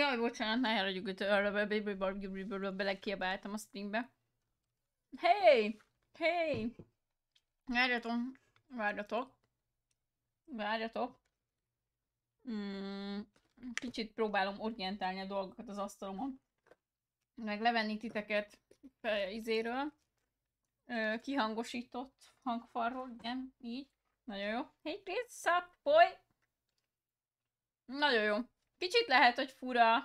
Jaj, bocsánat, ne haladjuk itt, belekiabáltam a streambe. Hey! Hey! Várjatok. Kicsit próbálom orientálni a dolgokat az asztalomon. Meg levenni titeket izéről. Kihangosított hangfalról, igen, így. Nagyon jó. Hey Chris, sup, boy! Nagyon jó. Kicsit lehet, hogy fura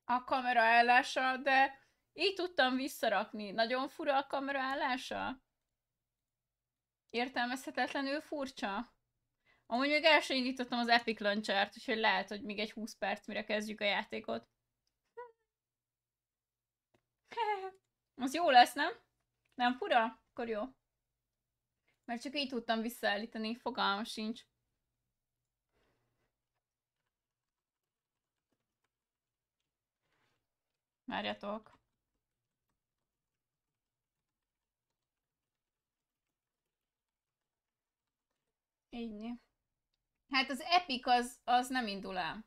a kamera állása, de így tudtam visszarakni. Nagyon fura a kamera állása? Értelmezhetetlenül furcsa? Amúgy még el sem indítottam az Epic Launcher-t, úgyhogy lehet, hogy még egy 20 perc, mire kezdjük a játékot. Az jó lesz, nem? Nem fura? Akkor jó. Mert csak így tudtam visszaállítani, fogalmam sincs. Várjatok. Így. Hát az Epic az nem indul el.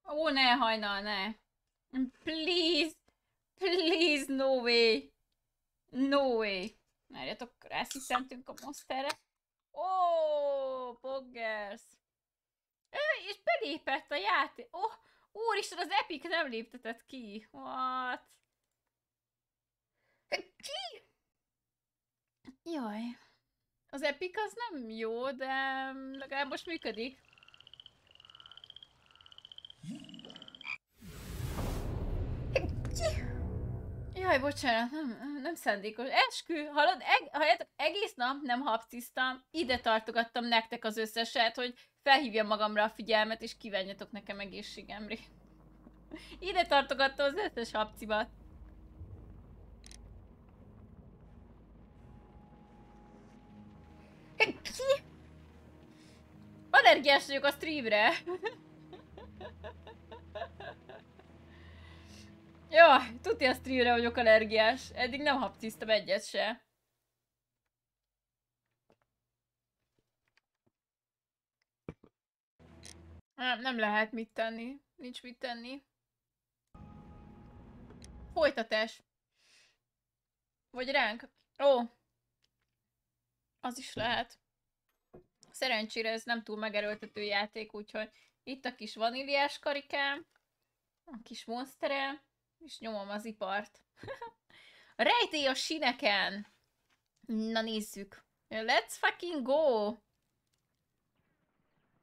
Ó, ne, hajnal, ne. Please. Please, no way. No way. Várjatok, rászítentünk a monsterre. Ó, Boggers. És belépett a játék. Oh, úristen, az Epic nem léptetett ki. What? Ki? Jaj. Az Epic az nem jó, de legalább most működik. Jaj, bocsánat, nem szándékos. Eskü, hallod? Egész nap nem hapciztam, ide tartogattam nektek az összeset, hogy felhívjam magamra a figyelmet, és kívánjatok nekem egészségemre. Ide tartogattam az összes hapcibat. Ki? Allergiás vagyok a streamre. Jaj, tudja a streamre vagyok allergiás. Eddig nem hapciztam egyet se. Nem lehet mit tenni. Nincs mit tenni. Folytatás. Vagy ránk. Ó. Az is lehet. Szerencsére ez nem túl megerőltető játék, úgyhogy itt a kis vaníliás karikám, a kis monsterem, és nyomom az ipart. A rejtély a sineken! Na nézzük. Let's fucking go!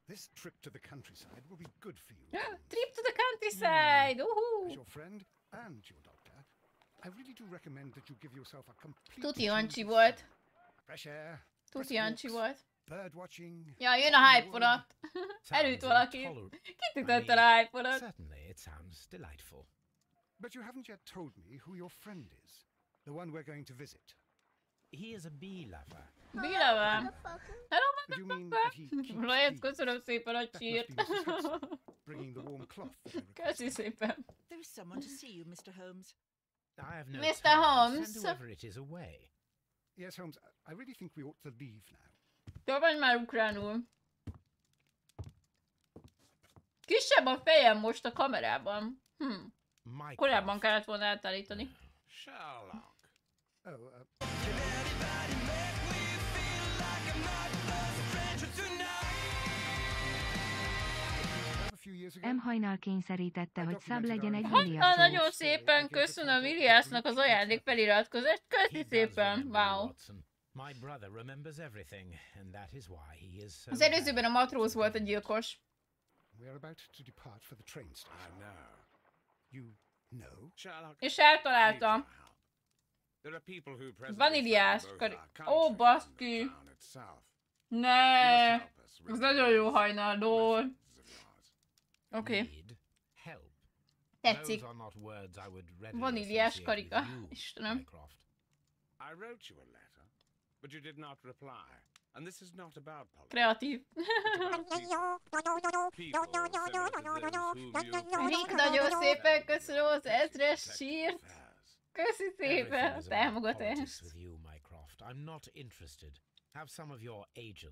This trip to the countryside will be good for you. Trip to the countryside! As your friend and your doctor, I really do recommend that you give yourself a complete Tuti Jancsi volt. Fresh air. Tuti Jancsi volt. Bird watching. Ja, jön a hype-vonat. Elüt valaki. Kitütött el a hype-vonat. Certainly, it sounds delightful. But you haven't yet told me who your friend is. The one we're going to visit. He is a bee lover. Bee lover. Hello, Do you mean that he keeps Rajt, bees? köszönöm szépen a That csírt. must be Mrs. Hudson, bringing the warm cloth. that I requested. Köszi szépen. There is someone to see you, Mr. Holmes. I have no Mr. time. Holmes. Send whoever it is away. Yes, Holmes, I really think we ought to leave now. Te vagy már ukránul. Kisebb a fejem most a kamerában. Korábban kellett volna átállítani. Sherlock. Oh, Hajnal kényszerítette, hogy szab legyen egy Hajnal, nagyon szépen köszönöm Iliásznak az ajándék feliratkozást. Köszi szépen, wow. Az előzőben a matróz volt a gyilkos. És eltalálta. Vaníliás. Ó, baszki. Ne. Ez nagyon jó hajnal, lol. Oké. Tetszik. Vaníliás karika. Istenem. Kreatív. Rick, nagyon szépen köszönöm az 1000-es sírt. Köszi szépen a támogatást.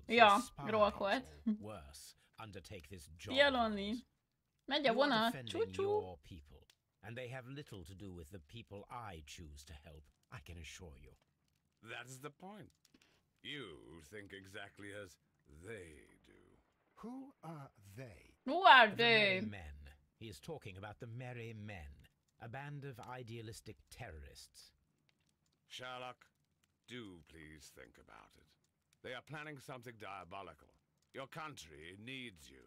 Ja, rolkolt. Jeloni. Megy a You are vonat. defending Csúcsú. your people, and they have little to do with the people I choose to help, I can assure you. That's the point. You think exactly as they do. Who are they? Who are The Merry they? Men. He is talking about the Merry Men, a band of idealistic terrorists. Sherlock, do please think about it. They are planning something diabolical. Your country needs you.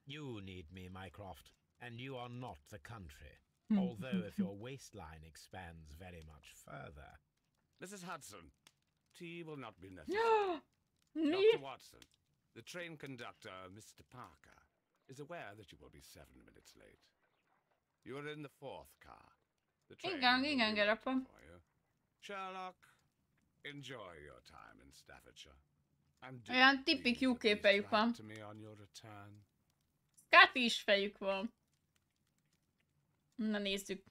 You need me, Mycroft, and you are not the country. Although if your waistline expands very much further. Mrs. Hudson, tea will not be necessary. Me? Dr. Watson, the train conductor, Mr. Parker, is aware that you will be 7 minutes late. You are in the 4th car. The train Igen, will igen, be waiting gyerekem. for you. Sherlock, enjoy your time in Staffordshire. And do Olyan tipik please jó at least képejük van. write to me on your return. Kápi is fejük van. Na nézzük.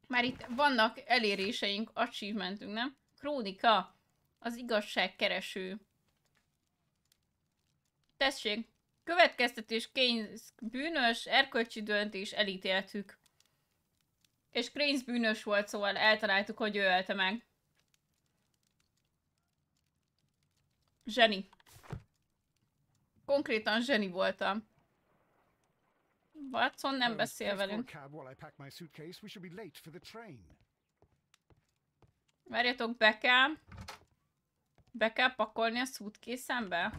Már itt vannak eléréseink, achievementünk, nem? Krónika. Az igazságkereső. Tessék. Következtetés, Keynes bűnös, erkölcsi döntés, elítéltük. És Keynes bűnös volt, szóval eltaláltuk, hogy ő ölte meg. Zseni. Konkrétan zseni voltam. Watson nem beszél Let's call a velünk. cab while I pack my suitcase. We should be late for the train. Várjatok, be kell pakolni a suitcase-embe?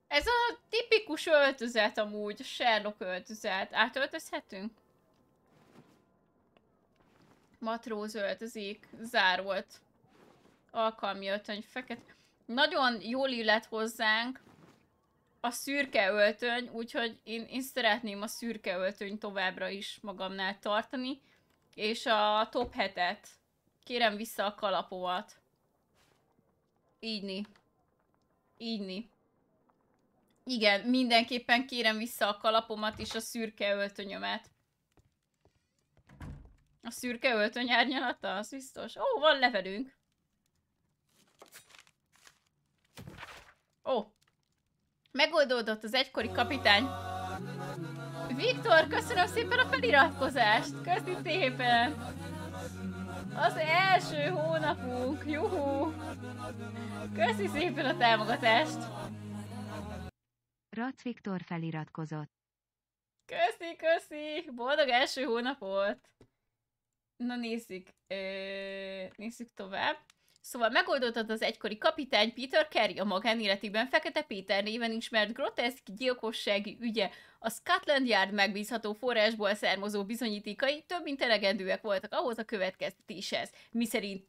Ez a tipikus öltözet amúgy, Sherlock öltözet. Átöltözhetünk? Matróz öltözik, zárolt. Alkalmi öltöny, fekete. Nagyon jól illet hozzánk a szürke öltöny, úgyhogy én szeretném a szürke öltöny továbbra is magamnál tartani. És a top 7-et. Kérem vissza a kalapomat. Ígyni. Igen, mindenképpen kérem vissza a kalapomat és a szürke öltönyömet. A szürke öltöny árnyalata? Az biztos. Ó, van levelünk. Ó. Megoldódott az egykori kapitány. Viktor, köszönöm szépen a feliratkozást. Köszi szépen. Az első hónapunk. Juhú. Köszi szépen a támogatást. Rac Viktor feliratkozott. Köszi. Boldog első hónapot. Na nézzük. Nézzük tovább. Szóval megoldódott az egykori kapitány Peter Carey a magánéletében Fekete Péter néven ismert groteszk gyilkossági ügye. A Scotland Yard megbízható forrásból származó bizonyítékai több mint elegendőek voltak ahhoz a következtetéshez, miszerint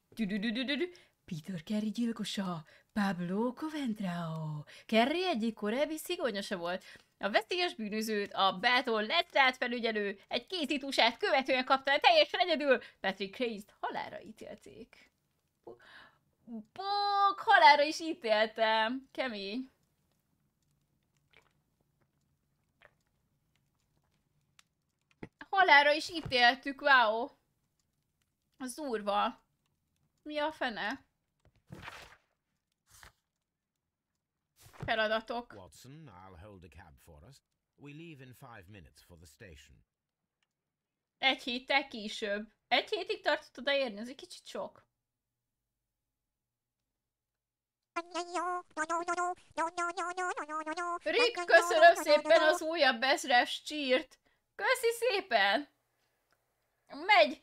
Peter Carey gyilkosa, Pablo Coventrao. Carey egyik korábbi szigonyosa volt. A veszélyes bűnözőt a Belton letrált felügyelő egy készítusát követően kapta el teljesen egyedül. Patrick Hayes-t halálra ítélték. Bok, halálra is ítéltem. Kemény. Halálra is ítéltük, wow. Az durva. Mi a fene? Feladatok. Watson, I'll hold a cab for us. We leave in 5 minutes for the station. 1 héttel később. 1 hétig tartott odaérni, ez egy kicsit sok. Rick, köszönöm szépen az újabb ezres csírt. Köszi szépen.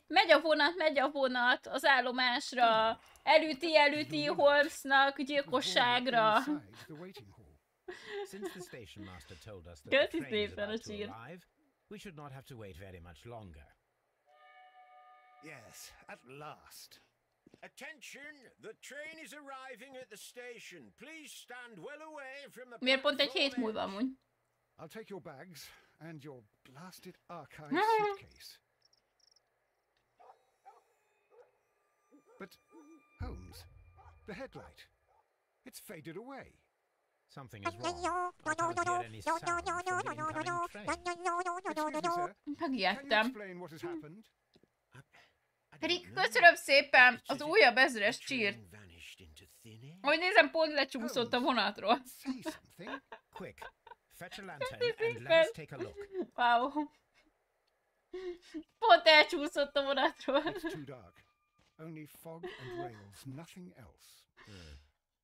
Megy a vonat az állomásra. Elüti Holmesnak gyilkosságra. Since the station master told us that Köszi the train is szépen a about to csír. arrive, we should not have to wait very much longer. Yes, at last. Attention! The train is arriving at the station. Please stand well away from the Miért pont egy hét platform múlva edge. amúgy? I'll take your bags and your blasted archive suitcase. But, Holmes, the headlight. It's faded away. Something is wrong. I can't hear any sound from the incoming train. Excuse me, sir. Can you Megijedtem. explain what has happened? I don't Rick, know. köszönöm szépen It's az as if újabb ezres the csírt. train vanished into thin air. Ahogy nézem, pont lecsúszott a vonatról. Say something. Quick, Fetch a lantern and let us take a look. Wow. Pont elcsúszott a vonatról. It's too dark. Only fog and rails, nothing else.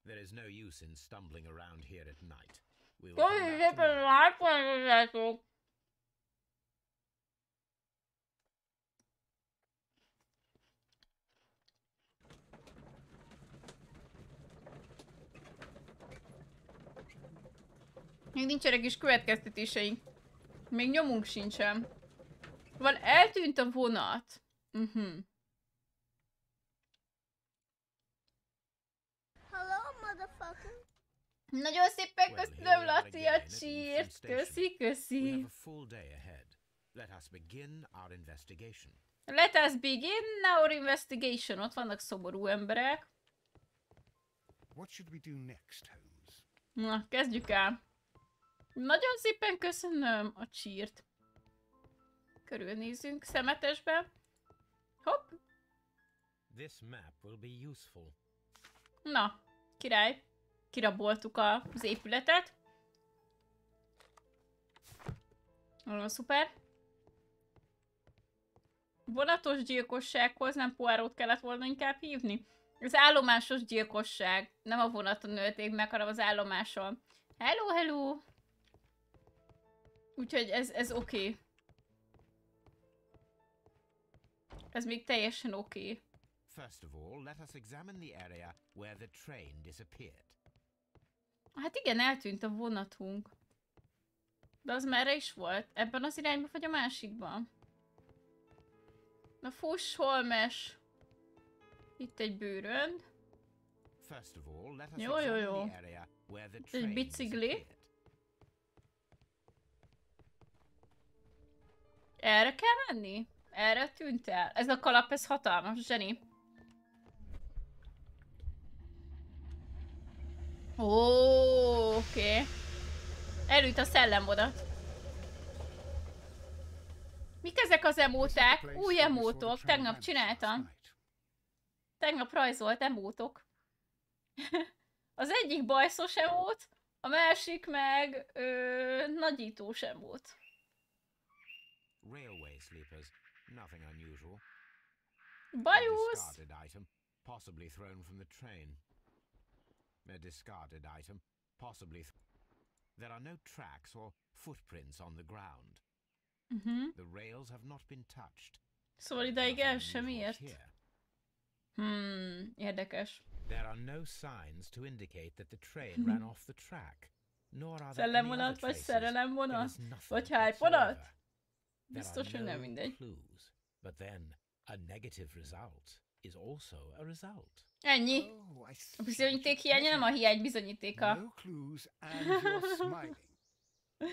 There is no use in stumbling around here at night. We will come Köszönjük back szépen, tomorrow. látszólatok! Még nincsenek is következtetéseink. Még nyomunk sincsen. Van, eltűnt a vonat. Hello, motherfucker. Nagyon szépen Well, köszönöm, here we are Laci, a again at Euston cheert. Station. Köszi, We have köszi. a full day ahead. Let us begin our investigation. Let us begin our investigation. Ott vannak szomorú emberek. What should we do next, Holmes? Na, kezdjük el. Nagyon szépen köszönöm a cheert. Körülnézünk szemetesbe. Hopp. This map will be useful. Na, király. Kiraboltuk az épületet. Nagyon szuper. Vonatos gyilkossághoz nem Poirót kellett volna inkább hívni? Az állomásos gyilkosság. Nem a vonaton ölték meg, hanem az állomáson. Hello, hello! Úgyhogy ez oké. Ez még teljesen oké. First of all, let us examine the area where the train disappeared. Hát igen, eltűnt a vonatunk. De az merre is volt? Ebben az irányban vagy a másikban? Na fuss, Holmes! Itt egy bőrönd. First of all, let us Jó, jó, examine jó. the area where the train bicikli. disappeared. Erre kell menni? Erre tűnt el? Ez a kalap, ez hatalmas, zseni. Ó, oké. Elült a szellemvodat. Mik ezek az emóták? Új emótok. Tegnap csináltam. Tegnap rajzolt emótok. Az egyik bajszos emót, a másik meg nagyítós emót. Railway sleepers, nothing unusual. Bajusz! A discarded item, possibly thrown from the train. A discarded item, possibly. There are no tracks or footprints on the ground. The rails have not been touched. Szóval ideig Nothing el sem unusual ért. here. Érdekes. There are no signs to indicate that the train ran off the track. Nor are there any other Szellemvonat vagy traces. szerelemvonat? There is nothing Vagy hype whatsoever. vonat? There Biztos, are hogy nem no mindegy. clues, but then a negative result is also a result. Ennyi. Oh, I see. A bizonyíték hiánya nem a hiány bizonyítéka. No clues and you're smiling.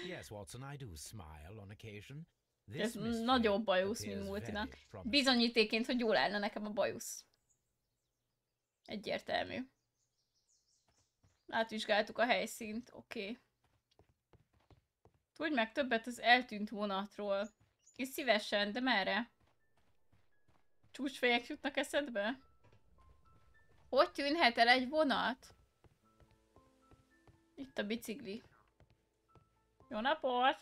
Yes, Watson, I do smile on occasion. Ez This mystery nagyobb bajusz, appears mint Multinak. very promising. Bizonyítéként, hogy jól állna nekem a bajusz. Egyértelmű. Átvizsgáltuk a helyszínt, oké. Tudj meg többet az eltűnt vonatról. És szívesen, de merre? Csúcsfejek jutnak eszedbe? Hogy tűnhet el egy vonat? Itt a bicikli. Jó napot!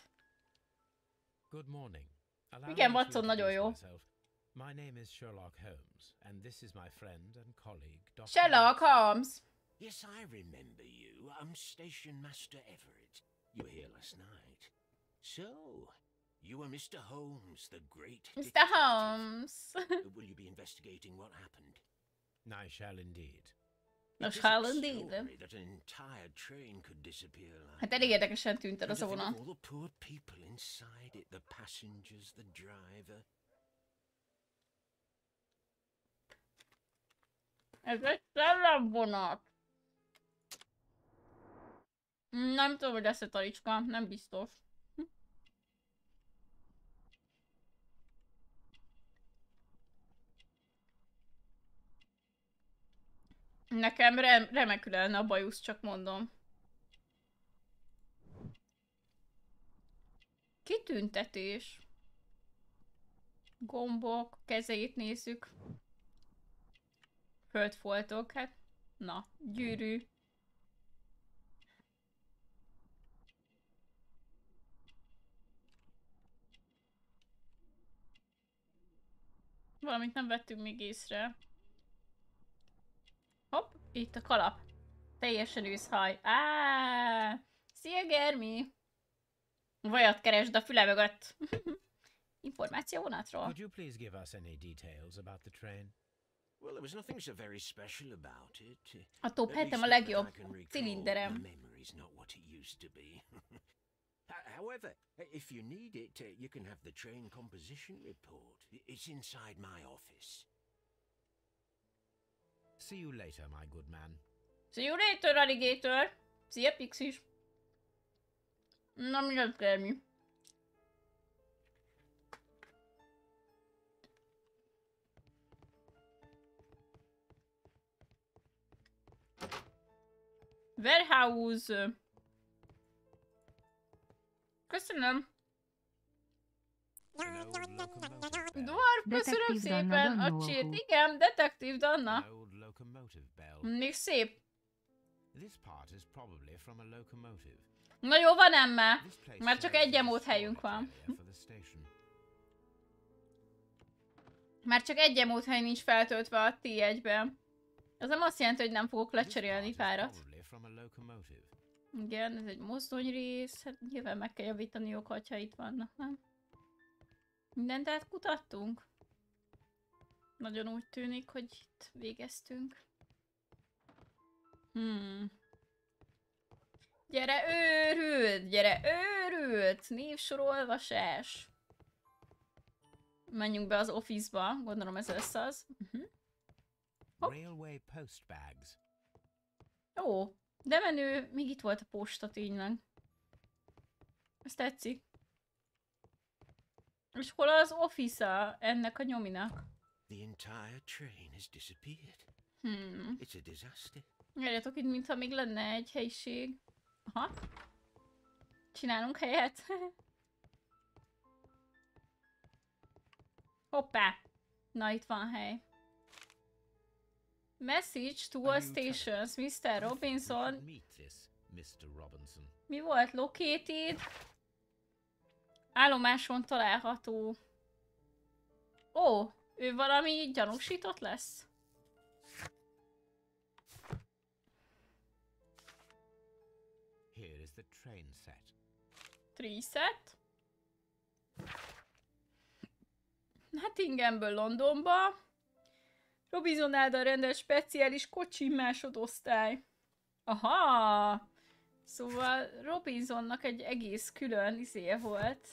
Good morning. Allow Igen, me to Watson, nagyon jó. introduce myself. My name is Sherlock Holmes, and this is my friend and colleague, Dr. Sherlock Holmes! Yes, I remember you. I'm Station Master Everett. You were here last night. So, you were Mr. Holmes, the great Mr. detective. Holmes! Will you be investigating what happened? I shall indeed. No, It is shall extraordinary indeed. that an entire train could disappear like Hát elég érdekesen tűnt el And az to a think vonat. of all the poor people inside it, the passengers, the driver. Ez egy szellemvonat. Nem tudom, hogy lesz-e talicska, nem biztos. Nekem remekül lenne a bajusz, csak mondom. Kitüntetés. Gombok, kezeit nézzük. Földfoltok, hát na, gyűrű. Valamit nem vettünk még észre. Hopp, itt a kalap. Teljesen őszhaj. Szia Germi! Vajat keresd a füle mögött. Információ vonatról. Could you please give us any details about the train? Well, there was nothing so very special about it. A top 7-em a legjobb cilinderem. Memory's not what it used to be. However, if you need it, you can have the train composition report. It's inside my office. See you later, my good man. See you later, alligator! Szia, Pixis! Na, mi lesz, Germi? Warehouse. Köszönöm. Dwarf, köszönöm szépen a csét. Igen, detektív Danna. Még szép. Na jó, van emme. Már csak egy emót helyünk van. Már csak egy emót hely nincs feltöltve a T1-ben. Az nem azt jelenti, hogy nem fogok lecserélni párat. Igen, ez egy mozdonyrész. Hát nyilván meg kell javítaniuk, hogyha itt vannak, nem? Mindent átkutattunk? Nagyon úgy tűnik, hogy itt végeztünk. Gyere őrült! Gyere őrült! Névsorolvasás! Menjünk be az office-ba. Gondolom ez lesz az. Railway post bags. Ó, de menő. Még itt volt a posta tényleg. Ez tetszik. És hol az office-a ennek a nyominak? The entire train has disappeared. It's a disaster. Gyerjetok itt, mintha még lenne egy helyiség. Aha. Csinálunk helyet. Hoppá. Na, itt van hely. Message to all stations, Mr. Robinson. Mi volt? Located? Állomáson található. Ó, ő valami gyanúsított lesz? Here is the train set. Train set? Nottinghamból Londonba. Robinson által rendelt speciális kocsi másodosztály. Aha! Szóval Robinsonnak egy egész külön izéje volt.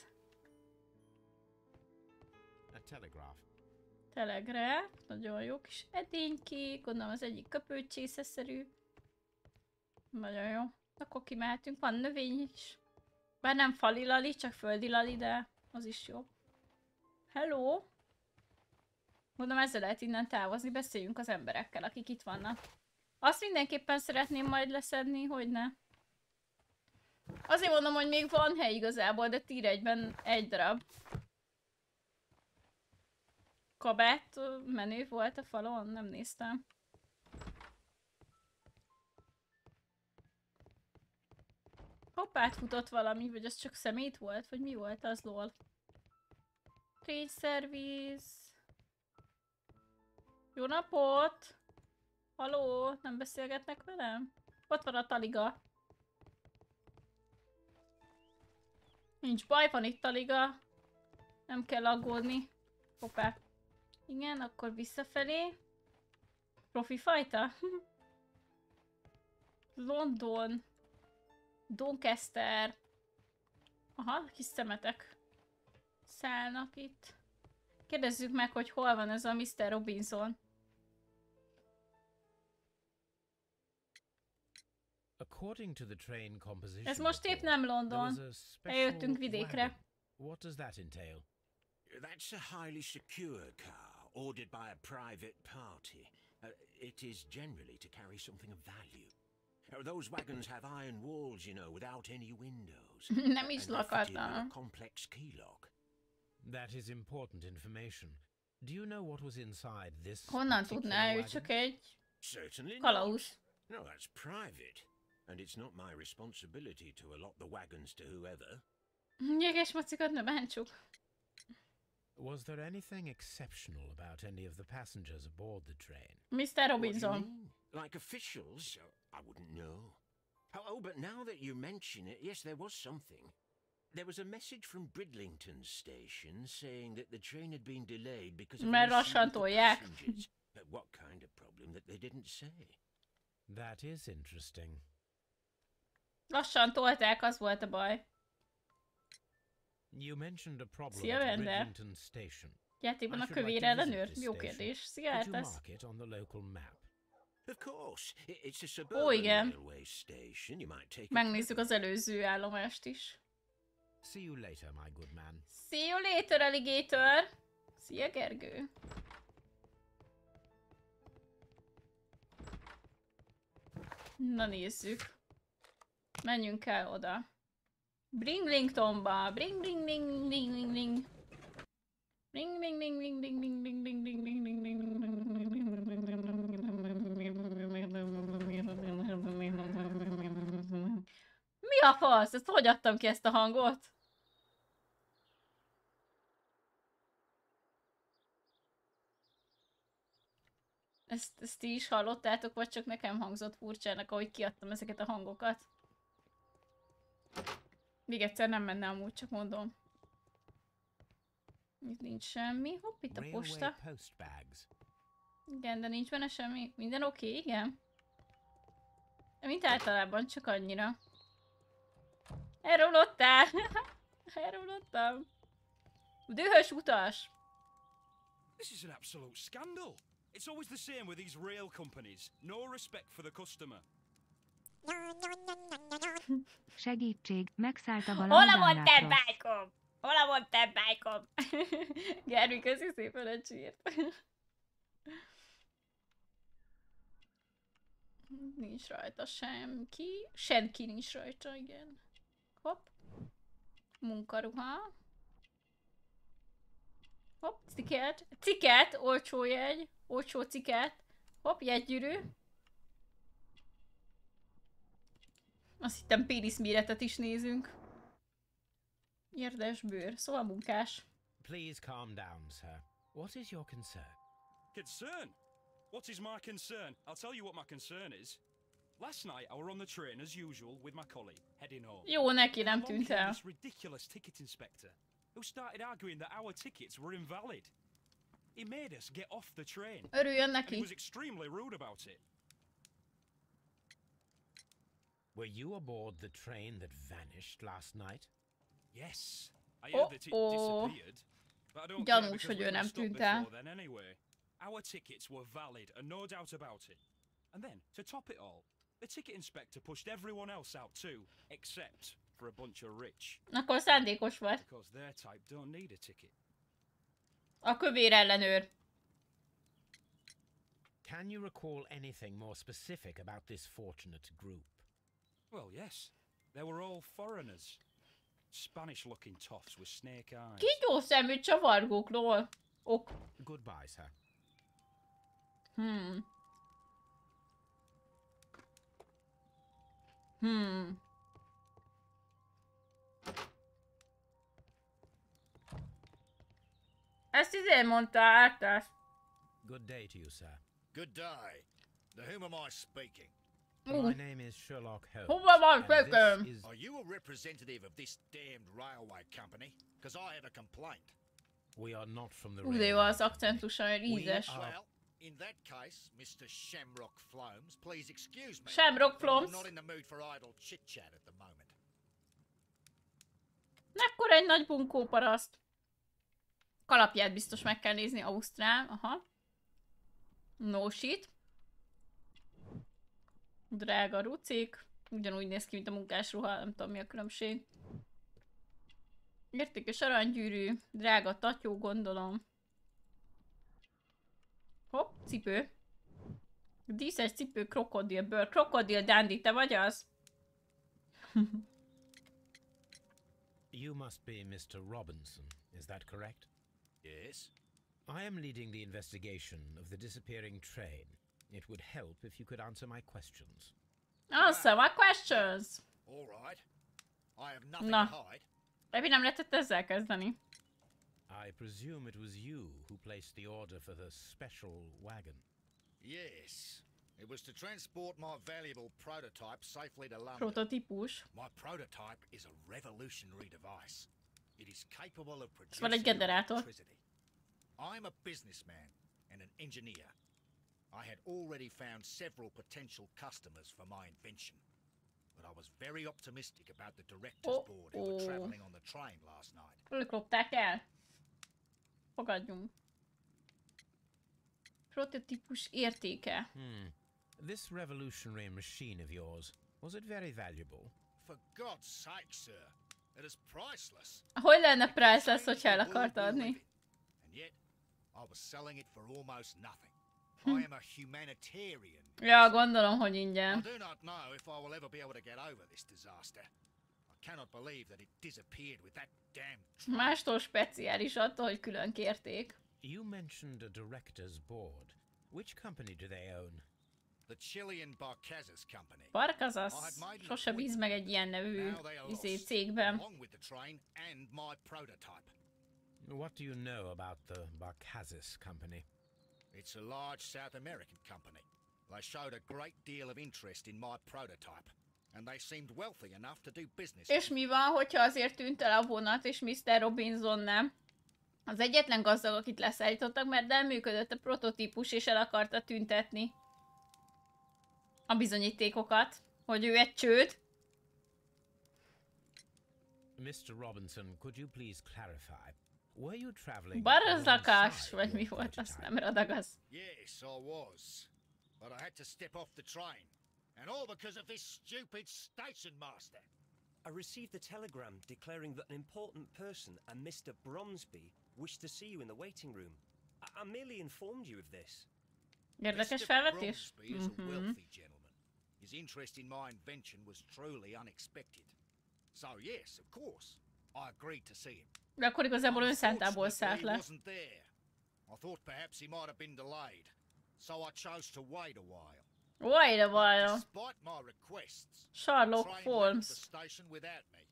A telegraph. Telegráf. Nagyon jó kis edénykék. Gondolom az egyik köpőcsésze-szerű. Nagyon jó. Akkor kimehetünk. Van növény is. Bár nem fali lali, csak földi lali, de az is jó. Hello! Mondom, ezzel lehet innen távozni, beszéljünk az emberekkel, akik itt vannak. Azt mindenképpen szeretném majd leszedni, hogy ne. Azért mondom, hogy még van hely igazából, de tier 1-ben egy darab. Kabát menő volt a falon? Nem néztem. Hopp, átfutott valami, vagy az csak szemét volt? Vagy mi volt az, lol? Trade service... Jó napot! Haló, nem beszélgetnek velem? Ott van a taliga. Nincs baj, van itt taliga. Nem kell aggódni. Hoppá. Igen, akkor visszafelé. Profi fajta? London. Doncaster. Aha, kis szemetek szállnak itt. Kérdezzük meg, hogy hol van ez a Mr. Robinson. Ez most épp nem London. Eljöttünk vidékre. What does that entail? That's a highly secure car, ordered by a private party. It is generally to carry something of value. Those wagons have iron walls, you know, without any windows. Nem is lakatlan. A complex key lock. That is important information. Do you know what was inside this? Honnan tudná, ő csak egy kalauz. No, that's private. And it's not my responsibility to allot the wagons to whoever. Jéges macikat ne bántsuk. Was there anything exceptional about any of the passengers aboard the train? Mr. What do you Robinson. mean? Like officials? I wouldn't know. Oh, but now that you mention it, yes, there was something. There was a message from Bridlington station saying that the train had been delayed because of Mert an issue lassan with the tolják. passengers. But what kind of problem that they didn't say? That is interesting. Lassan tolták, az volt a baj. You mentioned a problem Szia, at Bender. Bridlington station. Játékban I a should like kövér to visit ellenőr? this Jó station. kérdés. Szia, Could you Eltesz. mark it on the local map? Of course. It's a suburban igen. railway station. You might take a Megnézzük az előző állomást is. See you later, my good man. See you later, alligator! Szia, Gergő! Na nézzük. Menjünk el oda. Bringlingtonba! Bring bring bring bring bring bring. Bring bring bring bring bring bring bring bring bring bring bring bring. Mi a fasz? Ezt hogy adtam ki ezt a hangot? Ezt ti is hallottátok, vagy csak nekem hangzott furcsának, ahogy kiadtam ezeket a hangokat? Még egyszer nem menne amúgy, csak mondom. Itt nincs semmi. Hopp, itt a posta. Railway post bags. Igen, de nincs benne semmi. Minden oké, igen? Mint általában, csak annyira. Elromlottál! Elromlottam. Dühös utas! This is an absolute scandal. It's always the same with these rail companies. No respect for the customer. Segítség, megszállta valami Hol a Dannát monster rossz. bike-om? Hol a monster bike-om? Germi, köszi szépen a csírt. Nincs rajta semki. Senki nincs rajta, igen. Hopp. Munkaruha. Hopp, ciket. Ciket, olcsó jegy. Olcsó ciket. Hopp, jegygyűrű. Azt hittem péniszméretet is nézünk. Érdes bőr. Szóval munkás. Please calm down, sir. What is your concern? Concern? What is my concern? I'll tell you what my concern is. Last night I were on the train as usual with my colleague, heading home. Jó, neki nem Along tűnt came el. this ridiculous ticket inspector who started arguing that our tickets were invalid. He made us get off the train. Örüljön And he neki. was extremely rude about it. Were you aboard the train that vanished last night? Yes, I heard that it disappeared, but I don't care Gyanús, because hogy we ő were nem stopped tűnt el. before then anyway. Our tickets were valid and no doubt about it. And then, to top it all, the ticket inspector pushed everyone else out too, except for a bunch of rich, Akkor szándékos volt. because their type don't need a ticket. A kövér ellenőr. Can you recall anything more specific about this fortunate group? Well, yes, they were all foreigners. Spanish-looking toffs with snake eyes. Kígyó szemű csavargókról. Ok. Goodbye, sir. Ezt izén mondta Ártás. Good day to you, sir. Good day. To whom am I speaking? My name is Sherlock Holmes. Hova van and this főköm? is- Are you a representative of this damned railway company? Because I have a complaint. We are not from the Ú, de jó railway az akcentusa, olyan ízes. Well, in that case, Mr. Shamrock Flomes, please excuse me. Shamrock but Flomes. I'm not in the mood for idle chit-chat at the moment. Ekkor egy nagy bunkóparaszt. Kalapját biztos meg kell nézni, ausztrál, aha. No shit. Drága rucik. Ugyanúgy néz ki, mint a munkásruha, nem tudom mi a különbség. Értékes aranygyűrű, drága tatyó, gondolom. Hopp, cipő. Díszes cipő, krokodilbőr. Krokodil Dandy, te vagy az? You must be Mr. Robinson, is that correct? Yes? I am leading the investigation of the disappearing train. It would help if you could answer my questions. Answer my questions! All right. I have nothing Na. to hide. Ebi nem lehetett ezzel kezdeni. I presume it was you who placed the order for the special wagon. Yes. It was to transport my valuable prototype safely to London. Prototípus. My prototype is a revolutionary device. It is capable of Szóval egy producing generátor. electricity. I'm a businessman and an engineer. I had already found several potential customers for my invention. But I was very optimistic about the directors board who were traveling on the train last night. Ők lopták el. Fogadjunk. Prototípus értéke. This revolutionary machine of yours, was it very valuable? For God's sake, sir, it is priceless. Hogy lenne priceless, hogyha el akart adni? And yet, I was selling it for almost nothing. I am a humanitarian. Ja, gondolom, hogy ingyen. I do not know if I will ever be able to get over this disaster. I cannot believe that it disappeared with that damn train. Mástól speciális, attól, hogy külön kérték. You mentioned a director's board. Which company do they own? The Chilean Barcazas Company. Barcazas. Sose bíz meg egy ilyen nevű cégben. Along with the train and my prototype. What do you know about the Barcazas Company? It's a large South American company. They showed a great deal of interest in my prototype, and they seemed wealthy enough to do business. És mi van, hogyha azért tűnt el a vonat, és Mr. Robinson nem? Az egyetlen gazdag, akit leszállítottak, mert nem működött a prototípus, és el akarta tüntetni a bizonyítékokat, hogy ő egy csőd. Mr. Robinson, could you please clarify? Were you traveling? Barazakás, vagy mi volt, azt nem radagasz. Yes, I was. But I had to step off the train. And all because of this stupid station master. I received a telegram declaring that an important person, a Mr. Bromsby, wished to see you in the waiting room. I merely informed you of this. Érdekes felvetés? Bromsby is a wealthy gentleman. His interest in my invention was truly unexpected. So yes, of course, I agreed to see him. De akkor igazából önszántából szállt le. Wasn't there. I thought perhaps he might have been delayed. So I chose to wait a while. Wait a while. Despite my requests, Sherlock the Holmes. station without me.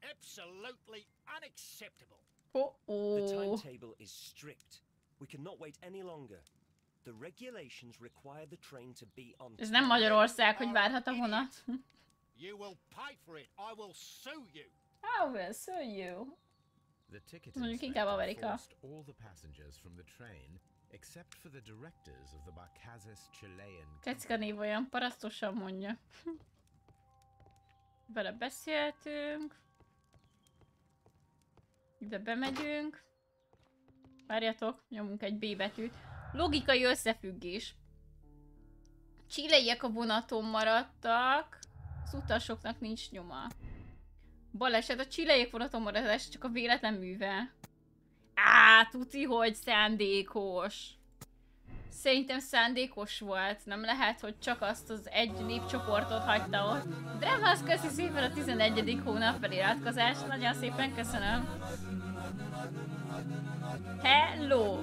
Absolutely unacceptable. The timetable is strict. We cannot wait any longer. The regulations require the train to be on time. Ez nem Magyarország, hogy várhat a vonat. You will pay for it. I will sue you. I will sue you. The ticket Mondjuk inkább Amerika. forced all the passengers from the train except for the directors of the Barcazas Chilean. Tetszik a név, olyan parasztosan mondja. Vele beszéltünk. Ide bemegyünk. Várjatok, nyomunk egy B betűt. Logikai összefüggés. Chileiek a vonaton maradtak. Az utasoknak nincs nyoma. Baleset, a chileiek vonaton maradás csak a véletlen műve. Tuti, hogy szándékos. Szerintem szándékos volt. Nem lehet, hogy csak azt az egy népcsoportot hagyta ott. Drámász, köszi szépen a 11. hónap feliratkozást. Nagyon szépen köszönöm. Hello!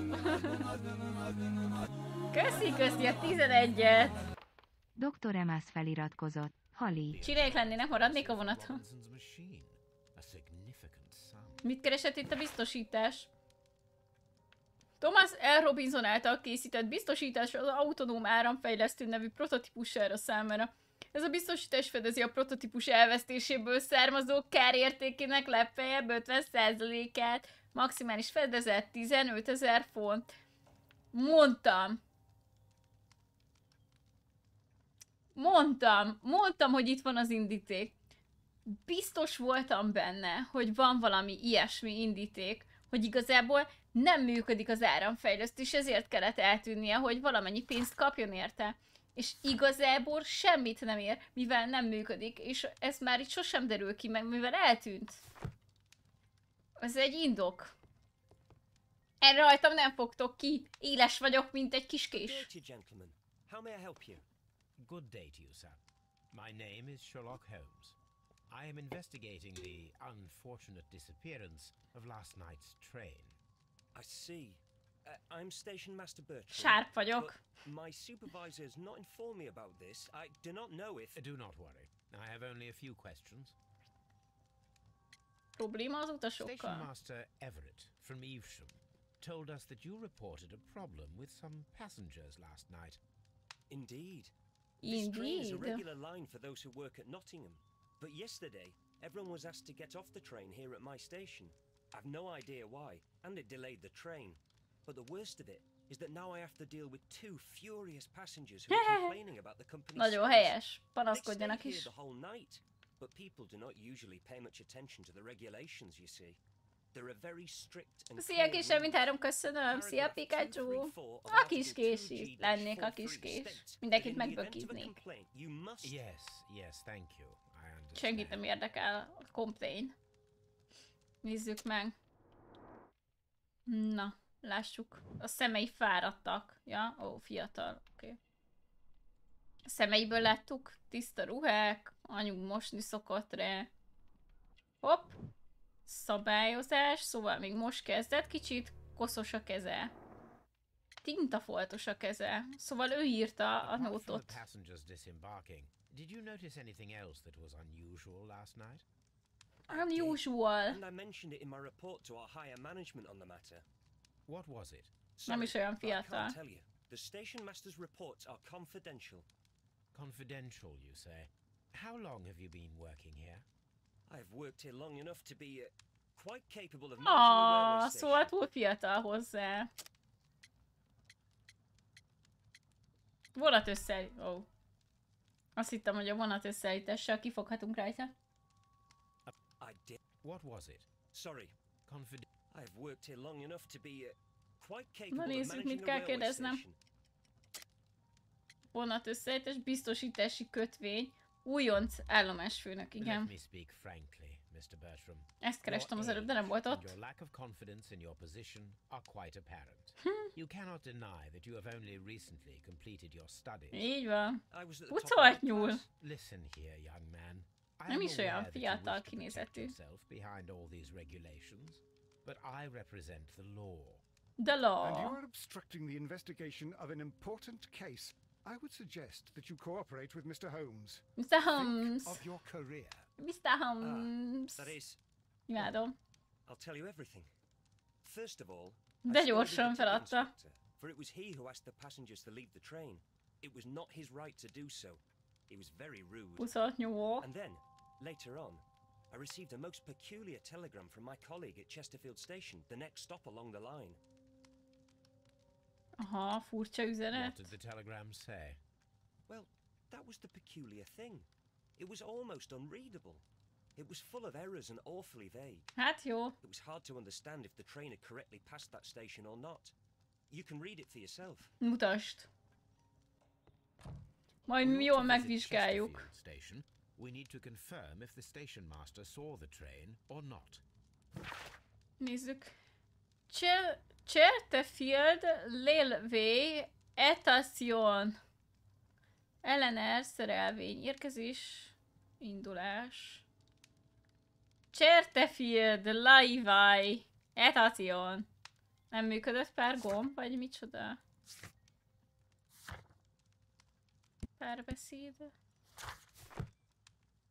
Köszi a 11-et! Dr. Emas feliratkozott. Hali. Csirék lennének, maradnék a vonaton. Mit keresett itt a biztosítás? Thomas L. Robinson által készített biztosítás az autonóm áramfejlesztő nevű prototípusára számára. Ez a biztosítás fedezi a prototípus elvesztéséből származó kár értékének legfeljebb 50%-át, maximális fedezet 15 000 font. Mondtam, hogy itt van az indíték. Biztos voltam benne, hogy van valami ilyesmi indíték, hogy igazából nem működik az áramfejlesztés, ezért kellett eltűnnie, hogy valamennyi pénzt kapjon érte. És igazából semmit nem ér, mivel nem működik, és ez már itt sosem derül ki meg, mivel eltűnt. Ez egy indok. Erre rajtam nem fogtok ki. Éles vagyok, mint egy kiskés. Good day to you, sir. My name is Sherlock Holmes. I am investigating the unfortunate disappearance of last night's train. I see. I'm Station Master Bertrand. Sárp vagyok. My supervisor has not informed me about this. I do not know if... Do not worry. I have only a few questions. Probléma az utasokkal. Station Master Everett from Evesham told us that you reported a problem with some passengers last night. Indeed. This train is a regular line for those who work at Nottingham. But yesterday, everyone was asked to get off the train here at my station. I've no idea why, and it delayed the train. But the worst of it is that now I have to deal with two furious passengers who are complaining about the company's Nagyon helyes. Panaszkodjanak They is. stay here the whole night, but people do not usually pay much attention to the regulations, you see. There are very strict and Szia kisebb, mint 3, köszönöm. Szia Pikachu. A kiskés is. Lennék a kiskés. Mindenkit megbökiznék. Yes, thank you. I understand. Senkit nem érdekel a complain. Nézzük meg. Na, lássuk. A szemei fáradtak. Ja, ó, fiatal. Oké. A szemeiből láttuk. Tiszta ruhák. Anyu mosni szokott rá. Hopp. Szabályozás. Szóval még most kezdett. Kicsit koszos a keze. Tintafoltos a keze. Szóval ő írta a nótot. Did you notice anything else that was unusual last night? Unusual. And I mentioned it in my report to our higher management on the matter. What was it? Nem is olyan fiatal. I can't tell you. The station master's reports are confidential. Confidential, you say? How long have you been working here? I've worked here long enough to be quite capable of managing a railway station. Szóval túl fiatal hozzá. Vonat összeállít. Oh. Azt hittem, hogy a vonat összeállítással kifoghatunk rajta. What was it? Sorry. I've worked here long enough to be quite capable Na nézzük, mit kell kérdeznem. Vonat összeállítás, biztosítási kötvény, újonc állomásfőnök, igen. Let me speak frankly, Mr. Bertram. Ezt kerestem az előbb, de nem volt ott. Your lack of confidence in your position are quite apparent. You cannot deny that you have only recently completed your studies. Így van. Pucolt nyúl. Listen here, young man. Nem is olyan fiatal kinézetű. Behind all these regulations, but I represent the law. The law. And you are obstructing the investigation of an important case. I would suggest that you cooperate with Mr. Holmes. Mr. Holmes. Think of your career. Mr. Holmes. That is. Imádom. I'll tell you everything. First of all, de gyorsan feladta. For it was he who asked the passengers to leave the train. It was not his right to do so. He was very rude. Puszolt nyúl. And then, later on, I received a most peculiar telegram from my colleague at Chesterfield Station, the next stop along the line. Aha, furcsa üzenet. What did the telegram say? Well, that was the peculiar thing. It was almost unreadable. It was full of errors and awfully vague. Hát jó. It was hard to understand if the train had correctly passed that station or not. You can read it for yourself. Mutasd. Majd jól megvizsgáljuk. We need to confirm if the station master saw the train or not. Nézzük. Chesterfield Railway Station. LNR szerelvény. Érkezés. Indulás. Chesterfield Railway Station. Nem működött pár gomb, vagy micsoda? Párbeszéd.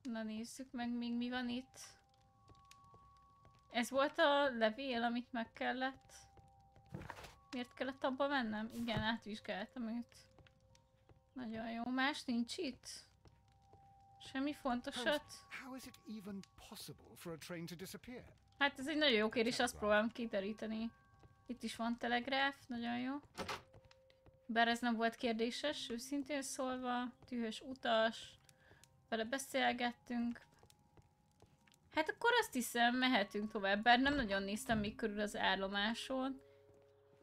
Na nézzük meg még mi van itt. Ez volt a levél, amit meg kellett. Miért kellett abba mennem? Igen, átvizsgáltam őt. Nagyon jó. Más nincs itt? Semmi fontosat? Hát ez egy nagyon jó kérdés, azt próbálom kideríteni. Itt is van telegráf, nagyon jó. Bár ez nem volt kérdéses, őszintén szólva. Tűhös utas. Vele beszélgettünk. Hát akkor azt hiszem, mehetünk tovább, bár nem nagyon néztem még körül az állomáson.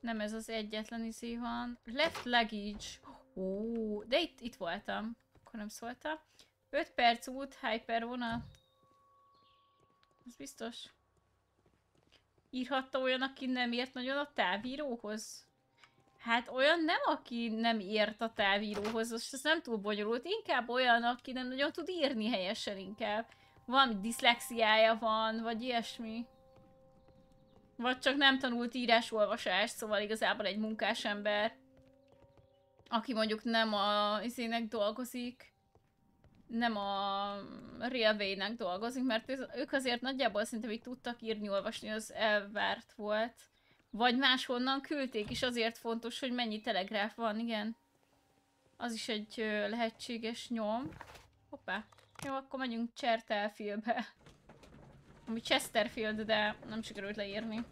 Nem ez az egyetlen izé van. Left luggage. Ó, de itt voltam. Akkor nem szóltam. 5 perc út, hypervonat. Ez biztos. Írhatta olyan, aki nem ért nagyon a távíróhoz? Hát olyan nem, aki nem ért a távíróhoz, az nem túl bonyolult. Inkább olyan, aki nem nagyon tud írni helyesen inkább. Valami diszlexiája van, vagy ilyesmi. Vagy csak nem tanult írás-olvasást, szóval igazából egy munkás ember. Aki mondjuk nem a izének dolgozik. nem a Railway-nek dolgozik, mert ők azért nagyjából szerintem így tudtak írni, olvasni, az elvárt volt. Vagy máshonnan küldték, és azért fontos, hogy mennyi telegráf van, igen. Az is egy lehetséges nyom. Hoppá. Jó, akkor megyünk Chertelfieldbe. Ami Chesterfield, de nem sikerült leírni.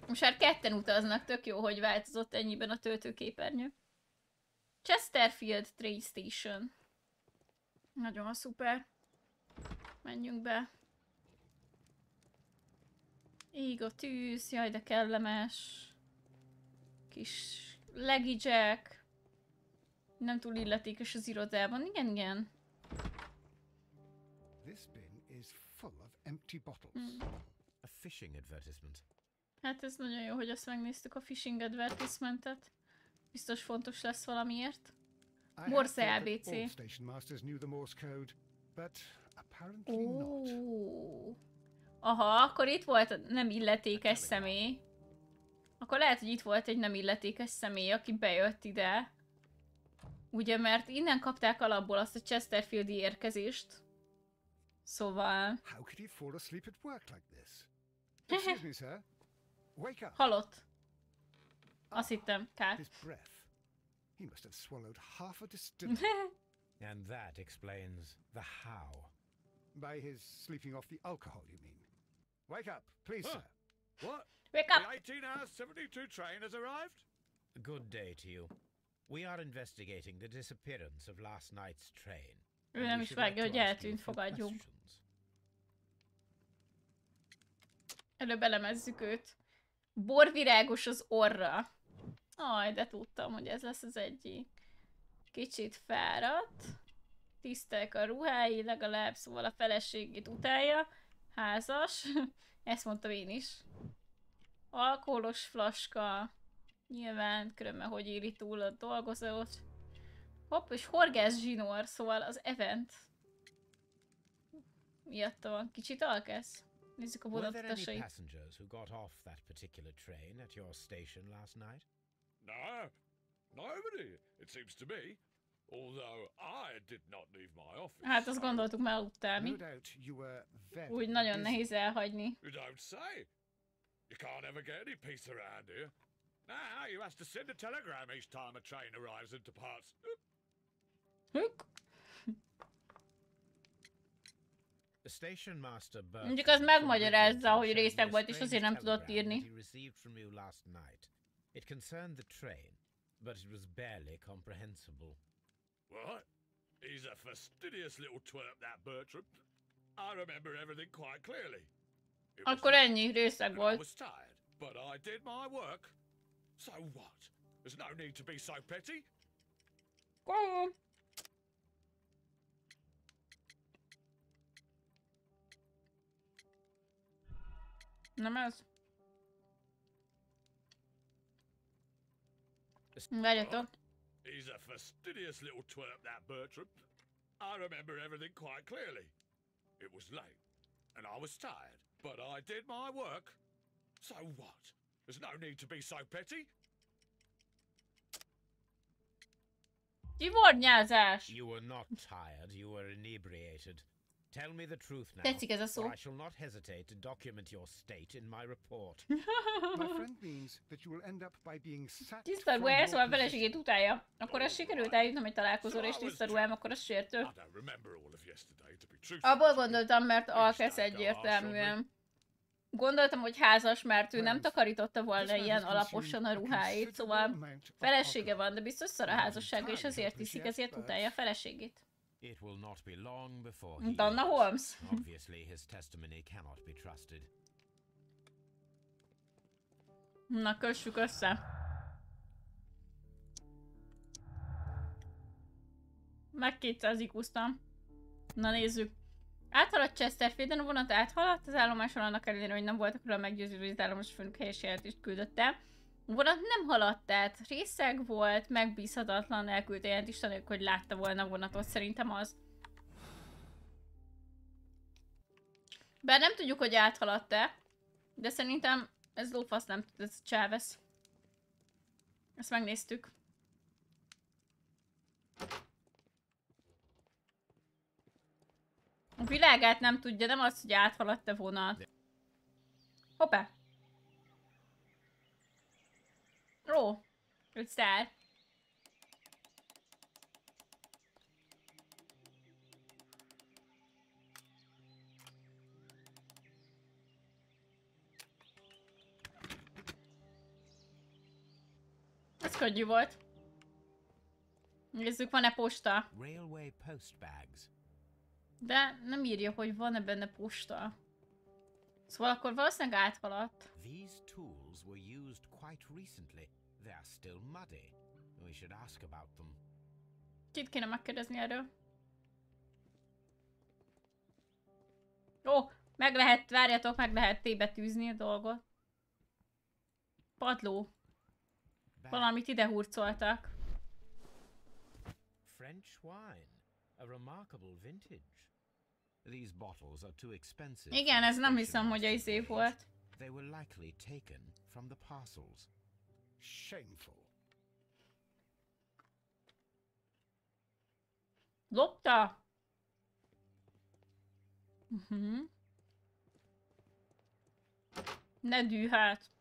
Most már ketten utaznak, tök jó, hogy változott ennyiben a töltőképernyő. Chesterfield Train Station. Nagyon szuper. Menjünk be. Ég a tűz, jaj de kellemes. Kis legidzsek. Nem túl illetékes az irodában, igen, igen. This bin is full of empty bottles. A fishing advertisement. Hát ez nagyon jó, hogy azt megnéztük a fishing advertisementet. Biztos fontos lesz valamiért. Morse ABC. All station masters knew the Morse code, but apparently not. Aha, akkor itt volt nem illetékes személy. Akkor lehet, hogy itt volt egy nem illetékes személy, aki bejött ide. Ugye, mert innen kapták alapból azt a Chesterfieldi érkezést. Szóval... How could he fall asleep at work like this? Excuse me, sir. Wake up. Halott. Azt hittem, kár. His breath. He must have swallowed half a distillery. And that explains the how. By his sleeping off the alcohol, you mean? Wake up, please, sir. What? Wake up! The 18-hour 72 train has arrived? Good day to you. We are investigating the disappearance of last night's train. Ő nem is vágja, hogy eltűnt, fogadjunk. Előbb elemezzük őt. Borvirágos az orra. Aj, de tudtam, hogy ez lesz az egyik. Kicsit fáradt. Tiszták a ruhái, legalább, szóval a feleségét utálja. Házas. Ezt mondtam én is. Alkoholos flaska. Nyilván, különben hogy éri túl a dolgozót. Hopp, és horgász zsinór, szóval az event. Miatta van. Kicsit alkesz. Nézzük a vonatutasait. Passengers who got off that particular train at your station last night? No, nobody, it seems to me. Although I did not leave my office. Hát azt gondoltuk, már aludtál mi. Úgy nagyon nehéz elhagyni. You don't say. You can't ever get any peace around here. Now you have to send a telegram each time a train arrives and departs. Mondjuk az megmagyarázza, hogy részeg volt, és azért nem tudott írni. It concerned the train, but it was barely comprehensible. What? He's a fastidious little twerp, that Bertram. I remember everything quite clearly. Akkor ennyi, részeg volt. I was tired, but I did my work. So what? There's no need to be so petty. Nem ez? Várjatok. He's a fastidious little twerp, that Bertram. I remember everything quite clearly. It was late, and I was tired, but I did my work. So what? There's no need to be so petty. Kivornyázás! You were not tired, you were inebriated. Tell me the truth now. Tetszik ez a szó. I shall not hesitate to document your state in my report. My friend means that you will end up by being sacked. Tisztarú elszól a feleségét utálja. Akkor az sikerült eljutnom egy találkozóra, és tisztarú akkor az sértő. Abból gondoltam, mert alkesz egyértelműen. Gondoltam, hogy házas, mert ő nem takarította volna ilyen alaposan a ruháit, szóval felesége van, de biztos szar a házassága, és azért hiszik, ezért utálja a feleségét. It will not be long before he Danna Holmes. Obviously his testimony cannot be trusted. Na, kössük össze. Meg 200 ikusztam. Na nézzük. Áthaladt Chesterfielden, a vonat áthaladt, az állomáson annak ellenére, hogy nem voltak róla meggyőződő, hogy az állomás főnök helyes jelentést küldött el. A vonat nem haladt át, részeg volt, megbízhatatlan, elküldte jelentést anélkül, hogy látta volna a vonatot, szerintem az. Bár nem tudjuk, hogy áthaladt-e, de szerintem ez lófasz nem tud, ez csávesz. Ezt megnéztük. A világát nem tudja, nem az, hogy áthaladt-e vonat. Hoppá! Ó, 5 szár. Ez könnyű volt. Nézzük, van-e posta. Railway post bags. De nem írja, hogy van-e benne posta. Szóval akkor valószínűleg áthaladt. These tools were used quite recently. They are still muddy. We should ask about them. Kit kéne megkérdezni erről? Ó, meg lehet, várjatok, meg lehet tébetűzni a dolgot. Padló. Valamit ide hurcoltak. French wine. A remarkable vintage. These bottles are too expensive. Igen, ez nem hiszem, hogy a izé volt. They were likely taken from the parcels. Shameful. Lopta? Ne dű hát.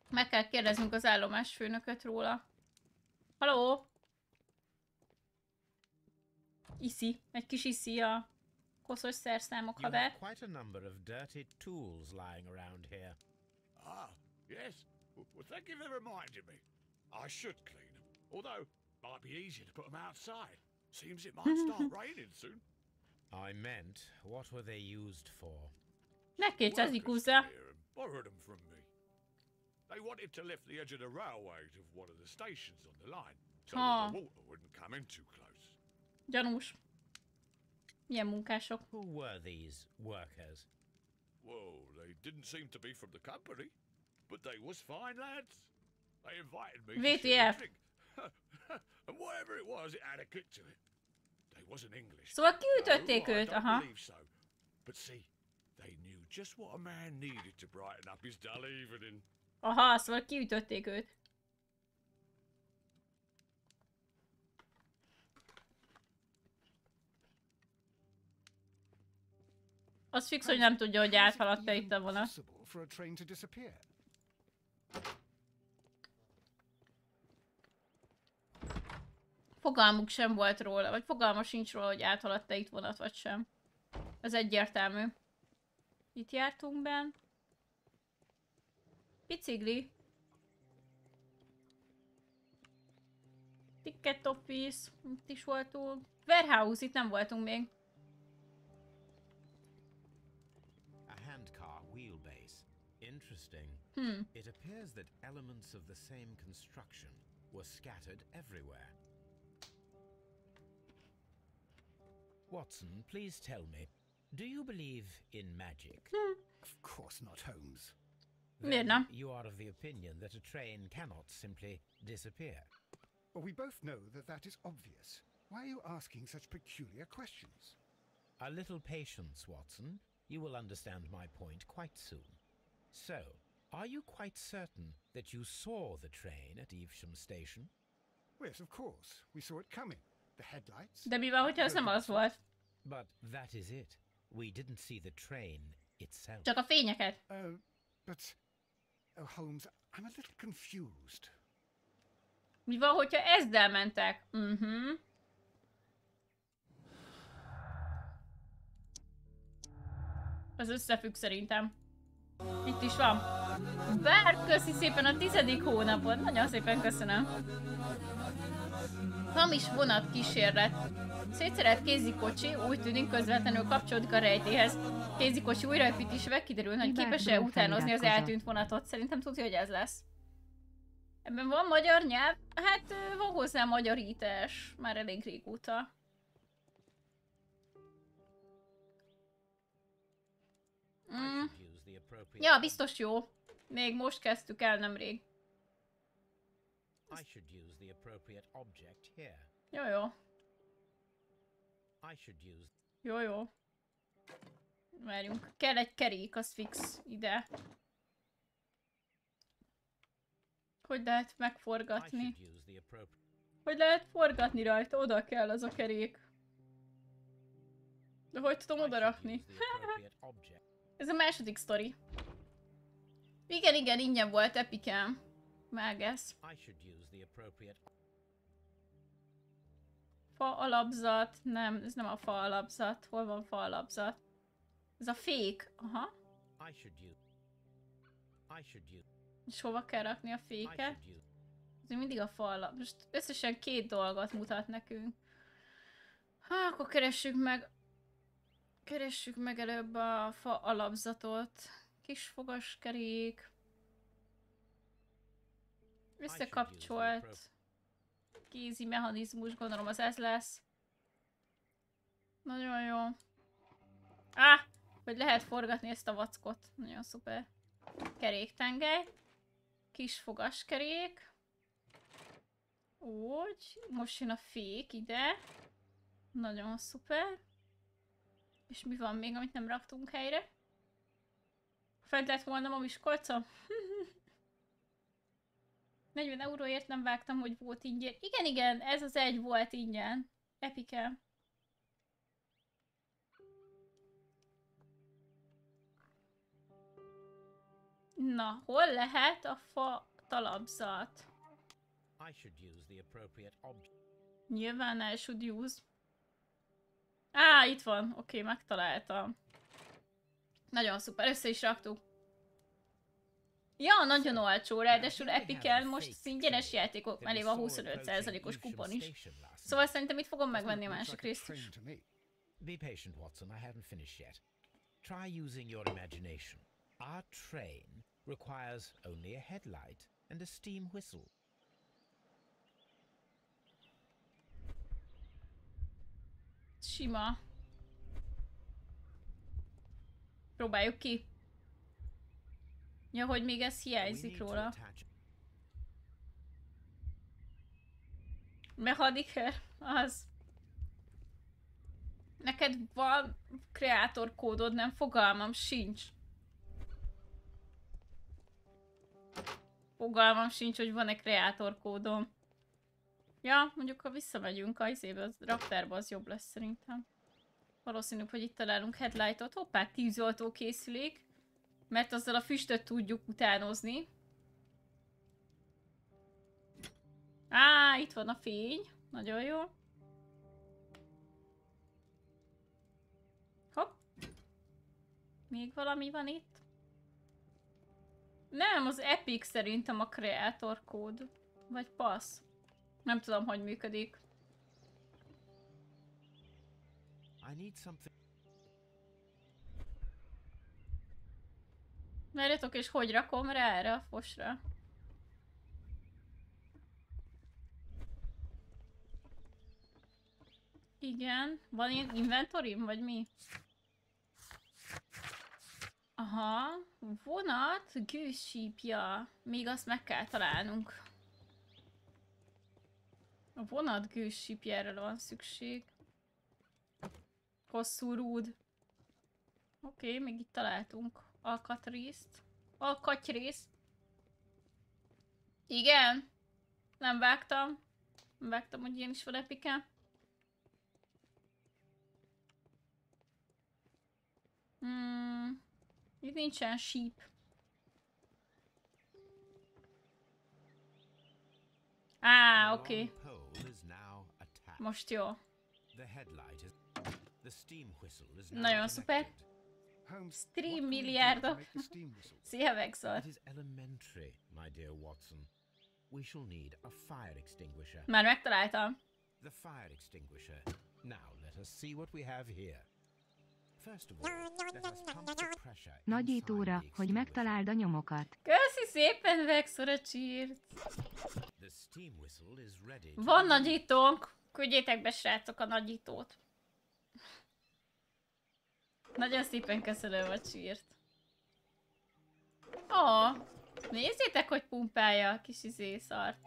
Meg kell kérdeznünk az állomásfőnököt róla. Haló? Iszi. Egy kis iszi a koszos szerszámok haver. Quite a number of dirty tools lying around here. Ah, yes. Well, thank you for reminding me. I should clean them. Although, might be easier to put them outside. Seems it might start raining soon. I meant, what were they used for? Ne kétszerzik húzza. Borrowed them from me. They wanted to lift the edge of the railway to one of the stations on the line, so that the water wouldn't come in too close. Gyanús. Milyen munkások? Who were these workers? Well, they didn't seem to be from the company, but they was fine lads. They invited me to share a drink. And whatever it was, it had a kick to it. They wasn't English. Szóval kiütötték őt, aha. But see, they knew just what a man needed to brighten up his dull evening. Aha, szóval kiütötték őt. Az fix, hogy nem tudja, hogy áthaladt-e itt a vonat. Fogalmuk sem volt róla, vagy fogalma sincs róla, hogy áthaladt-e itt vonat, vagy sem. Ez egyértelmű. Itt jártunk benn. Bicikli. Ticket office. Itt is voltunk. Warehouse, itt nem voltunk még. A handcar wheelbase. Interesting. It appears that elements of the same construction were scattered everywhere. Watson, please tell me, do you believe in magic? Of course not, Holmes. Then you are of the opinion that a train cannot simply disappear. Well, we both know that that is obvious. Why are you asking such peculiar questions? A little patience, Watson. You will understand my point quite soon. So, are you quite certain that you saw the train at Evesham Station? Yes, of course. We saw it coming. The headlights. De mi van, hogyha ez nem az volt? But that is it. We didn't see the train itself. Csak a fényeket. But... Oh, Holmes, I'm a little confused. Mi van, hogyha ezzel mentek? Az összefügg szerintem. Itt is van. Bár köszi szépen a 10. hónapot. Nagyon szépen köszönöm. Hamis vonat kísérlet. Szétszerelt kézikocsi úgy tűnik közvetlenül kapcsolódik a rejtéhez. Kézikocsi újraépítésével kiderül, hogy képes-e utánozni az eltűnt vonatot. Szerintem tudja, hogy ez lesz. Ebben van magyar nyelv? Hát van hozzá magyarítás. Már elég régóta. Ja, biztos jó. Még most kezdtük el nemrég. Jó, jó. Jó, jó. Várjunk. Kell egy kerék, az fix ide. Hogy lehet megforgatni? Hogy lehet forgatni rajta? Oda kell az a kerék. De hogy tudom oda rakni? Ez a második sztori. Igen, igen, ingyen volt epikám. Vágesz. Fa alapzat. Nem, ez nem a fa alapzat. Hol van fa alapzat? Ez a fék. Aha. És hova kell rakni a féket? Ez mindig a fa alap. Most összesen 2 dolgot mutat nekünk. Ha, akkor keressük meg. Keressük meg előbb a fa alapzatot. Kis fogaskerék. Összekapcsolt kézi mechanizmus, gondolom az ez lesz. Nagyon jó. Hogy lehet forgatni ezt a vackot. Nagyon szuper. Keréktengely. Kis fogaskerék. Úgy. Most jön a fék ide. Nagyon szuper. És mi van még, amit nem raktunk helyre? Fent lett volna a Miskolcon? 40 euróért nem vágtam, hogy volt ingyen. Igen, igen, ez az egy volt ingyen. Epike. Na, hol lehet a fa talapzat? Nyilván I should use. Itt van. Oké, megtaláltam. Nagyon szuper, össze is raktuk. Ja, nagyon olcsó, ráadásul Epiken most ingyenes játékok mellé van 25%-os kupon is. Szóval szerintem itt fogom megvenni a másik részt is. Be patient, Watson, I haven't finished yet. Try using your imagination. Our train requires only a headlight and a steam whistle. Sima. Próbáljuk ki. Ja, hogy még ez hiányzik róla. Mechaniker, az. Neked van kreátor kódod, nem? Fogalmam sincs. Fogalmam sincs, hogy van-e kreátor kódom. Ja, mondjuk ha visszamegyünk a izébe, az raktárba, az jobb lesz szerintem. Valószínűbb, hogy itt találunk headlightot. Hoppá, tűzoltó készülék. Mert azzal a füstöt tudjuk utánozni. Itt van a fény. Nagyon jó. Hopp. Még valami van itt? Nem, az Epic szerintem a kreátor kód. Vagy passz. Nem tudom, hogy működik. Várjatok, és hogy rakom rá erre a fosra? Igen. Van ilyen inventorim, vagy mi? Aha. Vonat, gőzsípja. Még azt meg kell találnunk. A vonat gőzsípjára van szükség. Hosszú rúd. Oké, még itt találtunk alkatrészt. Alkatyrészt. Igen. Nem vágtam. Nem vágtam, hogy ilyen is van Epike. Itt nincsen sheep. Oké. Most jó. Nagyon szuper. Stream milliárdok. Szia, Vexor. Már megtaláltam. Nagyítóra, hogy megtaláld a nyomokat. Köszi szépen, Vexor, a csírt. Van nagyítónk. Küldjétek be, srácok, a nagyítót. Nagyon szépen köszönöm a csírt. Nézzétek, hogy pumpálja a kis szart.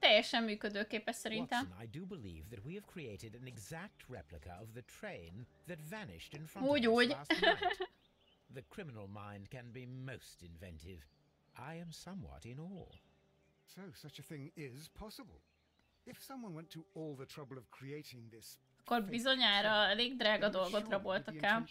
teljesen működőképes szerintem. Watson, I do believe that we have created an exact replica of the train that vanished in front of us Úgy. last night. The criminal mind can be most inventive. I am somewhat in awe. So such a thing is possible. If someone went to all the trouble of creating this, Akkor bizonyára elég drága dolgot raboltak el.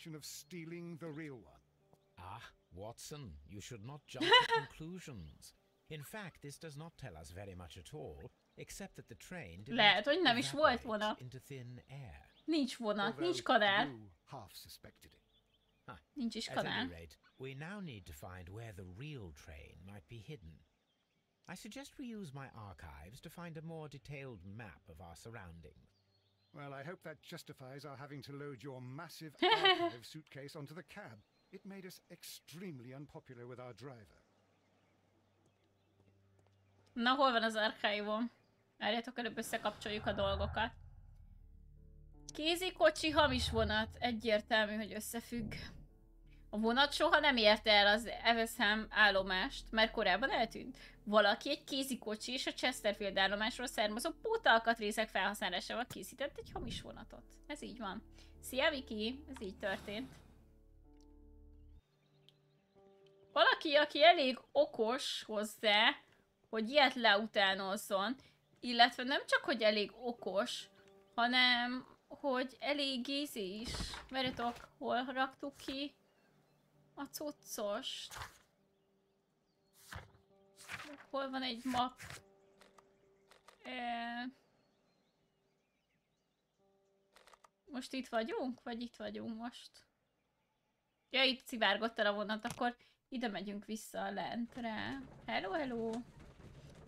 Ah, Watson, you should not jump to conclusions. In fact, this does not tell us very much at all, except that the train did Lehet, hogy nem is volt vonat. into thin air. Nincs vonat, nincs kanál. Nincs is At kanál. any rate, we now need to find where the real train might be hidden. I suggest we use my archives to find a more detailed map of our surroundings. Well, I hope that justifies our having to load your massive archive suitcase onto the cab. It made us extremely unpopular with our driver. Na, hol van az archívum? Várjátok, előbb összekapcsoljuk a dolgokat. Kézikocsi, hamis vonat. Egyértelmű, hogy összefügg. A vonat soha nem érte el az Evesham állomást, mert korábban eltűnt. Valaki egy kézikocsi és a Chesterfield állomásról származó pótalkatrészek felhasználásával készített egy hamis vonatot. Ez így van. Szia, Viki! Ez így történt. Valaki, aki elég okos hozzá, hogy ilyet leutánozzon, illetve nem csak, hogy elég okos, hanem, hogy elég ízi is. Várjatok, hol raktuk ki a cuccost? Hol van egy map? Most itt vagyunk? Vagy itt vagyunk most? Ja, itt szivárgott el a vonat, akkor ide megyünk vissza lentre. Hello, hello!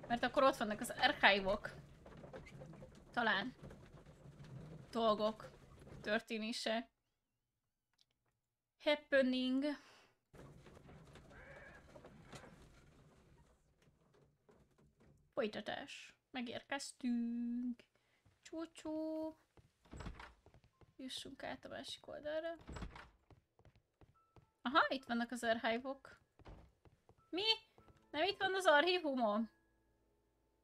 Mert akkor ott vannak az archívok. Talán. Dolgok. Történések. Happening. Folytatás. Megérkeztünk. Csúcsú. Jussunk át a másik oldalra. Aha, itt vannak az archívok. Mi? Nem itt van az archívumom?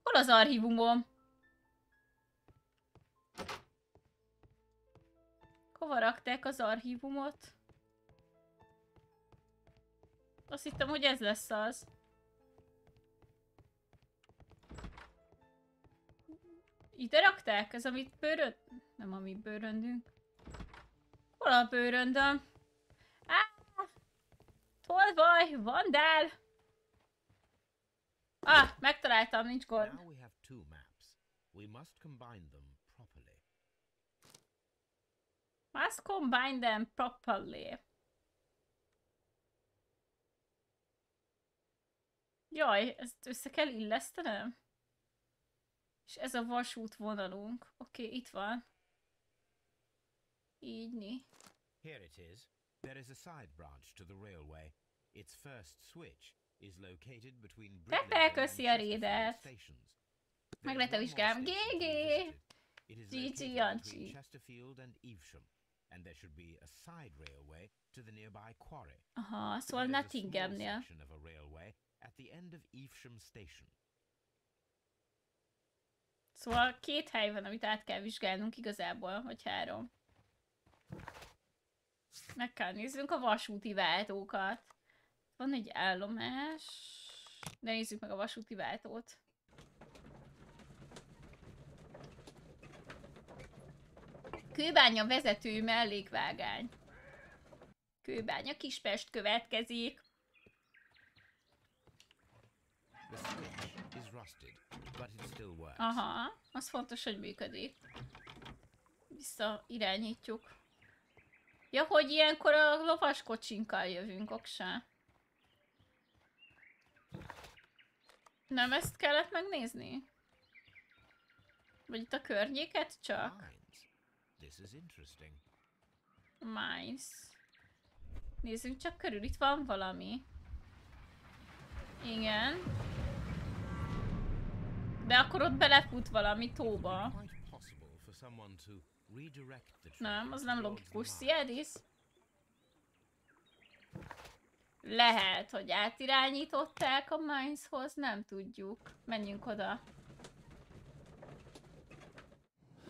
Hol az archívumom? Hova rakták az archívumot? Azt hittem, hogy ez lesz az. Ide rakták? Ez amit bőrönd... Nem amit bőröndünk. Hol a bőröndöm? Tolvaj! Vandál! Ah, megtaláltam, nincs gond. Now we have two maps. We must combine them properly. Must combine them properly. Jaj, ezt össze kell illesztenem? És ez a vasútvonalunk. Oké, itt van. Így. Here it is. There is a side branch to the railway. Its first switch is located between Pepe, köszi a rédet! Meg lehet vizsgálni. GG! GG Jancsi! And there should be a side railway to the nearby quarry. Aha, szóval Nottinghamnél. At the end of Evesham Station. Szóval 2 hely van, amit át kell vizsgálnunk igazából, vagy 3. Meg kell nézzünk a vasúti váltókat. Van egy állomás. De nézzük meg a vasúti váltót. Kőbánya vezető mellékvágány. Kőbánya Kispest következik. Aha, az fontos, hogy működik. Visszairányítjuk. Ja, hogy ilyenkor a lovaskocsinkkal jövünk, oksa. Nem ezt kellett megnézni? Vagy itt a környéket csak? Mines. Nézzünk csak körül, itt van valami. Igen. De akkor ott belefut valami tóba. Nem, az nem logikus. Szia, Edis? Lehet, hogy átirányították a Mineshoz, nem tudjuk. Menjünk oda.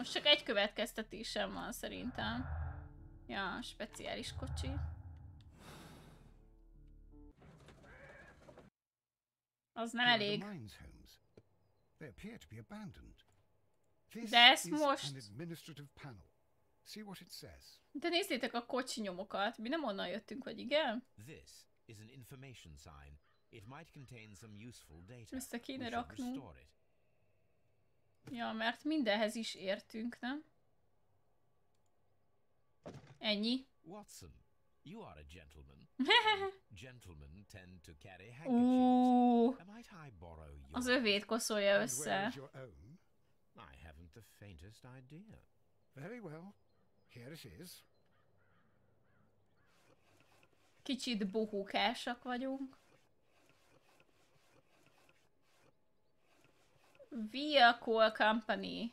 Most csak egy következtetésem van szerintem. Ja, speciális kocsi. Az nem elég. De ezt most... De nézzétek a kocsi nyomokat. Mi nem onnan jöttünk, vagy igen? Össze kéne raknunk. Ja, mert mindenhez is értünk, nem? Ennyi. Watson, you are a gentleman. Gentlemen tend to carry handkerchiefs. Might I borrow yours? Az övét koszolja össze. I haven't the faintest idea. Very well. Here it is. Kicsit bohókásak vagyunk. Vehicle Company.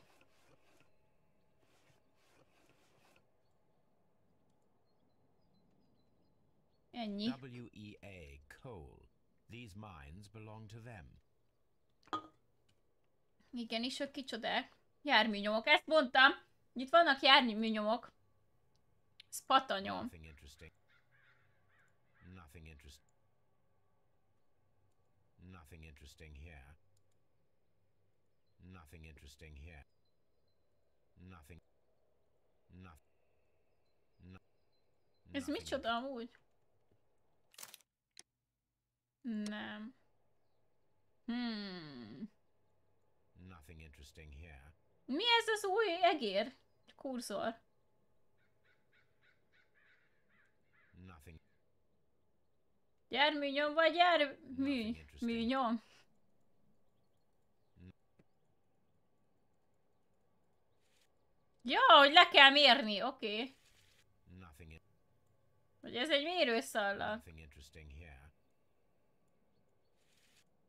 Ennyi. WEA coal. These mines belong to them. Igen, és ők kicsodák. Járműnyomok. Ezt mondtam. Itt vannak járműnyomok. Ez patanyom. Nothing interesting. Nothing interesting. Nothing interesting here. Nothing interesting here. Nothing. Ez micsoda amúgy? Nem. Nothing interesting here. Mi ez az új egér? Kurzor. Nothing. Járműnyom vagy járműnyom? Ja, hogy le kell mérni, oké. Nothing. Hogy ez egy mérőszallag. Nothing interesting here.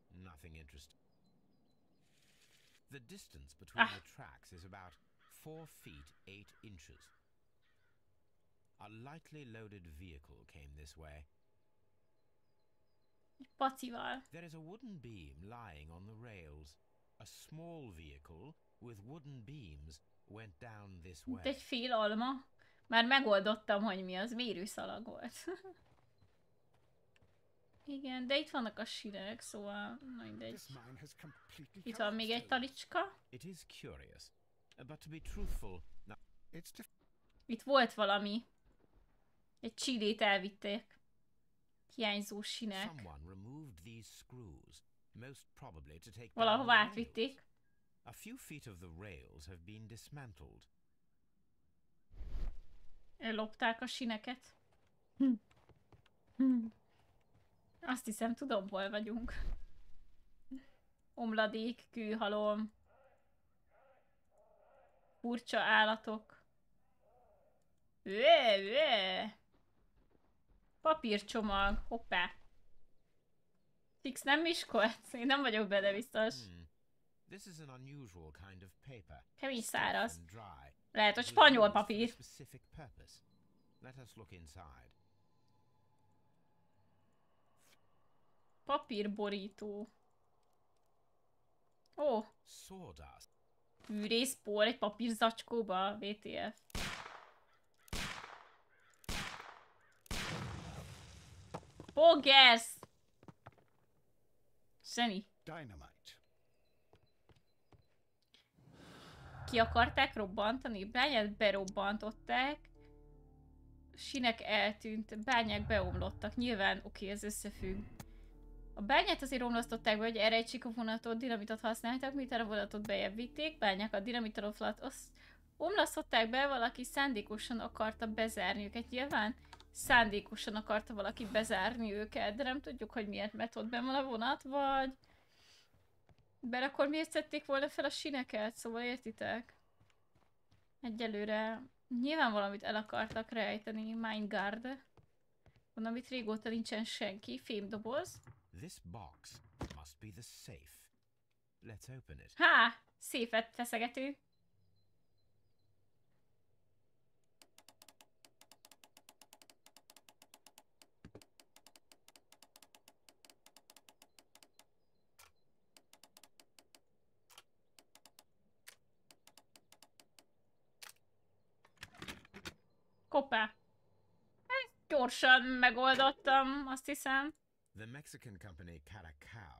Nothing interesting. The distance between the tracks is about 4 feet 8 inches. A lightly loaded vehicle came this way. Pacival. There is a wooden beam lying on the rails. A small vehicle with wooden beams went down this way. Egy fél alma. Már megoldottam, hogy mi az. Mérőszalag volt. Igen, de itt vannak a sinek, szóval mindegy. Itt van még egy talicska. Itt volt valami. Egy csillét elvitték. Hiányzó sinek. Valahova átvitték. A few feet of the rails have been dismantled. Ellopták a sineket. Azt hiszem, tudom, hol vagyunk. Omladék, kőhalom. Furcsa állatok. Papírcsomag. Hoppá. Fix nem Miskolc? Én nem vagyok benne biztos. Kemény száraz. Lehet, hogy spanyol papír. Papírborító. Ó. Fűrészpor egy papírzacskóba. WTF. Fogesz! Zseni. Ki akarták robbantani? Bányát berobbantották. Sinek eltűnt. Bányák beomlottak. Nyilván oké, ez összefügg. A bányát azért omlasztották be, hogy elrejtsék a vonatot, dinamitot használtak, miután a vonatot bejebb vitték. Bányákat dinamitot omlasztották be, valaki szándékosan akarta bezárni őket. Nyilván szándékosan akarta valaki bezárni őket, de nem tudjuk, hogy miért metódban van a vonat, vagy... Bár akkor miért szedték volna fel a sineket, szóval értitek? Egyelőre nyilván valamit el akartak rejteni, Mindguard. Mondom, itt régóta nincsen senki, fémdoboz. Há! Széfet feszegető. Hoppá. Ezt gyorsan megoldottam, azt hiszem.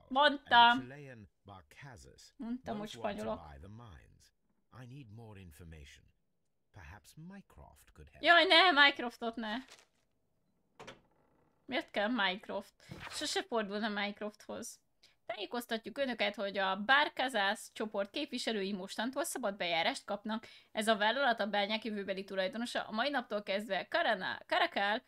Mondtam. Mondtam, hogy spanyolok. Jaj, ne, Minecraftot ne. Miért kell Minecraft? Sose fordulna Minecrafthoz. Tájékoztatjuk önöket, hogy a Bárkázász csoport képviselői mostantól szabad bejárást kapnak. Ez a vállalat a bányák jövőbeli tulajdonosa. A mai naptól kezdve Karakál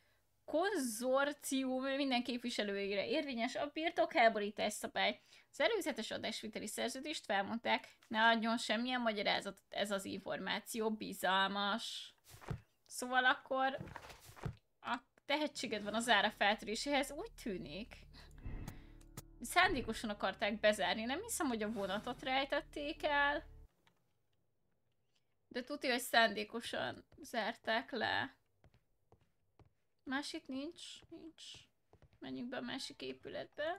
konzorcium minden képviselőjére érvényes a birtokháborítás szabály. Az előzetes adásviteli szerződést felmondták, ne adjon semmilyen magyarázatot, ez az információ bizalmas. Szóval akkor a tehetséged van az ára feltöréséhez, úgy tűnik. Szándékosan akarták bezárni, nem hiszem, hogy a vonatot rejtették el. De tudja, hogy szándékosan zárták le. Másik nincs? Nincs. Menjünk be a másik épületbe.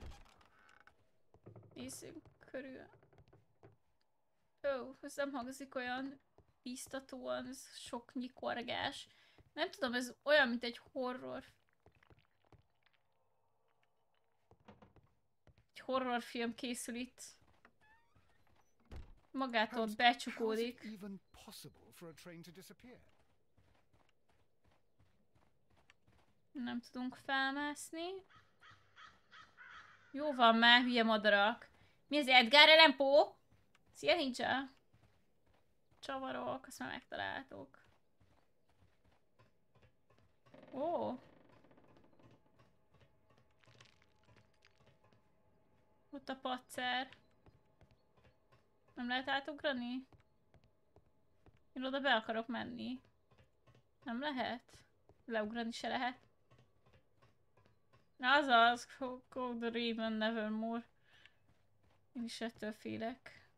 Nézzünk körül. Ó, ez nem hangzik olyan bíztatóan, ez sok nyikorgás. Nem tudom, ez olyan, mint egy horror. Egy horrorfilm készül itt. Magától becsukódik. Nem tudunk felmászni. Jó van már, hülye madarak. Mi az Edgar Allan Poe? Szia, ninja! Csavarok, azt már megtaláltuk. Ó! Ott a patszer. Nem lehet átugrani? Én oda be akarok menni. Nem lehet? Leugrani se lehet. Na azaz, go the Raven Nevermore. Én is ettől félek.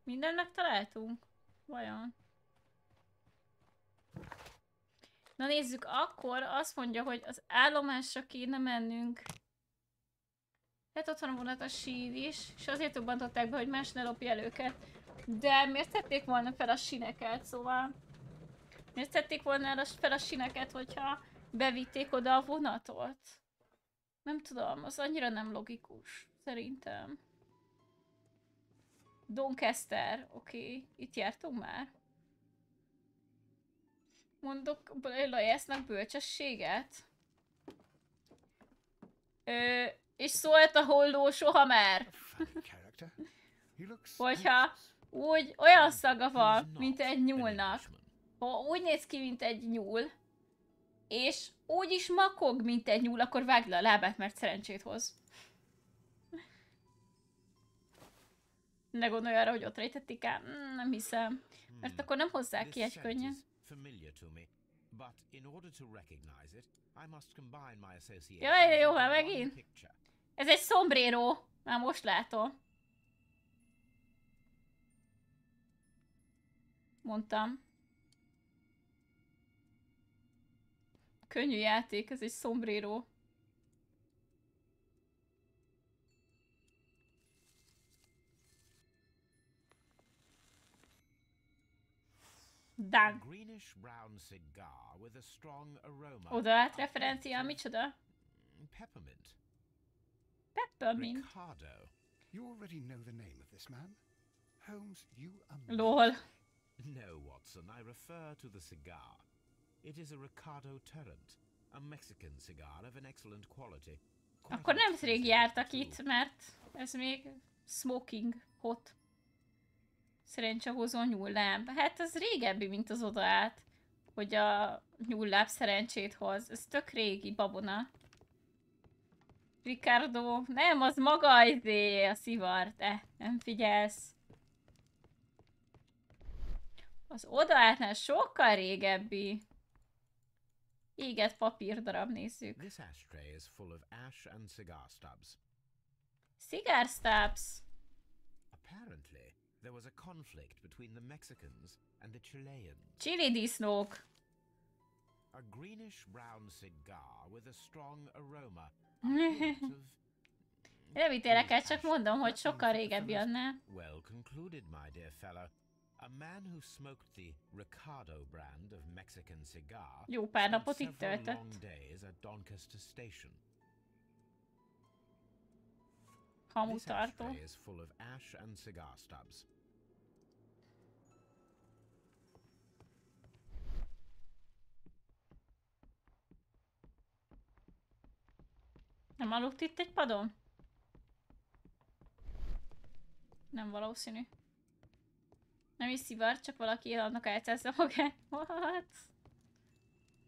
Mindent megtaláltunk? Vajon? Na nézzük, akkor azt mondja, hogy az állomásra kéne mennünk. Hát ott van a vonat a sír is, és azért tobbantották be, hogy más ne lopja el őket. De miért tették volna fel a sineket, szóval... Miért tették volna fel a sineket, hogyha bevitték oda a vonatot? Nem tudom, az annyira nem logikus, szerintem. Doncaster, oké. Itt jártunk már. Mondok Lajásznak bölcsességet? És szólt a holló soha már. Hogyha úgy olyan szaga van, mint egy nyúlnak. Ha úgy néz ki, mint egy nyúl, és úgy is makog, mint egy nyúl, akkor vágd le a lábát, mert szerencsét hoz. Ne gondolj arra, hogy ott rejtették el. Nem hiszem. Mert akkor nem hozzák ki egy könnyen. Jaj, jó, már megint. Ez egy sombrero. Már most látom. Mondtam. Könnyű játék, ez egy sombrero. Dan. Oda állt referencia, micsoda? Peppermint. Peppermint. You already know the name of this man? Holmes, you are... Lol. No, Watson, I refer to the cigar. It is a Ricardo Turrent, a Mexican cigar of an excellent quality. Akkor nem rég jártak itt, mert ez még smoking hot. Szerencsehozó nyúlláb. Hát az régebbi, mint az odaállt, hogy a nyúlláb szerencsét hoz. Ez tök régi babona. Ricardo, nem, az maga a szivar, te nem figyelsz. Az odaálltnál sokkal régebbi. Égett papírdarab, nézzük. This ashtray is full of ash and cigar stubs. Cigar stubs. Apparently, there was a conflict between the Mexicans and the Chileans. Chili disznók. A greenish-brown cigar with a strong aroma. Nem ítélek el, csak mondom, hogy sokkal régebbi annál. Well concluded, my dear fellow. A man who smoked the Ricardo brand of Mexican cigar Jó pár napot spent itt several töltött. long days at Doncaster Station. Hamutartó. This ashtray is full of ash and cigar stubs. Nem aludt itt egy padon? Nem valószínű. Nem is szivar, csak valaki annak álcázza magát. What?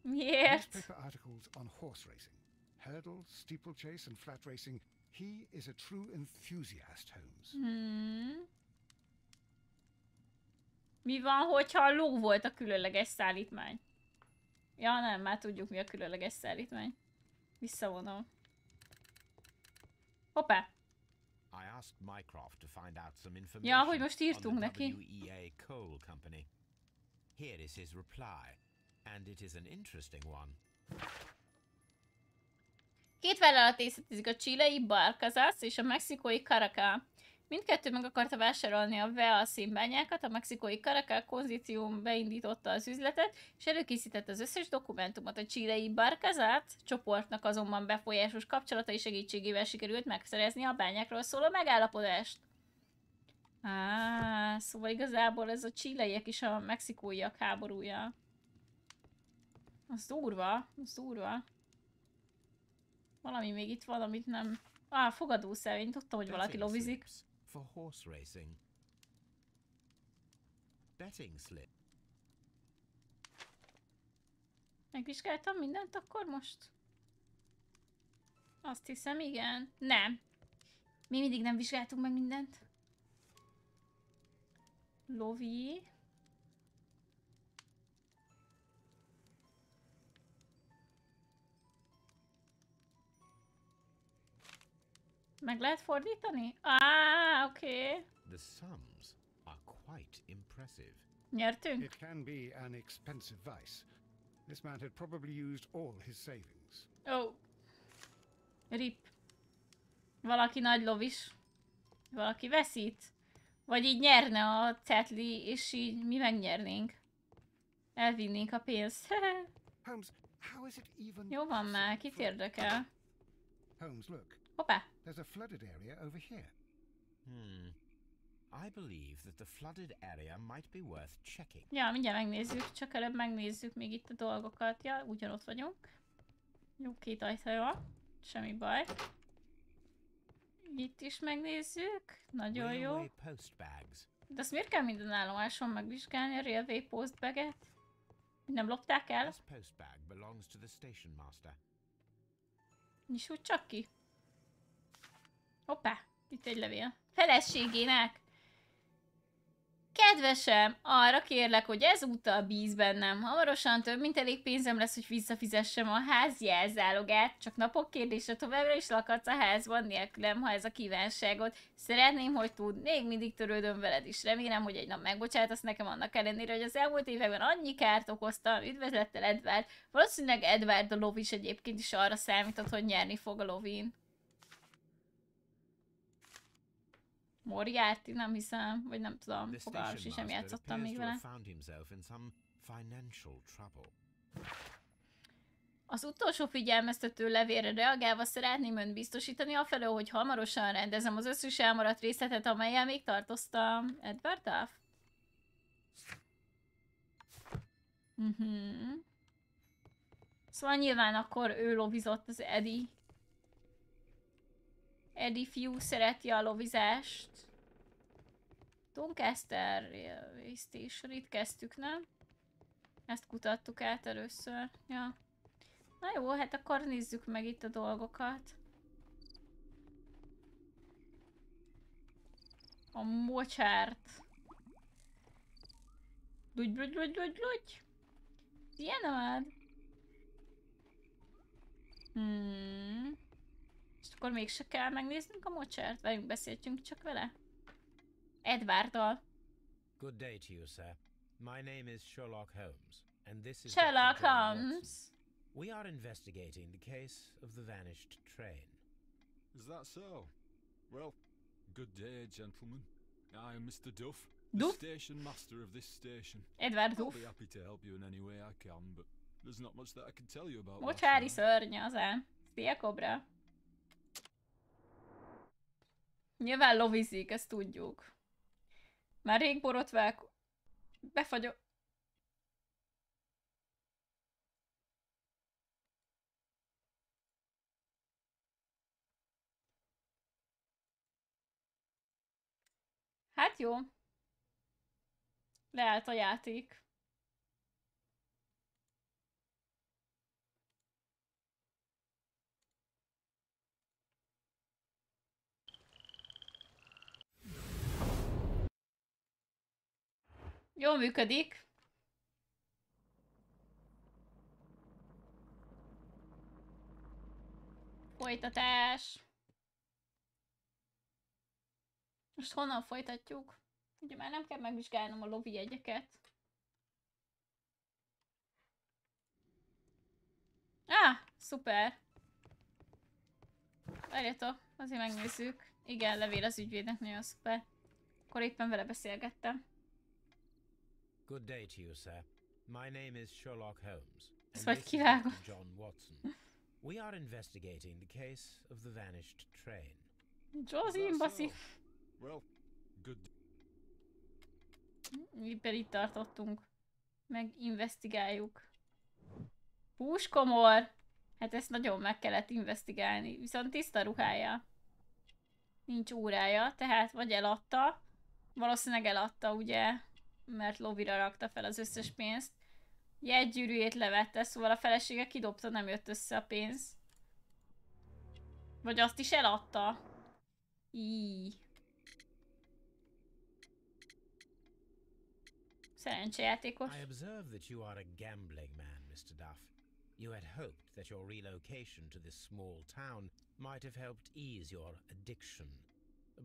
Miért? Newspaper articles on horse racing, hurdle, steeplechase and flat racing. He is a true enthusiast, Holmes. Mi van, hogyha a ló volt a különleges szállítmány? Ja nem, már tudjuk mi a különleges szállítmány. Visszavonom. Hoppá! I asked Mycroft to find out some Ja, information hogy most írtunk on the neki. WEA Coal Company. Here is his reply, and it is an interesting one. Két vállalat észretízik a chilei Barcazas és a mexikói Caracas. Mindkettő meg akarta vásárolni a VEA szénbányákat, a mexikói Caracas konzorcium beindította az üzletet, és előkészítette az összes dokumentumot. A chilei Barcazas csoportnak azonban befolyásos kapcsolatai segítségével sikerült megszerezni a bányákról szóló megállapodást. Szóval igazából ez a chileiek és a mexikóiak háborúja. Az durva, az durva. Valami még itt van, amit nem... fogadószelvény, tudtam, hogy valaki lovizik. For horse racing. Betting slip. Megvizsgáltam mindent akkor most? Azt hiszem, igen. Nem. Mi mindig nem vizsgáltunk meg mindent. Lovi. Meg lehet fordítani? Oké. The sums are quite impressive. Nyertünk? It can be an expensive vice. This man had probably used all his savings. Oh. Rip. Valaki nagy lovis. Valaki veszít. Vagy így nyerne a cetli, és így mi megnyernénk. Elvinnénk a pénzt. Holmes, how is it even... Jó van már, kit érdekel? Holmes, look. Hoppá. There's a flooded area over here. I believe that the flooded area might be worth checking. Ja, mindjárt megnézzük, csak előbb megnézzük még itt a dolgokat. Ja, ugyanott vagyunk. Jó, két ajtó van. Semmi baj. Itt is megnézzük. Nagyon jó. De azt miért kell minden állomáson megvizsgálni a Railway Post Bag-et? Nem lopták el? This post bag belongs to the station master. Nyissuk csak ki. Hoppá, itt egy levél. Feleségének! Kedvesem, arra kérlek, hogy ezúttal bíz bennem. Hamarosan több mint elég pénzem lesz, hogy visszafizessem a házi elzálogát. Csak napok kérdése továbbra is lakadsz a házban nélkülem, ha ez a kívánságod. Szeretném, hogy tud, még mindig törődöm veled is. Remélem, hogy egy nap megbocsátasz nekem annak ellenére, hogy az elmúlt években annyi kárt okoztam. Üdvözlettel, Edward. Valószínűleg Edward a lovis egyébként is arra számított, hogy nyerni fog a lovin. Moriarty, nem hiszem, vagy nem tudom, fogalmam sem játszottam még vele. Az utolsó figyelmeztető levélre reagálva szeretném önt biztosítani afelől, hogy hamarosan rendezem az összes elmaradt részletet, amellyel még tartoztam. Edward Duff? Szóval nyilván akkor ő lovizott az Eddie. Eddie fiú szereti a lovizást. Doncaster Railway Station, itt kezdtük, nem? Ezt kutattuk át először. Ja. Na jó, hát akkor nézzük meg itt a dolgokat. A mocsárt. Lugy. Ilyen amád. És akkor mégse kell megnéznünk a mocsárt? Várjunk, beszéltünk csak vele. Edwarddal. Good day to you, sir. My name is Sherlock Holmes, and this is Sherlock Holmes. We are investigating the case of the vanished train. Is that so? Well, good day, gentlemen. I am Mr. Duff, Du? Station master of this station. Edward I'll Duff. be happy to help you in any way I can, but there's not much that I can tell you about. Mocsári szörny az el. Szia, kobra. Nyilván lovizik, ezt tudjuk. Már rég borotvák. Befagyok. Hát jó. Leállt a játék. Jól működik. Folytatás. Most honnan folytatjuk? Ugye már nem kell megvizsgálnom a lovi jegyeket. Szuper. Várjatok, azért megnézzük. Igen, levél az ügyvédnek, nagyon szuper. Akkor éppen vele beszélgettem. Good day to you, sir. My name is Sherlock Holmes. Ezt majd kivágom. John Watson. We are investigating the case of the vanished train. Josie, baszi. Well, good. Éppen itt tartottunk. Meg investigáljuk. Húskomor! Hát ezt nagyon meg kellett investigálni. Viszont tiszta ruhája. Nincs órája, tehát vagy eladta. Valószínűleg eladta, ugye? Mert lovira rakta fel az összes pénzt. Jegygyűrűjét levette, szóval a felesége kidobta, nem jött össze a pénz. Vagy azt is eladta. Szerencsejátékos. I observe that you are a gambling man, Mr. Duff. You had hoped that your relocation to this small town might have helped ease your addiction.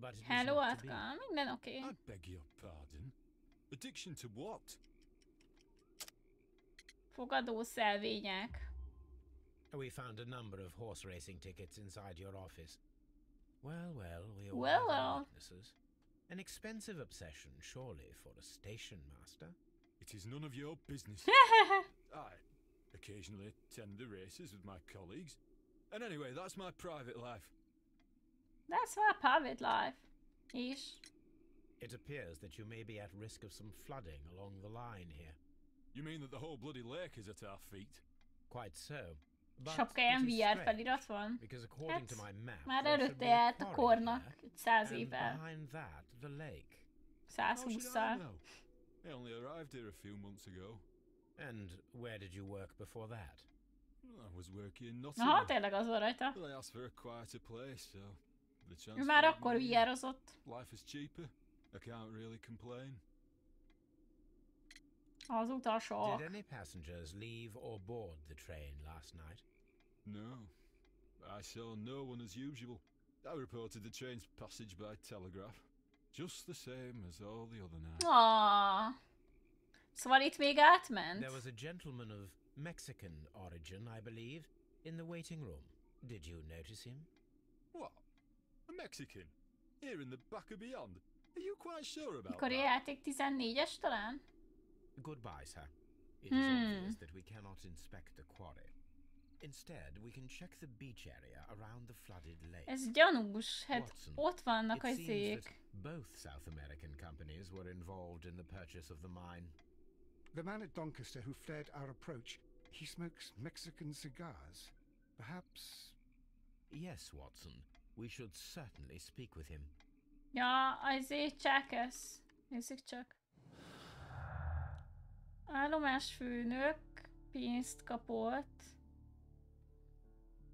But it Hello, was not to be. Atka. Minden oké. I beg your pardon. Addiction to what? Fogadószelvények. We found a number of horse racing tickets inside your office. Well, we all Well. have weaknesses. An expensive obsession, surely, for a station master. It is none of your business. I occasionally attend the races with my colleagues. And anyway, that's my private life. That's my private life. És? It appears that you may be at risk of some flooding along the line here. You mean that the whole bloody lake is at our feet? Quite so. But Sapkáján it is VR strange, felirat van. because according to my map, Már there should előtte be a járt a quarry kornak here, 100 and évvel. behind that, the lake. How should I 120-szal. know? I only arrived here a few months ago. And where did you work before that? I was working in Aha, Nottingham. tényleg az van rajta. But I asked for a quieter place, so the chance Ő már to make akkor money, VR-ozott. life is cheaper. I can't really complain. Az utasok. Did any passengers leave or board the train last night? No. I saw no one as usual. I reported the train's passage by telegraph. Just the same as all the other nights. Szóval itt még átment? There was a gentleman of Mexican origin, I believe, in the waiting room. Did you notice him? What? A Mexican? Here in the back of beyond? Are you quite sure about Mikor that? játék 14-es talán? Goodbye, sir. It is obvious that we cannot inspect the quarry. Instead, we can check the beach area around the flooded lake. Ez gyanús, hát Watson, ott vannak it a seems zék. that both South American companies were involved in the purchase of the mine. The man at Doncaster who flared our approach, he smokes Mexican cigars. Perhaps... Yes, Watson. We should certainly speak with him. Ja, azért csak ez. Nézzük csak. Állomásfőnök pénzt kapott.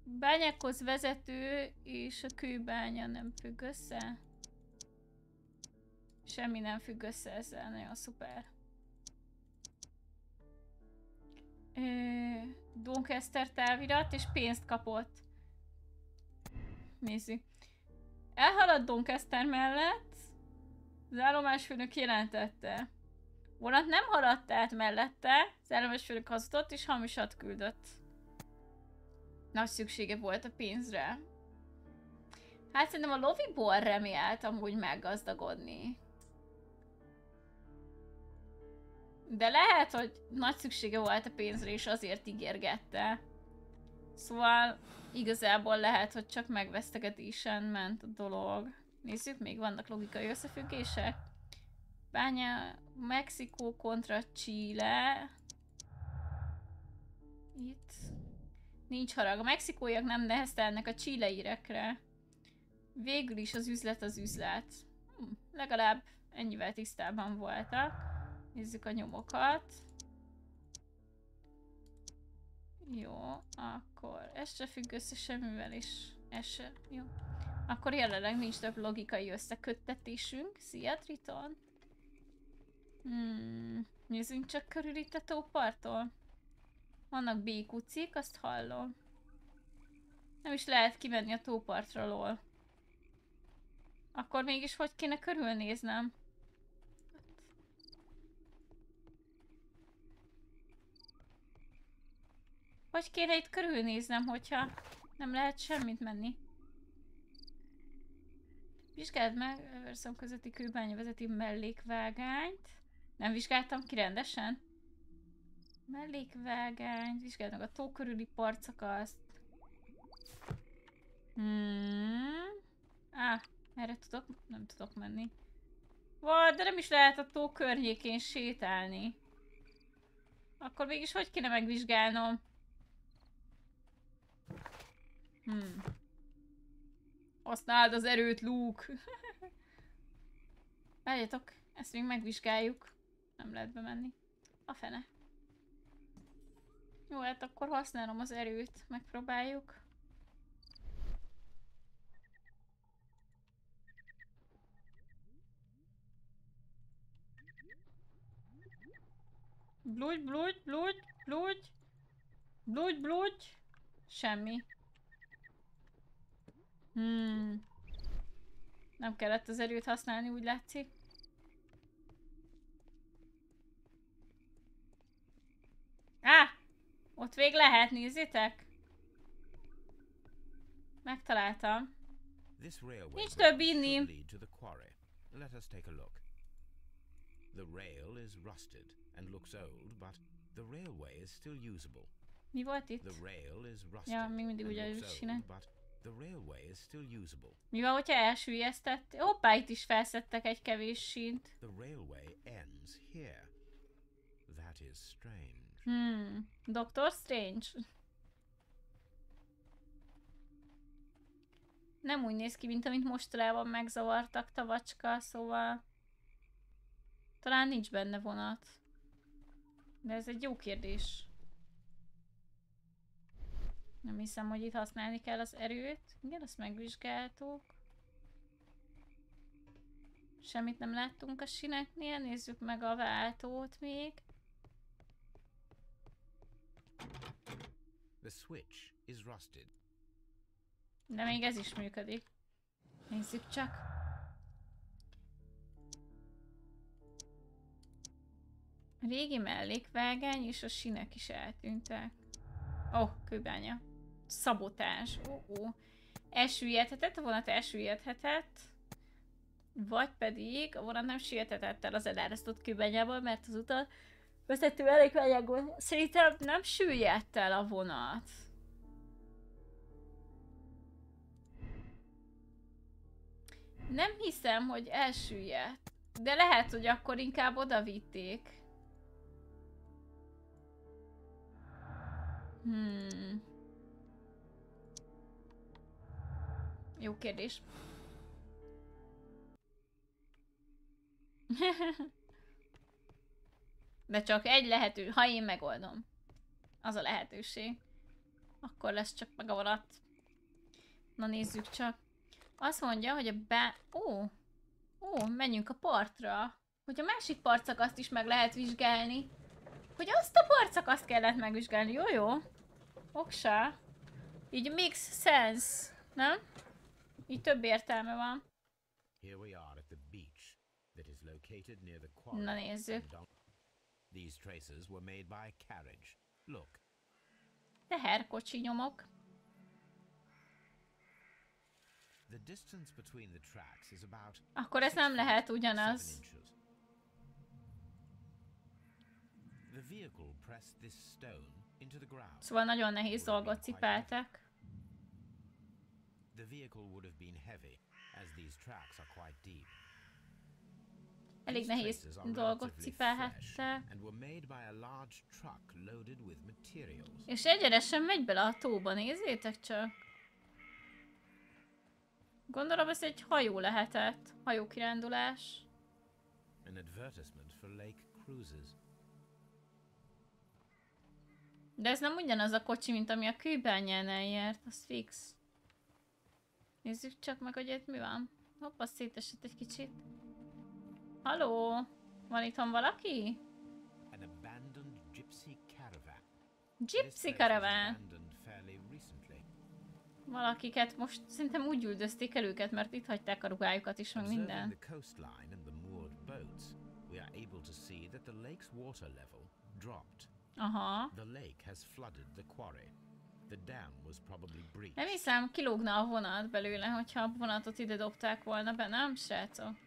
Bányákhoz vezető és a kőbánya nem függ össze. Semmi nem függ össze ezzel, nagyon szuper. Doncaster távirat és pénzt kapott. Nézzük. Elhaladt Doncaster mellett. Az állomásfőnök jelentette. Vonat nem haladt át mellette. Az állomásfőnök hazudott és hamisat küldött. Nagy szüksége volt a pénzre. Hát szerintem a loviból remélt amúgy meggazdagodni. De lehet, hogy nagy szüksége volt a pénzre, és azért ígérgette. Szóval igazából lehet, hogy csak megvesztegetésen ment a dolog. Nézzük, még vannak logikai összefüggések. Bánya, Mexikó kontra Chile. Itt nincs harag. A mexikóiak nem neheztelnek a chileiekre. Végül is az üzlet az üzlet. Legalább ennyivel tisztában voltak. Nézzük a nyomokat. Jó, akkor ez se függ össze semmivel, és ez se. Jó. Akkor jelenleg nincs több logikai összeköttetésünk. Szia, Triton! Nézzünk csak körül itt a tóparttól. Vannak békucik, azt hallom. Nem is lehet kimenni a tópartról. Akkor mégis hogy kéne körülnéznem? Hogy kéne itt körülnéznem, hogyha nem lehet semmit menni? Vizsgáld meg, Everszom közötti kőbánya vezeti mellékvágányt. Nem vizsgáltam ki rendesen? Mellékvágányt, vizsgáld meg a tó körüli partszakaszt. Erre tudok? Nem tudok menni. De nem is lehet a tó környékén sétálni. Akkor mégis hogy kéne megvizsgálnom? Használd az erőt, Luke! Várjatok, ezt még megvizsgáljuk. Nem lehet bemenni. A fene. Jó, hát akkor használom az erőt. Megpróbáljuk. Blúgy, blúgy, blúgy, blúgy. Blúgy, blúgy. Semmi. Nem kellett az erőt használni, úgy látszik. Ott vég lehet, nézzétek! Megtaláltam. Nincs több inni. Let us take a look. The rail is rusted and looks old, but the railway is still usable. Mi volt itt? The rail is rusted Ja, még mindig and ugyanúgy looks csinál. old, but the railway is still usable. Mi van, hogyha elsüllyesztett? Hoppá, itt is felszedtek egy kevés sínt. The railway ends here. That is strange. Dr. Strange. Nem úgy néz ki, mint amit mostanában megzavartak, tavacska, szóval... Talán nincs benne vonat. De ez egy jó kérdés. Nem hiszem, hogy itt használni kell az erőt. Igen, azt megvizsgáltuk. Semmit nem láttunk a sineknél. Nézzük meg a váltót még. The switch is rusted. De még ez is működik. Nézzük csak. A régi mellékvágány és a sinek is eltűntek. Kőbánya. Szabotás. Elsüllyedhetett, a vonat elsüllyedhetett. Vagy pedig a vonat nem süllyedhetett el az elárasztott kőbányából, mert az utat vezető mellékvágából szerintem nem süllyedt el a vonat. Nem hiszem, hogy elsüllyedt. De lehet, hogy akkor inkább oda vitték. Jó kérdés. De csak egy lehető, ha én megoldom. Az a lehetőség. Akkor lesz csak meg a vonat. Na nézzük csak. Azt mondja, hogy menjünk a partra. Hogy a másik partszakaszt is meg lehet vizsgálni. Hogy azt a partszakaszt kellett megvizsgálni. Jó. Oksa. Így makes sense. Nem? Így több értelme van. Na nézzük. Teherkocsi nyomok. Akkor ez nem lehet ugyanaz. The vehicle pressed this stone into the ground. Szóval nagyon nehéz dolgot cipeltek. The vehicle would have been heavy, as these tracks are quite deep. Elég nehéz dolgot cipelhettek. És egyenesen megy bele a tóba, nézzétek csak! Gondolom ez egy hajó lehetett, hajókirándulás. De ez nem ugyanaz a kocsi, mint ami a kőbányánál járt, az fix. Nézzük csak meg, hogy itt mi van. Hoppa, szétesett egy kicsit. Halló? Van itthon valaki? Gypsy caravan. Valakiket most szerintem úgy üldözték el őket, mert itt hagyták a ruhájukat is, meg minden. Aha. Nem hiszem, kilógna a vonat belőle, hogyha a vonatot ide dobták volna be, nem, srácok?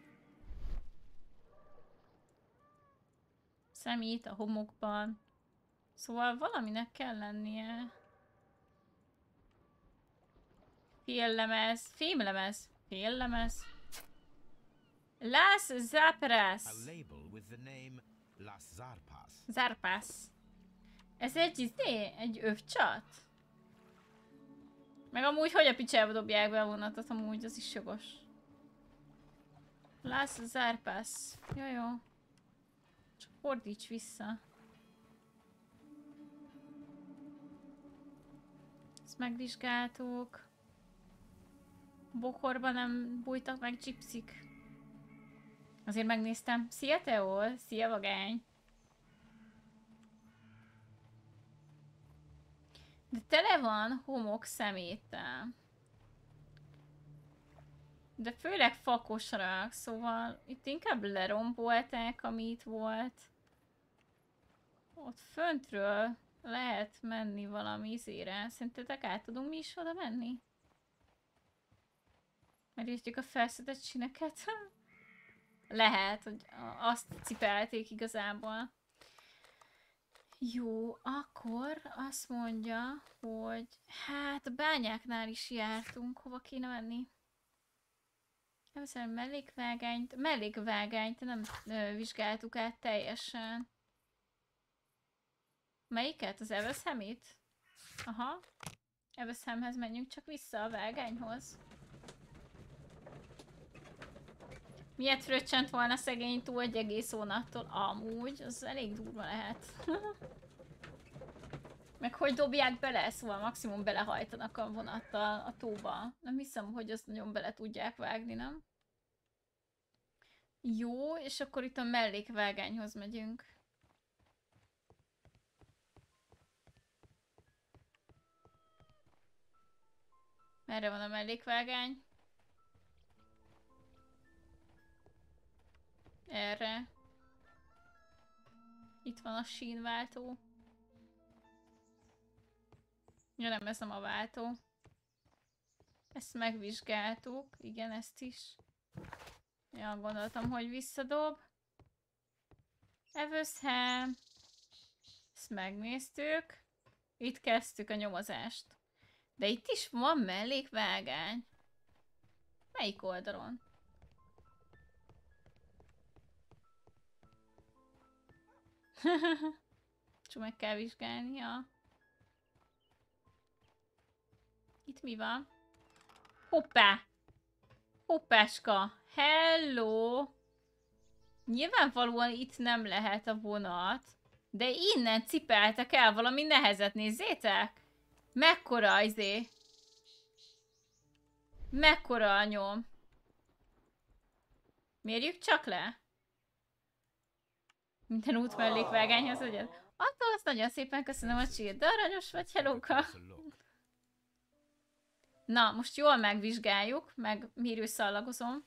Szemét a homokban. Szóval valaminek kell lennie. Féllemez, fémlemez, féllemez. Las Zarpas. Zarpas. Ez egy övcsat? Meg amúgy, hogy a picsába dobják be a vonatot, amúgy az is jogos. Las Zarpas. Jó. Csak fordíts vissza. Ezt megvizsgáltuk. Bokorban nem bújtak meg gypsik. Azért megnéztem. Szia Teol! Szia vagány! De tele van homok szeméttel. De főleg fakosrak, szóval itt inkább lerombolták, ami itt volt. Ott föntről lehet menni valami izére. Szerintetek át tudunk mi is oda menni? Megértjük a felszedett sineket. Lehet, hogy azt cipelték igazából. Jó, akkor azt mondja, hogy hát a bányáknál is jártunk. Hova kéne menni? Nem mellékvágányt nem vizsgáltuk át teljesen. Melyiket? Az Eveshemit? Aha. Eveshemhez menjünk csak vissza a vágányhoz. Miért fröccsent volna szegény túl egy egész vonattól? Amúgy, az elég durva lehet. Meg hogy dobják bele, szóval maximum belehajtanak a vonattal a tóba. Nem hiszem, hogy azt nagyon bele tudják vágni, nem? Jó, és akkor itt a mellékvágányhoz megyünk. Merre van a mellékvágány? Erre. Itt van a sínváltó. Ja nem, ez nem a váltó. Ezt megvizsgáltuk. Igen, ezt is. Ja, gondoltam, hogy visszadob. Evesham. Ezt megnéztük. Itt kezdtük a nyomozást. De itt is van mellékvágány. Melyik oldalon? Csak meg kell vizsgálnia. Itt mi van? Hoppá! Hoppáska! Hello! Nyilvánvalóan itt nem lehet a vonat, de innen cipeltek el valami nehezet, nézzétek! Mekkora izé! Mekkora a nyom! Mérjük csak le! Minden út mellékvágányhoz, ugye? Attól azt nagyon szépen köszönöm a csírt, de aranyos vagy, hellóka! Na, most jól megvizsgáljuk, meg mérőszallagozom.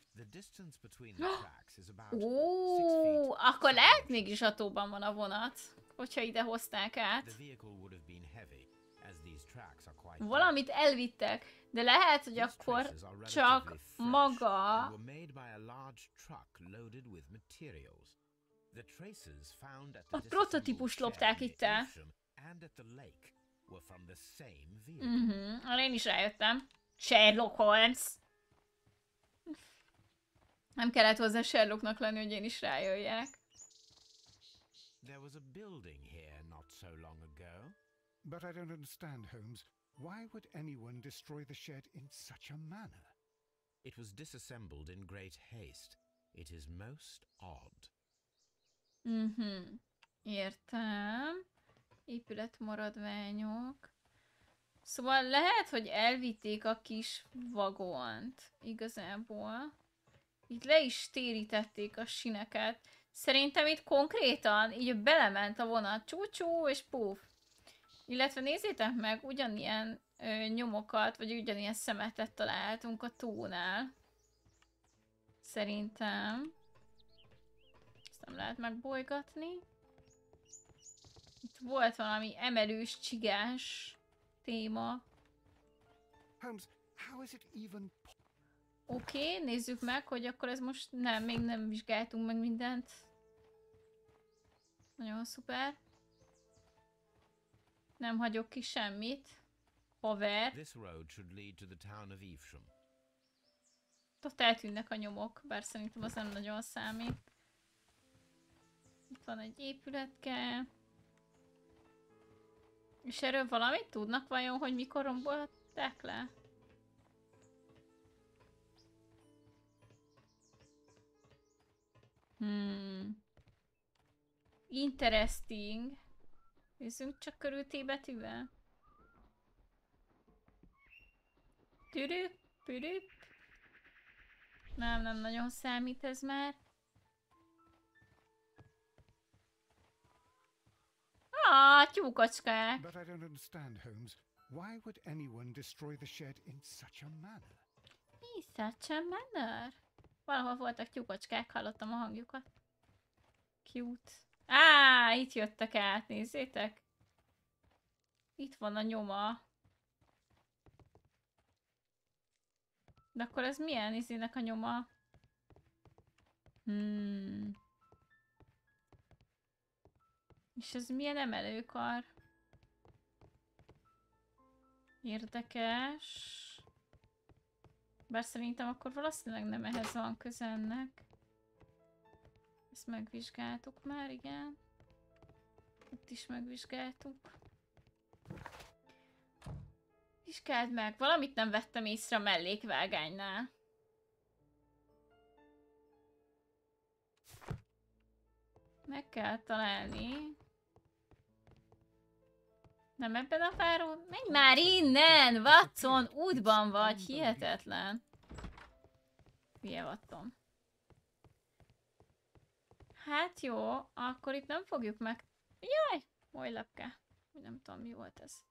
Ó, akkor lehet mégis a tóban van a vonat, hogyha ide hozták át. Valamit elvittek, de lehet, hogy akkor csak maga... The traces found at the A prototípust lopták itt el. and at the lake were from the same vehicle. Arra én is rájöttem. Sherlock Holmes. Nem kellett hozzá Sherlocknak lenni, hogy én is rájöjjek. There was a building here not so long ago. But I don't understand, Holmes. Why would anyone destroy the shed in such a manner? It was disassembled in great haste. It is most odd. Értem. Épületmaradványok. Szóval lehet, hogy elvitték a kis vagont. Igazából. Itt le is térítették a sineket. Szerintem itt konkrétan így belement a vonat. Csúcsú és puf. Illetve nézzétek meg, ugyanilyen nyomokat, vagy ugyanilyen szemetet találtunk a tónál. Szerintem. Ezt nem lehet megbolygatni. Itt volt valami emelős, csigás téma. Holmes, how is it even... Oké, nézzük meg, hogy akkor ez most nem, még nem vizsgáltunk meg mindent. Nagyon szuper. Nem hagyok ki semmit. Haver. This road should lead to the town of Evesham. Ott eltűnnek a nyomok, bár szerintem az nem nagyon számít. Itt van egy épületke. És erről valamit tudnak vajon, hogy mikor rombolták le? Interesting. Nézzünk csak körül T betűvel. Türüp, pürüp. Nem nagyon számít ez már. Tyúkocskák. But I don't understand, Holmes. Why would anyone destroy the shed in such a manner? In such a manner? Valahol voltak tyúkocskák, hallottam a hangjukat. Cute. Itt jöttek át, nézzétek. Itt van a nyoma. De akkor ez milyen izének a nyoma? És ez milyen emelőkar? Érdekes. Bár szerintem akkor valószínűleg nem ehhez van közennek. Ezt megvizsgáltuk már, igen. Itt is megvizsgáltuk. Vizsgáld meg. Valamit nem vettem észre a mellékvágánynál. Meg kell találni. Nem ebben a páron? Menj már innen! Watson, útban vagy. Hihetetlen. Hülye Watson. Hát jó, akkor itt nem fogjuk meg... Jaj! Moly lepke. Nem tudom, mi volt ez.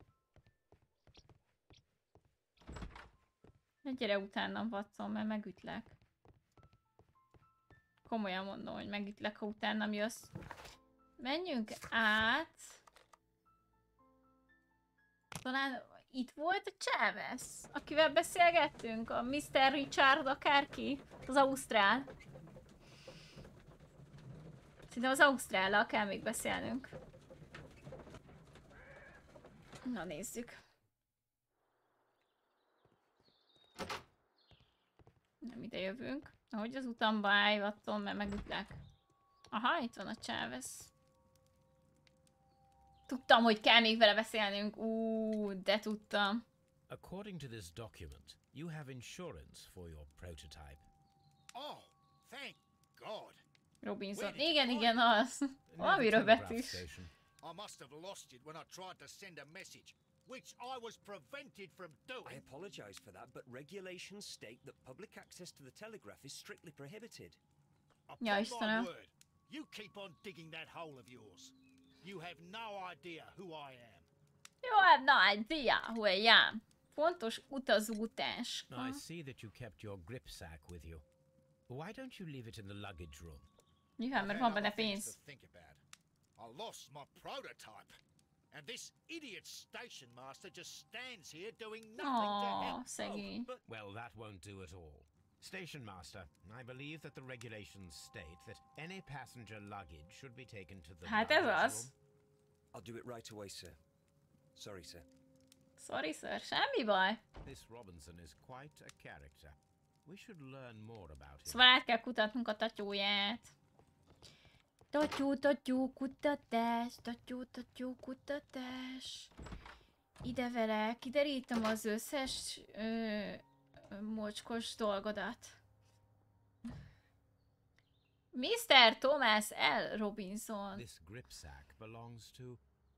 Ne gyere utánam, Watson, mert megütlek. Komolyan mondom, hogy megütlek, ha utánam jössz. Menjünk át. Talán itt volt a Chávez, akivel beszélgettünk, a Mr. Richard akárki, az ausztrál. Szerintem az ausztrállal kell még beszélnünk. Na nézzük. Nem ide jövünk. Ahogy az utamba állj, Watson, mert megütlek. Aha, itt van a Chávez. Tudtam, hogy kell még vele beszélnünk. De tudtam. According to this document, you have insurance for your prototype. Oh, thank God. Robinson. Igen, az. Valamiről betűs. I must have lost it when I tried to send a message, which I was prevented from doing. I apologize for that, but regulations state that public access to the telegraph is strictly prohibited. Ja, Istenem. Word, you keep on digging that hole of yours. You have no idea who I am. You have no idea who I am. Fontos utazótáska. I see that you kept your gripsack with you. Why don't you leave it in the luggage room? Ja, mert van benne pénz. I lost my prototype. And this idiot station master just stands here doing nothing to help. Szegény. Well, that won't do at all. Station master, I believe that the regulations state that any passenger luggage should be taken to the Hát ez az. I'll do it right away, sir. Sorry, sir. Sorry, sir. Semmi baj. This Robinson is quite a character. We should learn more about him. Szóval át kell kutatnunk a tatyóját. Tatyó, kutatás. Tatyó, kutatás. Ide vele, kiderítem az összes mocskos dolgodat. Mr. Thomas L. Robinson.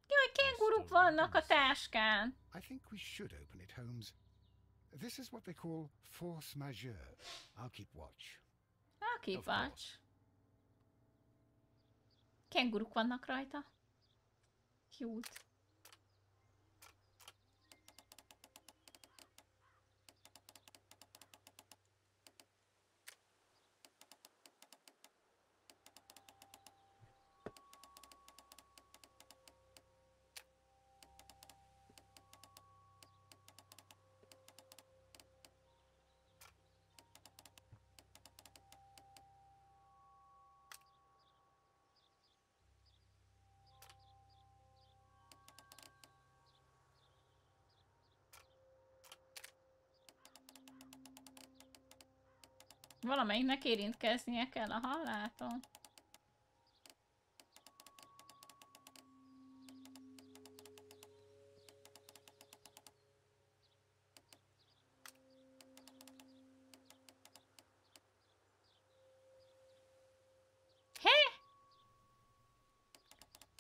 Jaj, kenguruk vannak a táskán. I think we should open it, Holmes. This is what they call force majeure. I'll keep watch. I'll keep watch. Kenguruk vannak rajta. Cute. Valamelyiknek érintkeznie kell, aha, látom. Hé?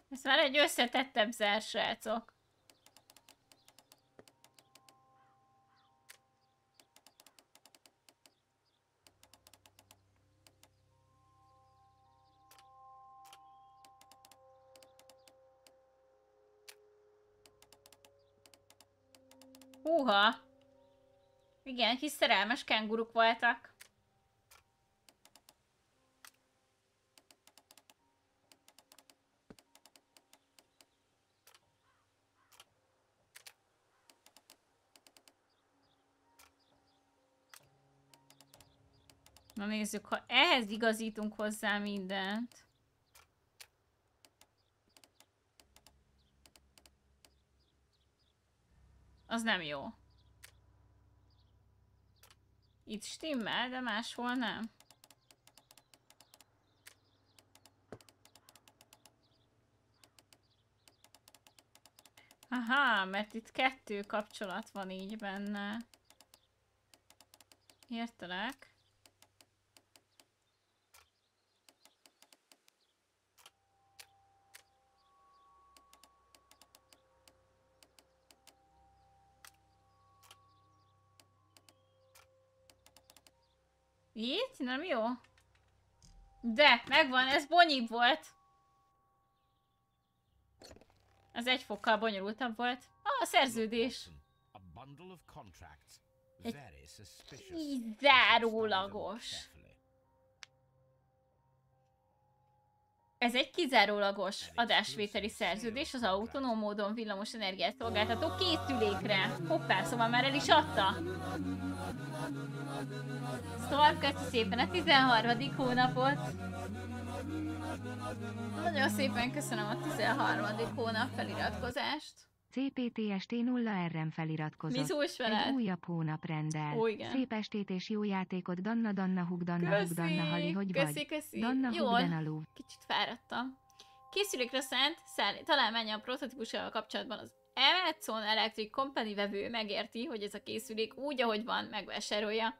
Ez már egy összetettebb zár, srácok. Húha! Igen, kis szerelmes kenguruk voltak. Na nézzük, ha ehhez igazítunk hozzá mindent. Az nem jó. Itt stimmel, de máshol nem. Aha, mert itt kettő kapcsolat van így benne. Értelek. Itt? Nem jó? De, megvan, ez bonyib volt. Ez egy fokkal bonyolultabb volt. A szerződés. Egy kizárólagos. Ez egy kizárólagos adásvételi szerződés az autonóm módon villamos energiát szolgáltató készülékre. Hoppá, szóval már el is adta. Szóval köszi szépen a 13. hónapot. Nagyon szépen köszönöm a 13. hónap feliratkozást. CPTST 0RM feliratkozott. Egy újabb hónap rendel. Ó, igen. Szép estét és jó játékot, Danna, Danna, hug, Danna, hug, Danna, Hali, hogy vagy? Köszi. Danna, jól, hug, Danalú. Kicsit fáradtam. Készülékre szánt találmánya a prototípussal kapcsolatban az Amazon Electric Company vevő megérti, hogy ez a készülék úgy, ahogy van, megvásárolja.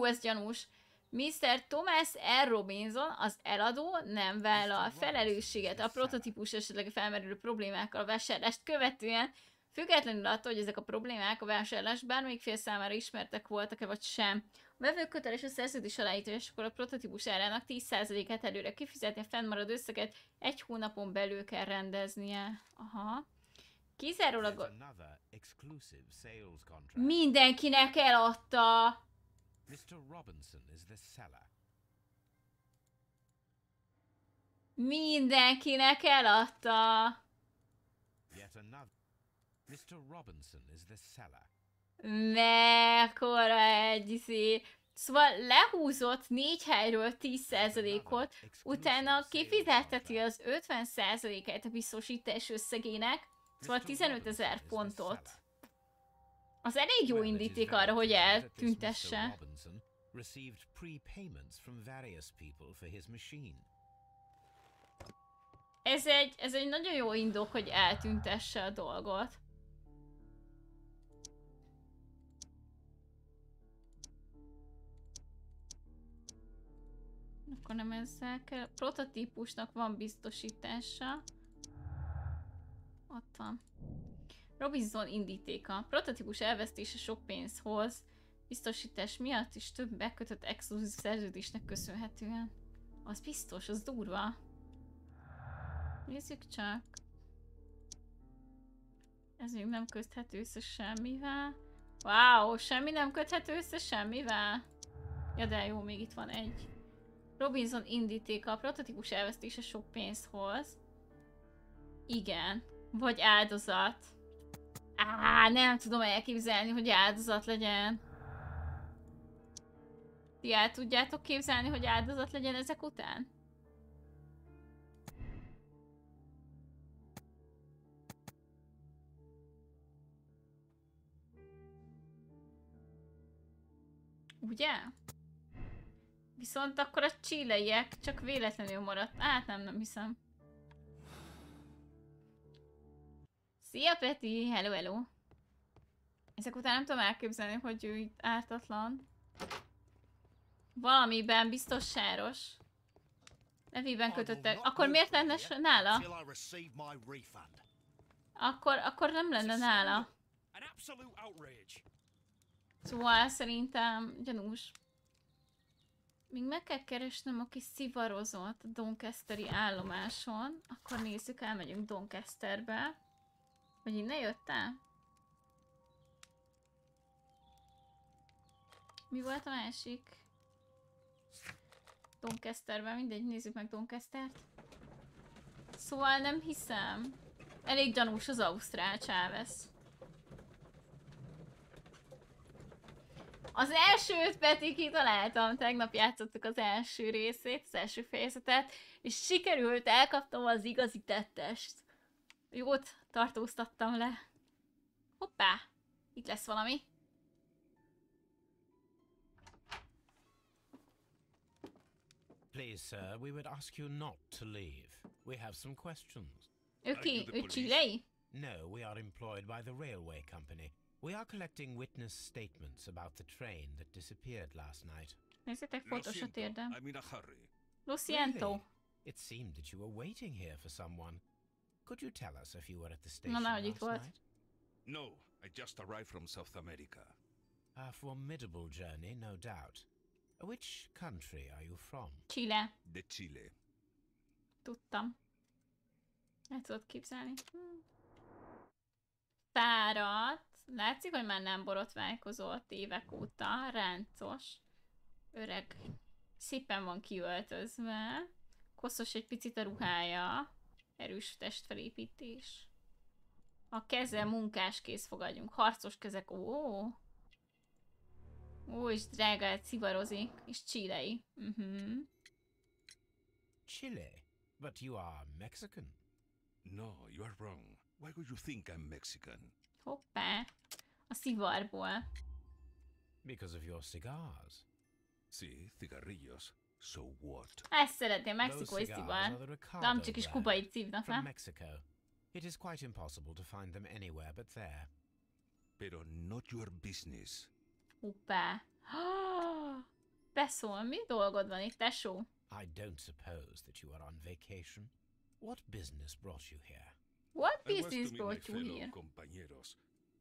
Ez gyanús. Mr. Thomas R. Robinson, az eladó nem vállal felelősséget a prototípus esetleg felmerülő problémákkal a vásárlást követően, függetlenül attól, hogy ezek a problémák a vásárlás bármelyik fél számára ismertek voltak-e vagy sem. A vevő köteles a szerződés aláírásakor a prototípus árának 10%-át előre kifizetni, a fennmaradó összeget 1 hónapon belül kell rendeznie. Aha. Kizárólag... Mindenkinek eladta! Mr. Robinson is the seller. Mindenkinek eladta. Yet another. Mr. Robinson is the seller. Mekkora egy Szóval lehúzott 4 helyről 10%-ot, utána kifizetteti az 50%-át a biztosítás összegének, szóval 15 000 fontot. Az elég jó indíték arra, hogy eltüntesse. Ez egy nagyon jó indok, hogy eltüntesse a dolgot. Akkor nem ezzel kell. Prototípusnak van biztosítása. Ott van. Robinson indítéka. Prototípus elvesztése sok pénzt hoz. Biztosítás miatt is több bekötött exkluzív szerződésnek köszönhetően. Az biztos, az durva. Nézzük csak. Ez még nem köthető össze semmivel. Wow, semmi nem köthető össze semmivel. Ja, de jó, még itt van egy. Robinson indítéka. A prototípus elvesztése sok pénzt hoz. Igen. Vagy áldozat. Nem tudom elképzelni, hogy áldozat legyen. Ti el tudjátok képzelni, hogy áldozat legyen ezek után? Ugye? Viszont akkor a chileiek csak véletlenül maradt. Nem hiszem. Szia Peti! Hello, hello! Ezek után nem tudom elképzelni, hogy ő itt ártatlan. Valamiben biztos sáros. Nevében kötöttek. Akkor miért lenne nála? Akkor nem lenne nála. Szóval szerintem gyanús. Még meg kell keresnem, aki szivarozott a Doncasteri állomáson. Akkor nézzük, elmegyünk Doncasterbe. Vagy innen jöttem? Mi volt a másik? Doncasterben, mindegy, nézzük meg Doncastert. Szóval nem hiszem. Elég gyanús az ausztrál Chávez. Az elsőt, Peti, kitaláltam. Tegnap játszottuk az első részét, az első fejezetet, és sikerült, elkaptam az igazi tettest. Jót tartóztattam le. Hoppá! Itt lesz valami. Please, sir, we would ask you not to leave. We have some questions. Ő ki? Ő chilei? No, we are employed by the railway company. We are collecting witness statements about the train that disappeared last night. Nézzétek, fotós a térdem. I'm in a hurry. Lo siento. Really? It seemed that you were waiting here for someone. Could you tell us if you were at the station Na, last night? No, I just arrived from South America. A formidable journey, no doubt. Which country are you from? Chile. De Chile. Tudtam. El tudod képzelni. Fáradt. Látszik, hogy már nem borotválkozott évek óta. Ráncos. Öreg. Szépen van kiöltözve. Koszos egy picit a ruhája. Erős testfelépítés. A keze munkáskész fogadjunk. Harcos kezek. Ó, és drágát szivarozik. És chilei. Chile? But you are Mexican. No, you are wrong. Why would you think I'm Mexican? Hoppá. A szivarból. Because of your cigars. Sí, cigarrillos. So what? Ezt szeretném, mexikói szivar. Nem csak is kubai szívnak, from Mexico. It is quite impossible to find them anywhere but there. Pero not your business. Hoppá. Beszól, mi dolgod van itt, tesó? I don't suppose that you are on vacation. What business brought you here? What business brought you here? Compañeros.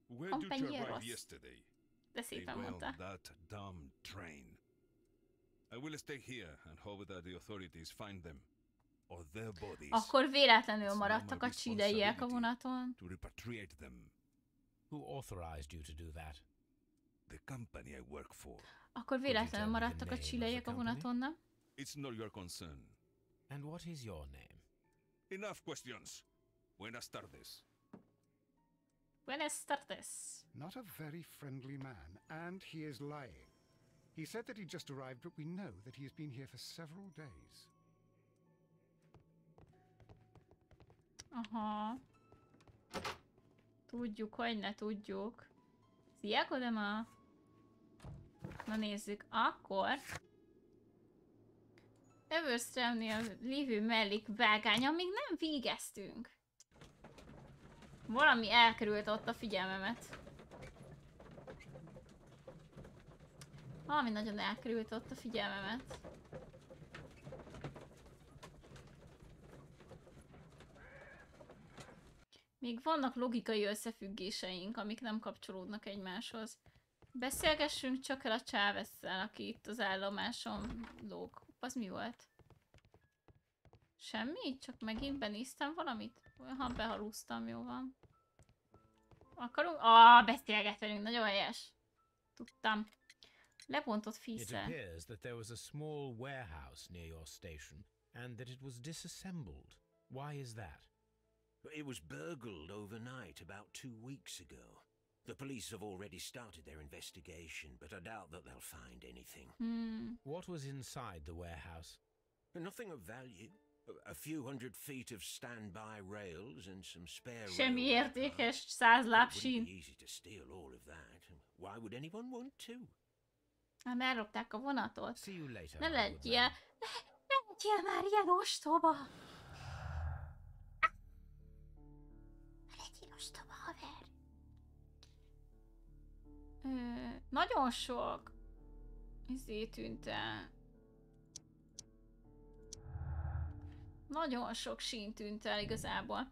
Where did you arrive yesterday? De szépen mondta. That dumb train. I will stay here and hope that the authorities find them or their bodies. Akkor véletlenül maradtak a chileiek a vonaton. To repatriate them. Who authorized you to do that? The company I work for. Akkor véletlenül maradtak a chileiek a vonaton, nem? It's not your concern. And what is your name? Enough questions. Buenas tardes. Buenas tardes. Not a very friendly man, and he is lying. He said that he just arrived, but we know that he has been here for several days. Aha. Tudjuk, hogy ne tudjuk. Szia, Kodema! Na nézzük, akkor... Everstreamnél lévő mellékvágány, amíg nem végeztünk. Valami elkerült ott a figyelmemet. Valami nagyon elkerült ott a figyelmemet. Még vannak logikai összefüggéseink, amik nem kapcsolódnak egymáshoz. Beszélgessünk csak el a Chávesszel, aki itt az állomáson lóg. Az mi volt? Semmi? Csak megint benéztem valamit? Ha behalúztam, jó van. Akarunk? Beszélget velünk, nagyon helyes. Tudtam. Lebontott físzer. It appears that there was a small warehouse near your station, and that it was disassembled. Why is that? It was burgled overnight about 2 weeks ago. The police have already started their investigation, but I doubt that they'll find anything. What was inside the warehouse? Nothing of value. A few hundred feet of standby rails and some spare Semmi értékes 100 lábsín. It wouldn't be easy to steal all of that. Why would anyone want to? Hát ellopták a vonatot. See you later. Ne legyél már ilyen ostoba. Ne legyél ostoba, haver. Nagyon sok tűnt el. Nagyon sok sín tűnt el igazából.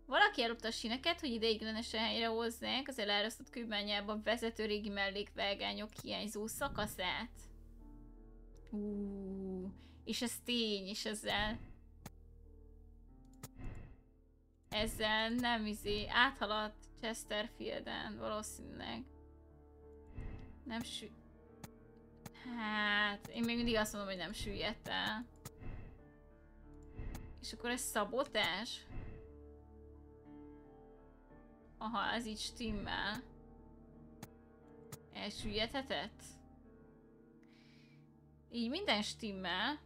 Valaki ellopta a síneket, hogy ideiglenesen helyre hozzák az elárasztott kőbányába vezető régi mellékvágányok hiányzó szakaszát. És ez tény, és ezzel nem áthaladt Chesterfielden valószínűleg. Nem Hát, én még mindig azt mondom, hogy nem süllyedt el. És akkor ez szabotás? Aha, ez így stimmel. Elsüllyedhetett? Így minden stimmel,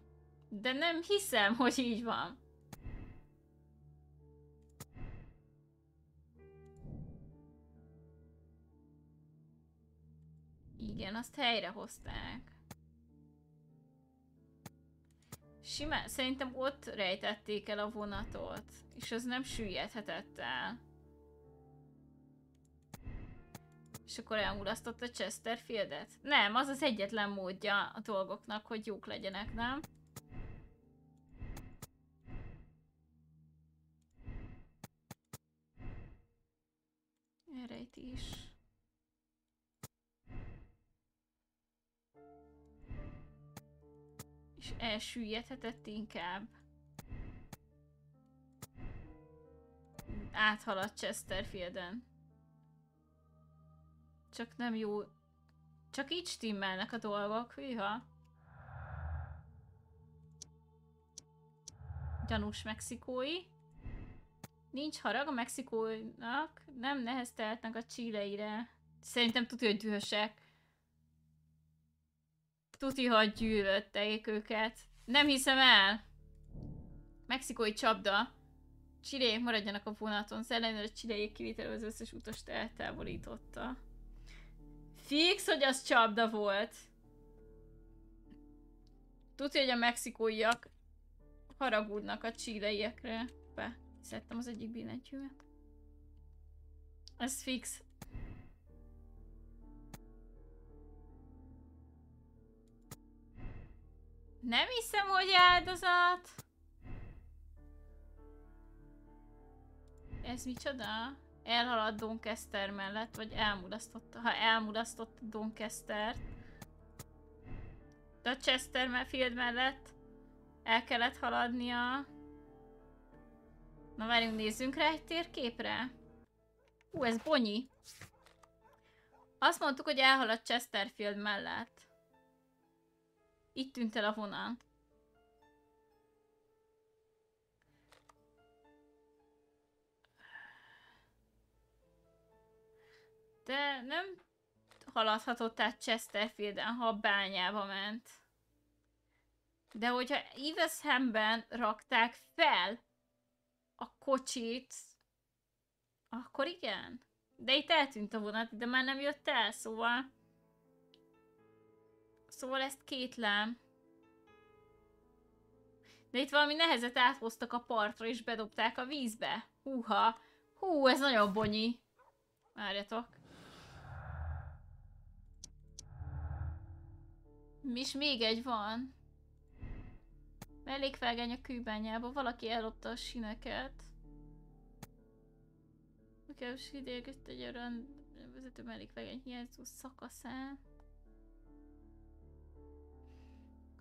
de nem hiszem, hogy így van. Igen, azt helyrehozták. Simán, szerintem ott rejtették el a vonatot, és az nem süllyedhetett el. És akkor elmulasztotta Chesterfieldet? Nem, az az egyetlen módja a dolgoknak, hogy jók legyenek, nem? Elrejtés. És elsüllyedhetett inkább. Áthaladt Chesterfielden. Csak nem jó. Csak így stimmelnek a dolgok, hűha. Gyanús mexikói. Nincs harag a mexikóinak, nem nehezteltnek a chileire. Szerintem tudja, hogy dühösek. Tuti, hogy gyűlölték őket. Nem hiszem el! Mexikói csapda. Chilék maradjanak a vonaton. Szellemre a chilék kivétel az összes utast eltávolította. Fix, hogy az csapda volt. Tudja, hogy a mexikóiak haragudnak a chileiekre. Szedtem az egyik billentyűmet. Ez fix. Nem hiszem, hogy áldozat. Ez micsoda? Elhaladt Doncaster mellett, vagy elmulasztotta. Ha elmulasztotta Doncastert, de a Chesterfield mellett el kellett haladnia. Na várjunk, nézzünk rá egy térképre. Ez bonyi. Azt mondtuk, hogy elhaladt Chesterfield mellett. Itt tűnt el a vonal. De nem haladhatott át Chesterfielden, ha a bányába ment. De hogyha Eveshamben rakták fel a kocsit, akkor igen. De itt eltűnt a vonat, de már nem jött el, szóval... Szóval ezt kétlem. De itt valami nehezet áthoztak a partra, és bedobták a vízbe. Húha! Hú, ez nagyon bonyi. Várjatok. És még egy van. Mellékvágány a kőbányába. Valaki ellopta a sineket. A kevés idejéket egy olyan vezető mellékvágány hiányzó szakaszán.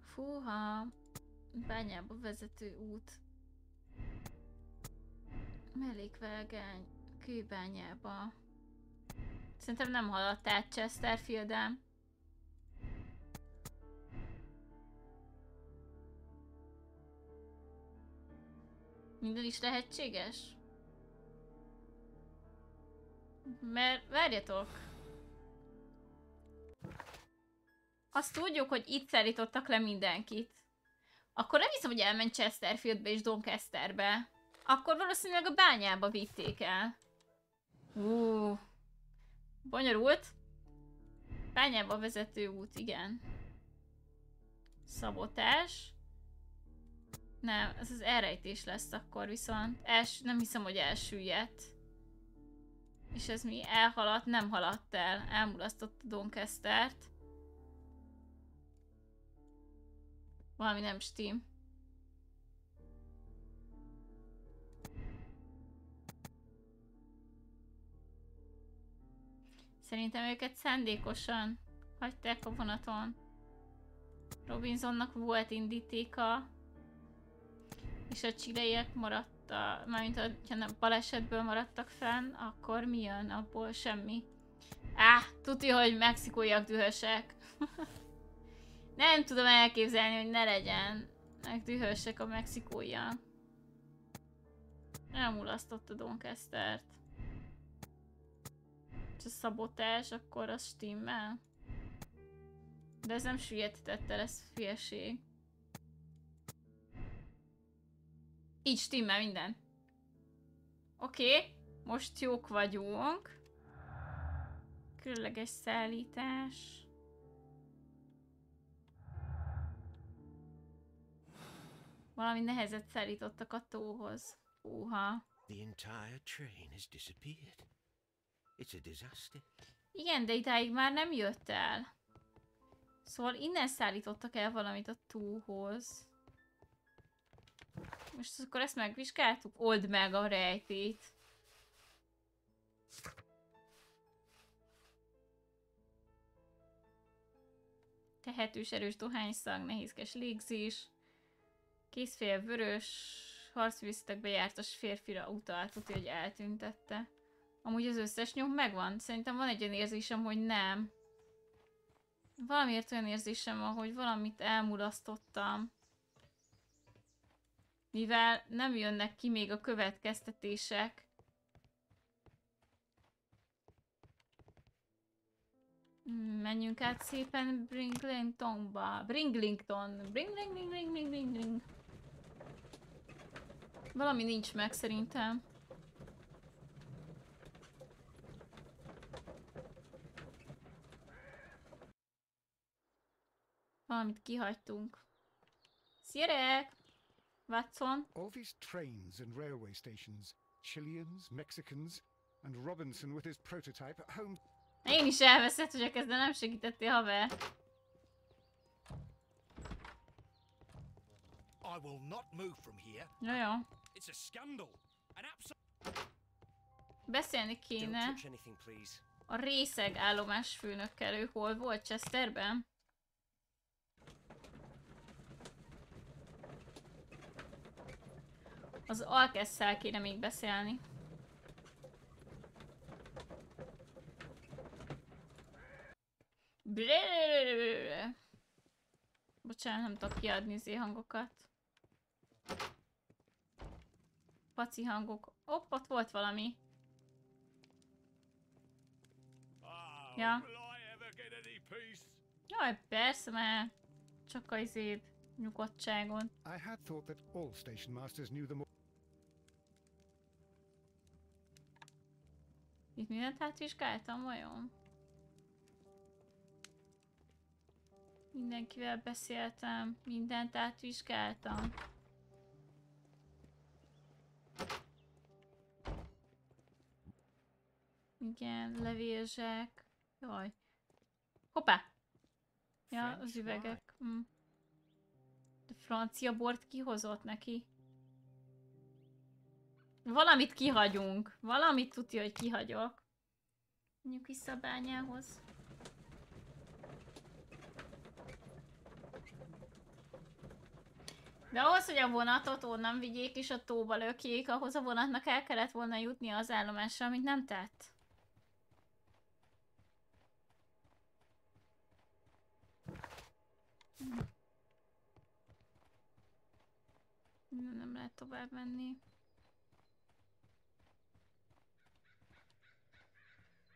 Fúha. Bányába vezető út. Mellékvágány. Kőbányába. Szerintem nem haladt át Chesterfielden. Minden is lehetséges? Mert várjatok. Azt tudjuk, hogy itt szállítottak le mindenkit. Akkor nem hiszem, hogy elment Chesterfieldbe és Doncasterbe. Akkor valószínűleg a bányába vitték el. Bonyolult. Bányába vezető út, igen. Szabotás. Nem, ez az elrejtés lesz akkor viszont. Nem hiszem, hogy elsüllyedt. És ez mi? Elhaladt? Nem haladt el. Elmulasztott a Doncastert. Valami nem stimm. Szerintem őket szándékosan hagyták a vonaton. Robinsonnak volt indítéka. És a csileiek maradtak, mármint ha nem balesetből maradtak fenn, akkor mi jön abból? Semmi. Tudja, hogy mexikóiak dühösek. Nem tudom elképzelni, hogy ne legyenek dühösek a mexikóiak. Elmulasztott a Doncastert. És a szabotás, akkor az stimmel. De ez nem süllyedtetett el, ez hülyeség. Így stimmel minden. Oké, most jók vagyunk. Különleges szállítás. Valami nehezet szállítottak a tóhoz. Húha. The entire train has disappeared. It's a disaster. Igen, de idáig már nem jött el. Szóval innen szállítottak el valamit a tóhoz. Most akkor ezt megvizsgáltuk? Old meg a rejtét. Tehetős erős dohányszag, nehézkes légzés. Kézfél vörös, harcművészetekbe jártas férfira utalt, tudja, hogy eltüntette. Amúgy az összes nyom megvan. Szerintem van egy olyan érzésem, hogy nem. Valamiért olyan érzésem van, hogy valamit elmulasztottam. Mivel nem jönnek ki még a következtetések. Menjünk át szépen Bringlingtonba. Bring. Valami nincs meg szerintem. Valamit kihagytunk. Szierek! Watson. All these trains and railway stations, Chileans, Mexicans, and Robinson with his prototype at home. Én is elveszett, hogy ezzel nem segítettél, haver. I will not move from here. Jó. It's a scandal. Beszélni kéne a részeg állomás főnökkel. Ő hol volt? Chesterben? Az Alkesszel kéne még beszélni. Bocsánat, nem tudok kiadni hangokat. Paci hangok. Ott volt valami. Ja. Will I ever peace? Jaj, persze már. Csak a nyugodtságon. I had thought that all station masters knew the more. Itt mindent átvizsgáltam, vajon? Mindenkivel beszéltem, mindent átvizsgáltam. Igen, levélzsek. Jaj. Hoppá! Ja, az üvegek. De francia bort kihozott neki. Valamit kihagyunk. Valamit tudja, hogy kihagyok. Menjünk vissza a bányához. De ahhoz, hogy a vonatot onnan vigyék és a tóba lökjék, ahhoz a vonatnak el kellett volna jutnia az állomásra, amit nem tett. Nem lehet tovább menni.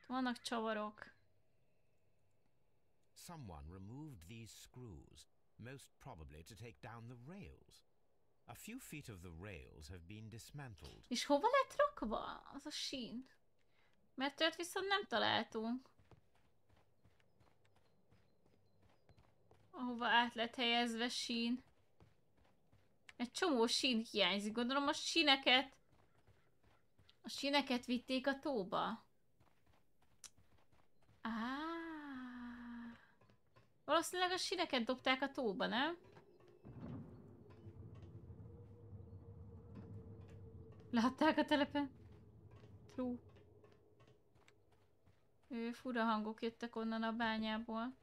Vannak csavarok. Someone removed these screws, most probably to take down the rails. A few feet of the rails have been dismantled. És hova lett rakva az a sín? Mert őt viszont nem találtunk. Ahova át lett helyezve sín. Egy csomó sín hiányzik. Gondolom a síneket vitték a tóba. Valószínűleg a síneket dobták a tóba, nem? Látták a telepen? True. Fura hangok jöttek onnan a bányából.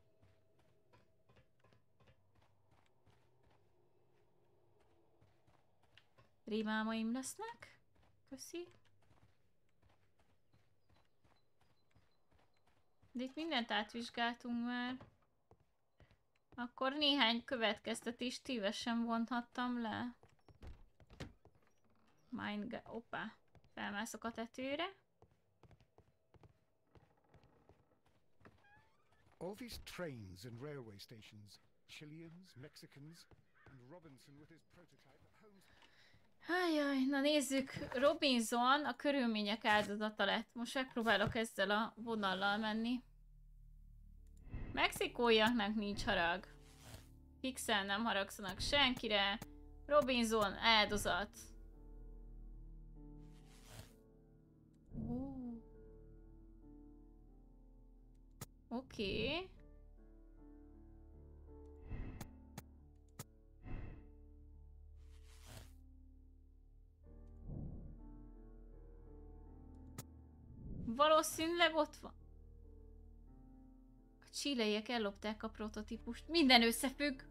Rémálmaim lesznek. Köszi. De itt mindent átvizsgáltunk már. Akkor néhány következtetést tévesen vonhattam le. Oppá. Felmászok a tetőre. All these trains and railway stations, Chileans, Mexicans, and Robinson with his prototype at home. Hájjaj, na nézzük, Robinson a körülmények áldozata lett. Most megpróbálok ezzel a vonallal menni. Mexikóiaknak nincs harag. Fixen nem haragszanak senkire. Robinson áldozat. Oké. Valószínűleg ott van. A csileiek ellopták a prototípust. Minden összefügg.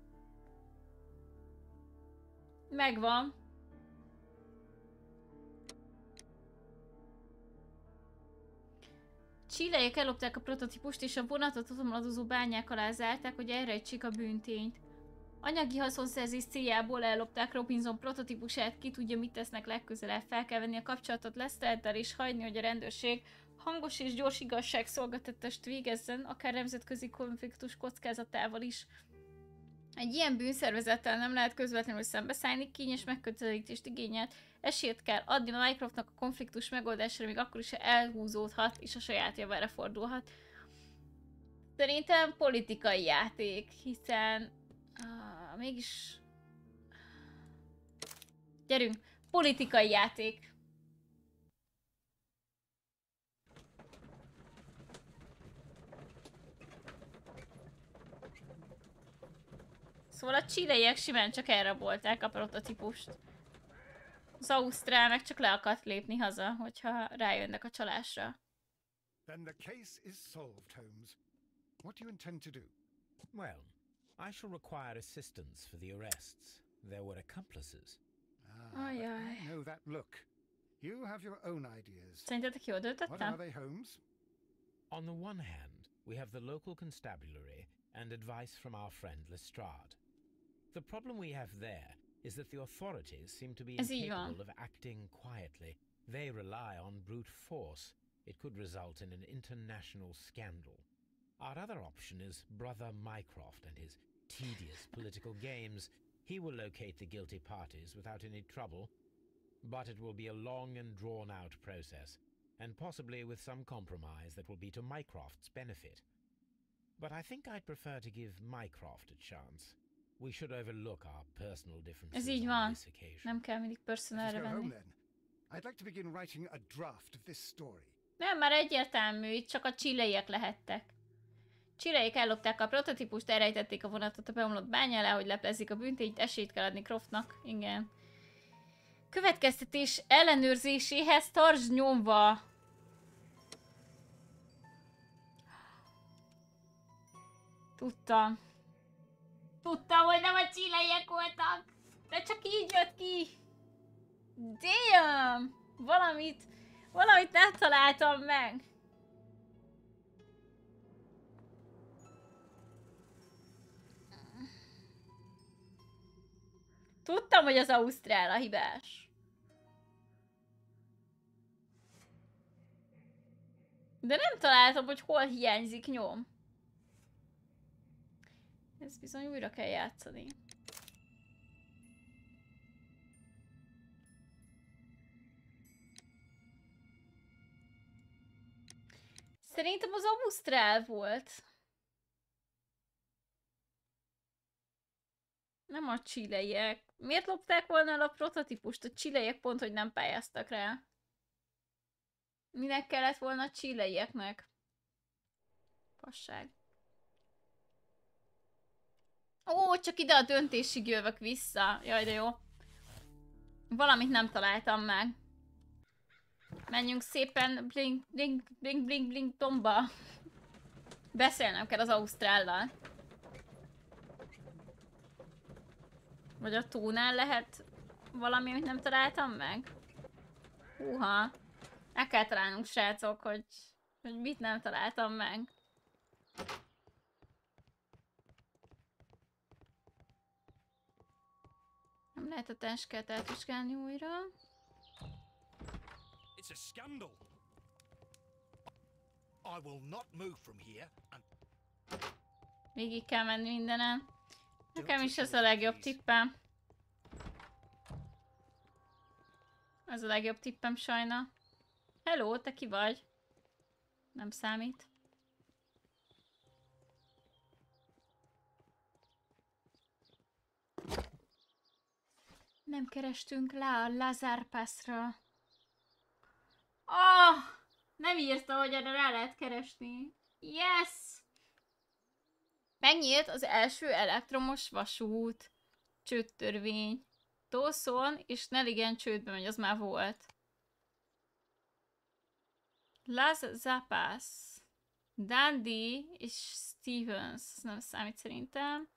Megvan. Csileiek ellopták a prototípust és a vonatot otomladozó bányák alá zárták, hogy elrejtsék a bűntényt. Anyagi haszonszerzés céljából ellopták Robinson prototípusát, ki tudja, mit tesznek legközelebb. Fel kell venni a kapcsolatot Leszterrel és hagyni, hogy a rendőrség hangos és gyors igazságszolgáltatást végezzen, akár nemzetközi konfliktus kockázatával is. Egy ilyen bűnszervezettel nem lehet közvetlenül szembeszállni, kényes megközelítést igényelt, esélyt kell adni a Mycroftnak a konfliktus megoldásra, még akkor is elhúzódhat és a saját javára fordulhat. Szerintem politikai játék, hiszen mégis... Gyerünk! Politikai játék! Szóval a csileiek simán csak elrabolták a prototípust. Az ausztrál meg csak le akart lépni haza, hogyha rájönnek a csalásra. Then the case is solved, Holmes. What do you intend to do? Well, I shall require assistance for the arrests. There were accomplices. I know that look. You have your own ideas. Szerintetek jól döntöttem? What are they, Holmes? On the one hand, we have the local constabulary and advice from our friend Lestrade. The problem we have there is that the authorities seem to be incapable of acting quietly. They rely on brute force. It could result in an international scandal. Our other option is Brother Mycroft and his tedious political games. He will locate the guilty parties without any trouble, but it will be a long and drawn-out process, and possibly with some compromise that will be to Mycroft's benefit. But I think I'd prefer to give Mycroft a chance. We should overlook our personal differences on this occasion. Nem kell mindig personálra venni. I'd like to begin writing a draft of this story. Nem, már egyértelmű, itt csak a csilleiek lehettek. Csilleiek ellopták a prototípust, elrejtették a vonatot a beomlott bánya alá, hogy leplezik a büntényt, esélyt kell adni Croftnak. Igen. Következtetés ellenőrzéséhez tartsd nyomva! Tudtam. Tudtam, hogy nem a csilleiek voltak! De csak így jött ki! Damn! Valamit nem találtam meg! Tudtam, hogy az ausztrál a hibás. De nem találtam, hogy hol hiányzik nyom. Ez bizony újra kell játszani. Szerintem az ausztrál volt. Nem a csilleiek. Miért lopták volna el a prototípust? A csilleiek pont, hogy nem pályáztak rá. Minek kellett volna a csilleieknek? Fasság. Ó, csak ide a döntésig jövök vissza. Jaj, de jó. Valamit nem találtam meg. Menjünk szépen blink, blink, blink, blink, blink tomba. Beszélnem kell az ausztrállal. Vagy a tónál lehet valami, amit nem találtam meg? Húha. Meg kell találnunk, srácok, hogy mit nem találtam meg. Nem lehet a táskát átvizsgálni újra. It's a scandal. I will not move from here and... Végig kell menni mindenen. Nekem is ez a legjobb tippem. Ez a legjobb tippem sajna. Hello, te ki vagy? Nem számít. Nem kerestünk rá a Lazar Passra. Oh! Nem írta, hogy erre rá lehet keresni. Yes! Megnyílt az első elektromos vasút. Csődtörvény. Dawson és Nelligan csődbe megy, az már volt. Las Zapas. Dundee és Stevens. Nem számít szerintem.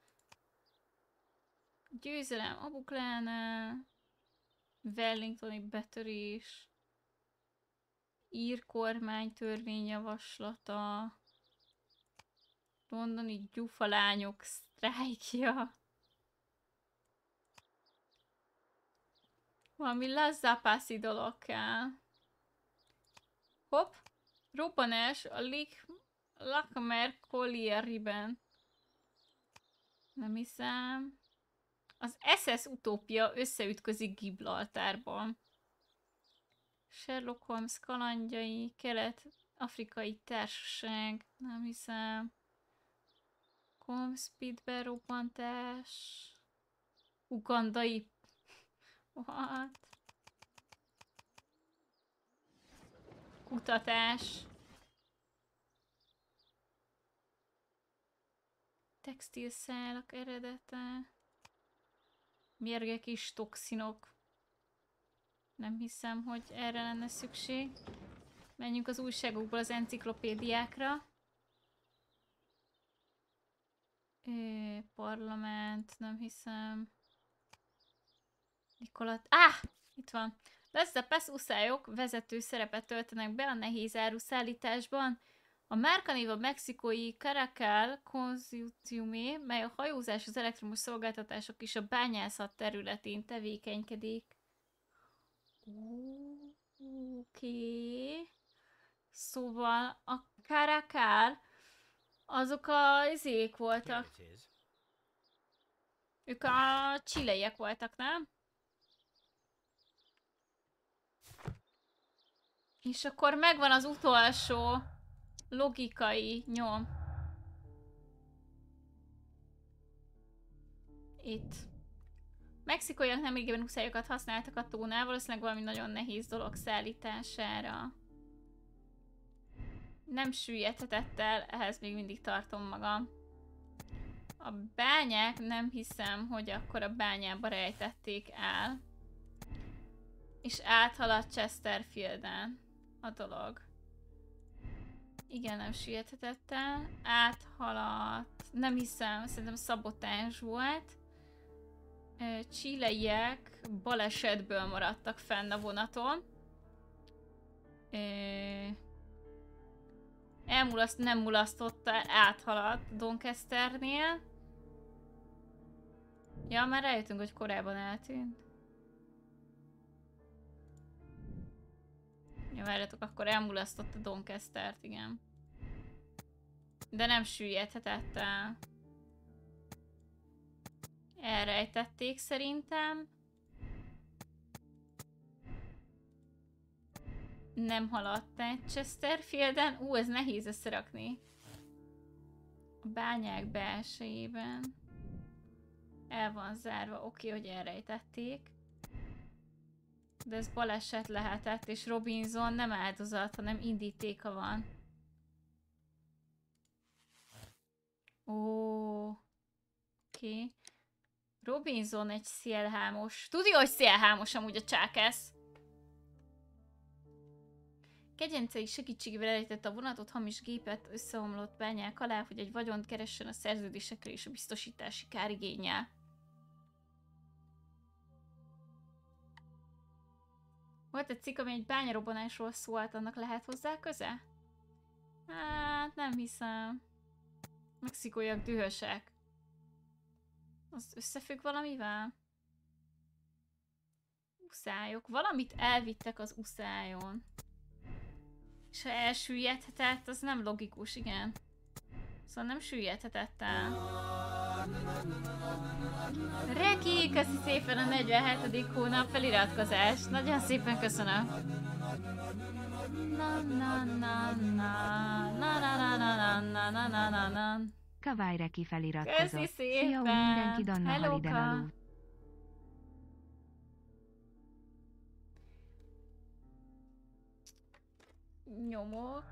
Győzelem Abuklánál. Wellingtoni betörés. Ír kormány törvényjavaslata. Londoni gyufalányok sztrájkja. Valami Las Zapasi dolog kell. Hopp. Robbanás a Lakmer Collierben. Nem hiszem. Az SS utópia összeütközik Gibraltárban. Sherlock Holmes kalandjai, kelet-afrikai társaság, nem hiszem. Comspeedben robbantás. Ugandai. What? Kutatás. Textilszálak eredete. Mérgek és toxinok. Nem hiszem, hogy erre lenne szükség. Menjünk az újságokból az enciklopédiákra. Parlament, nem hiszem. Nikolat... Itt van. Lesz a peszuszályok vezető szerepet töltenek be a nehéz áruszállításban. A márkanév a mexikói Caracal Consortiumé, mely a hajózás, az elektromos szolgáltatások és a bányászat területén tevékenykedik. Oké. Szóval a Caracal Azok a izék voltak. Ők a chileiek voltak, nem? És akkor megvan az utolsó logikai nyom. Itt. Mexikóiak nemrégiben huszáryokat használtak a tónál, valószínűleg valami nagyon nehéz dolog szállítására. Nem süllyedhetett el, ehhez még mindig tartom magam. A bányák, nem hiszem, hogy akkor a bányába rejtették el. És áthaladt Chesterfielden a dolog. Igen, nem süllyedhetett el. Áthaladt, nem hiszem, szerintem szabotás volt. Chileiek balesetből maradtak fenn a vonaton. Nem mulasztotta, áthaladt Doncasternél. Ja, már rájöttünk, hogy korábban eltűnt. Ja, várjatok, akkor elmulasztotta Doncastert, igen. De nem süllyedhetett el. Elrejtették szerintem. Nem haladt el Chesterfielden. Ez nehéz összerakni. A bányák belsejében. El van zárva. Oké, hogy elrejtették. De ez baleset lehetett, és Robinson nem áldozat, hanem indítéka van. Oké. Robinson egy szélhámos. Tudja, hogy szélhámos amúgy a csákász. Kegyencei segítségével elejtette a vonatot, hamis gépet összeomlott bányák alá, hogy egy vagyont keressen a szerződésekre és a biztosítási kárigénnyel. Volt egy cikk, ami egy bányarobbanásról szólt, annak lehet hozzá köze? Hát nem hiszem. Mexikóiak dühösek. Az összefügg valamivel? Uszályok. Valamit elvittek az uszályon. És ha elsüllyedhetett, az nem logikus, igen. Szóval nem süllyedhetett el. Reki, köszi szépen a 47. hónap feliratkozást. Nagyon szépen köszönöm. Kavály Reki feliratkozott. Köszi szépen. Szia, mindenki, Danna Haliden alul. Nyomok.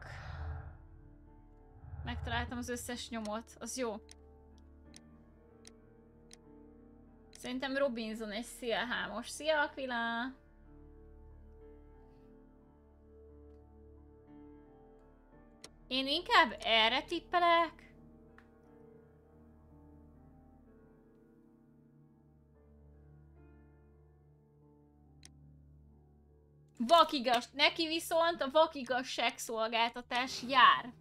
Megtaláltam az összes nyomot. Az jó. Szerintem Robinson egy szélhámos. Szia, Aquila! Én inkább erre tippelek. Vakigaz, neki viszont a vakigazságszolgáltatás jár.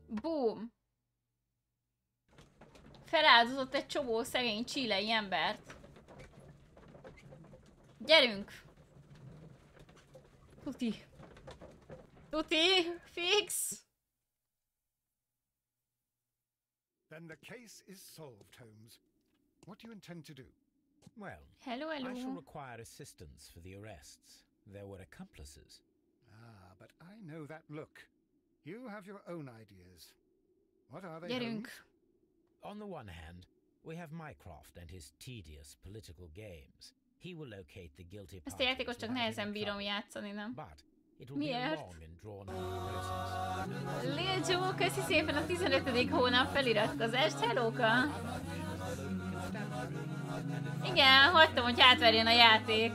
Boom. Feláldozott egy csomó szegény chilei embert. Gyerünk! Tuti. Tuti! Fix! Then the case is solved, Holmes. What do you intend to do? Well, hello. I shall require assistance for the arrests. There were accomplices. Ah, but I know that look. You have your own ideas. What are they, Gyerünk. Holmes? On the one hand, we have Mycroft and his tedious political games. He will locate the guilty Ezt a játékot csak nehezen bírom játszani, nem? Miért? Lil Joe, köszi szépen a 15. hónap feliratkozást. Hellóka! Igen, hagytam, hogy átverjen a játék.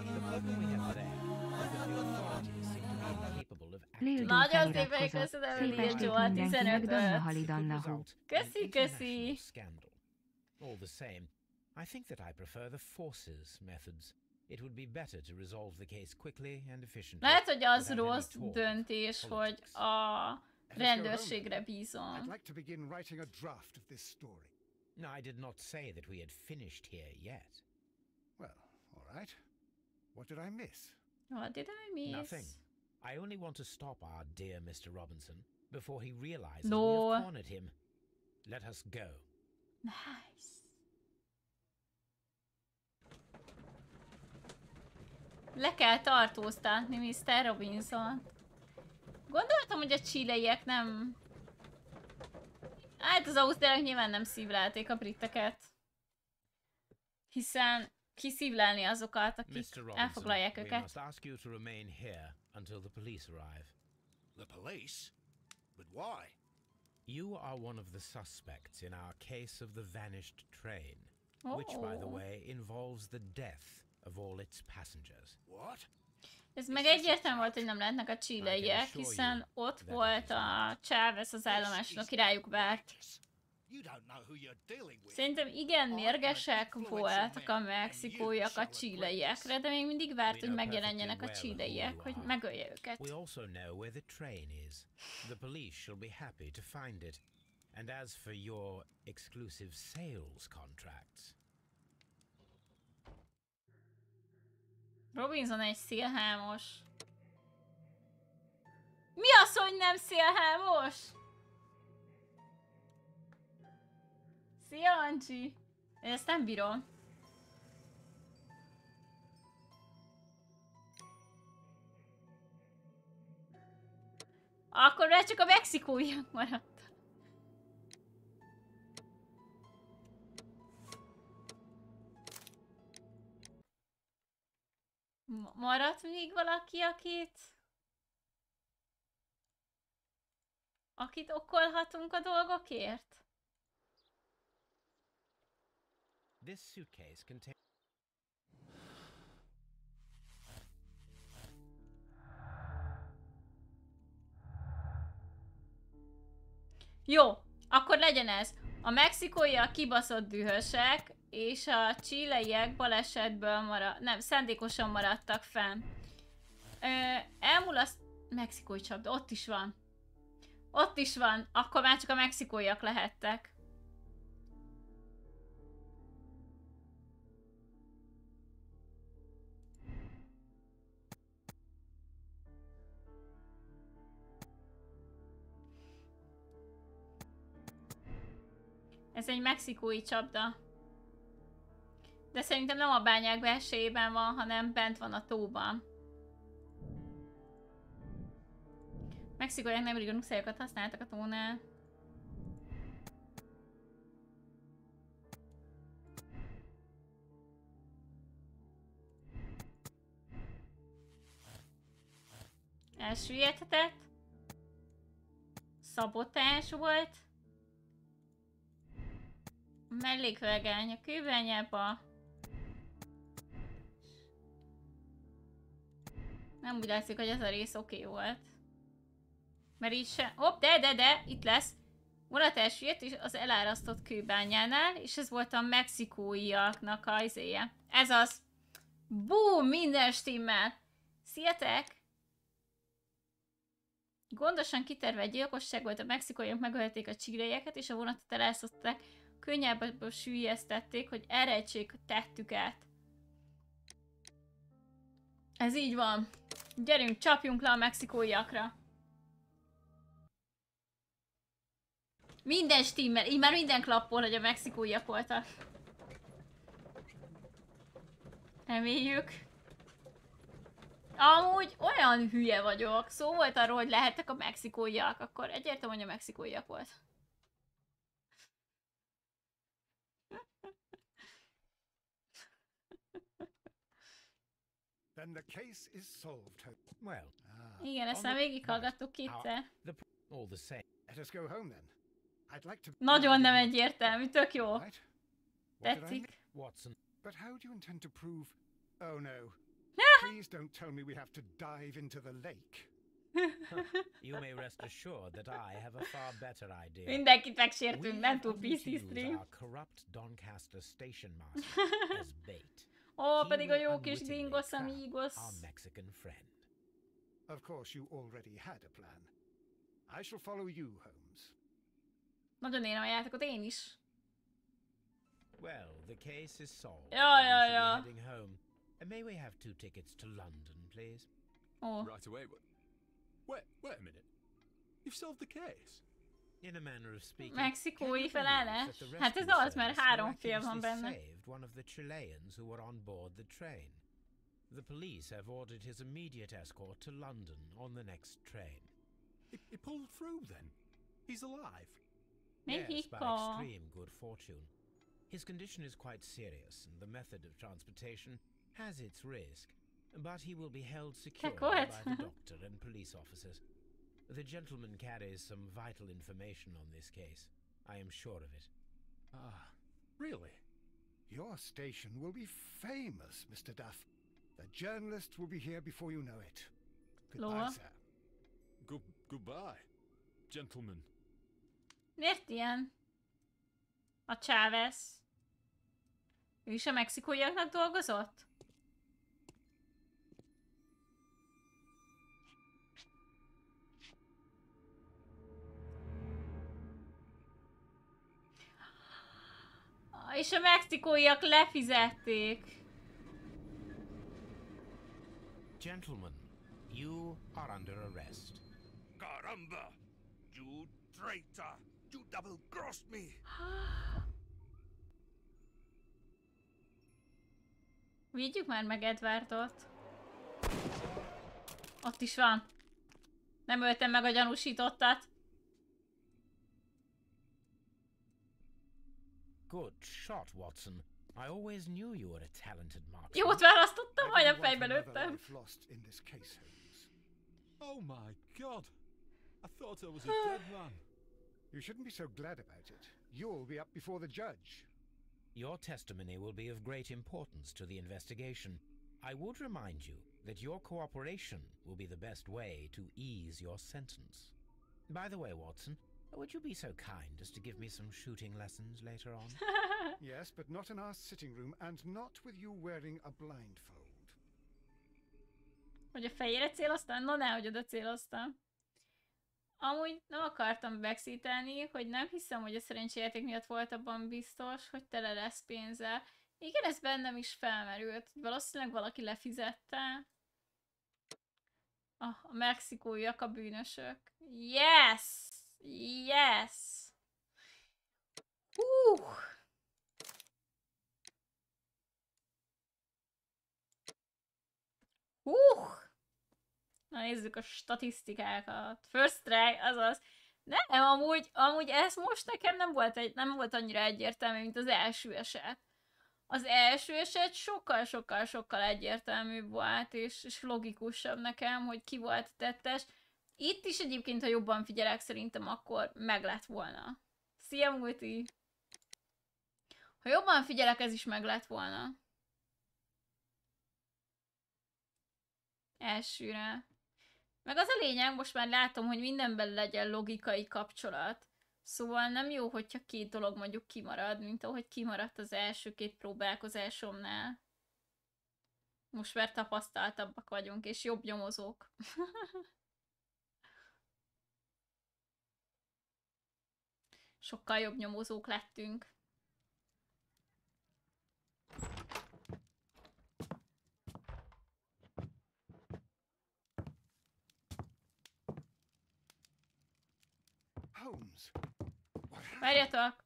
Nagyon szépen köszönöm, Lil Joe, a 15-öt. Köszi. All the same, I think that I prefer the forces methods. It would be better to resolve the case quickly and efficiently. Lehet, hogy az rossz döntés, hogy a rendőrségre bízom. I'd like to begin writing a draft of this story. No, I did not say that we had finished here yet. Well, all right. What did I miss? What did I miss? Nothing. I only want to stop our dear Mr. Robinson before he realizes No. we have cornered him Let us go. Nice. Le kell tartóztatni Mr. Robinson. Gondoltam, hogy a chileiek nem... Hát az ausztrálok nyilván nem szívlelték a briteket. Hiszen kiszívlelni azokat, akik elfoglalják őket. Must ask you to remain here until the police arrive. The police? But why? You are one of the suspects in our case of the vanished train, which, by the way, involves the death of all its passengers. What? Ez meg egyértelmű volt, hogy nem lehetnek a chileiek, hiszen ott volt a Chávez az állomáson, aki rájuk várt. Szerintem igen mérgesek voltak a mexikóiak a chileiekre, de még mindig várt, hogy megjelenjenek a chileiek, hogy megölje őket. We also know where the train is. The police shall be happy to find it. And as for your exclusive sales contracts... Robinson egy szélhámos. Mi az, hogy nem szélhámos? Szia, Ancsi! Én ezt nem bírom. Akkor már csak a mexikóiak maradtak. Maradt még valaki, akit okolhatunk a dolgokért? This suitcase contains... Jó, akkor legyen ez. A mexikóiak kibaszott dühösek, és a chileiek balesetből szándékosan maradtak fenn. Elmulaszt... Mexikói csapda, ott is van. Ott is van, akkor már csak a mexikóiak lehettek. Ez egy mexikói csapda. De szerintem nem a bányák belsejében van, hanem bent van a tóban. Mexikóiak nemrég nuxelyokat használtak a tónál. Elsüllyedhetett. Szabotás volt. Mellékvágány a kőbányába. Nem úgy látszik, hogy ez a rész oké volt. Mert így se... Hopp, de, itt lesz. Mulatás jött is az elárasztott kőbányánál, és ez volt a mexikóiaknak a izéje. Ez az. Boom, minden stimmel. Sziatek! Gondosan kitervelt gyilkosság volt, a mexikóiak megölték a chileieket, és a vonatot elárasztották. Könnyába süllyesztették, hogy elrejtsék a tettüket. Ez így van. Gyerünk, csapjunk le a mexikóiakra. Minden stimmel, így már minden klappol, hogy a mexikóiak voltak. Reméljük. Amúgy olyan hülye vagyok. Szó volt arról, hogy lehettek a mexikóiak, akkor egyértelmű, hogy a mexikóiak volt. Then the case is solved. Well, igen, ezt már végighallgattuk kétszer. Let us go home then. I'd like to... Nagyon nem egyértelmű, tök jó. Tetszik. But how do you intend to prove... Oh no. Please don't tell me we have to dive into the lake. You may rest assured that I have a far better idea. Mindenkit megsértünk, nem túl PC stream. Our corrupt Doncaster station master as bait. Ó, pedig a jó kis Gringos amigos. Our Mexican friend. Of course you already had a plan. I shall follow you, Holmes. Nagyon érem a játékot, én is. Well, the case is solved. Ja. Heading home. May we have 2 tickets to London, please? Oh. Right away. Wait a minute. You've solved the case? In a manner of speaking, mexikói felállás? Hát ez az, mert 3 film van benne. Saved one of the Chileans who were on board the train. The police have ordered his immediate escort to London on the next train. He pulled through then? He's alive? Yes, by extreme good fortune. His condition is quite serious, and the method of transportation has its risk, but he will be held secure by the doctor and police officers. The gentleman carries some vital information on this case. I am sure of it. Ah, really? Your station will be famous, Mr. Duff. The journalists will be here before you know it. Goodbye, sir. Goodbye, gentlemen. Miért ilyen? A Chávez. Ő is a mexikóiaknak dolgozott? És a mexikóiak lefizették. Gentlemen, you are under arrest. Caramba! You traitor! You double-crossed me! Védjük már meg Edwardot. Ott is van. Nem öltem meg a gyanúsítottat. Good shot, Watson. I always knew you were a talented marksman. Jót választottam, majd a fejbe lőttem. Oh my god! I thought I was a dead man. You shouldn't be so glad about it. You'll be up before the judge. Your testimony will be of great importance to the investigation. I would remind you that your cooperation will be the best way to ease your sentence. By the way, Watson, would you be so kind as to give me some shooting lessons later on? Yes, but not in our sitting room, and not with you wearing a blindfold. Hogy a fejére céloztam? No, nehogy oda céloztam. Amúgy nem akartam backseatelni, hogy nem hiszem, hogy a szerencséjáték miatt volt abban biztos, hogy tele lesz pénzzel. Igen, ez bennem is felmerült. Valószínűleg valaki lefizette. A mexikóiak a bűnösök. Yes! Yes! Na nézzük a statisztikákat. First try, azaz. Nem, amúgy ez most nekem nem volt annyira egyértelmű, mint az első eset. Az első eset sokkal egyértelműbb volt, és logikusabb nekem, hogy ki volt tettes. Itt is egyébként, ha jobban figyelek, szerintem akkor meg lett volna. Szia, Multi! Ha jobban figyelek, ez is meg lett volna. Elsőre. Meg az a lényeg, most már látom, hogy mindenben legyen logikai kapcsolat. Szóval nem jó, hogyha 2 dolog mondjuk kimarad, mint ahogy kimaradt az első 2 próbálkozásomnál. Most már tapasztaltabbak vagyunk, és jobb nyomozók. Sokkal jobb nyomozók lettünk. Várjatok!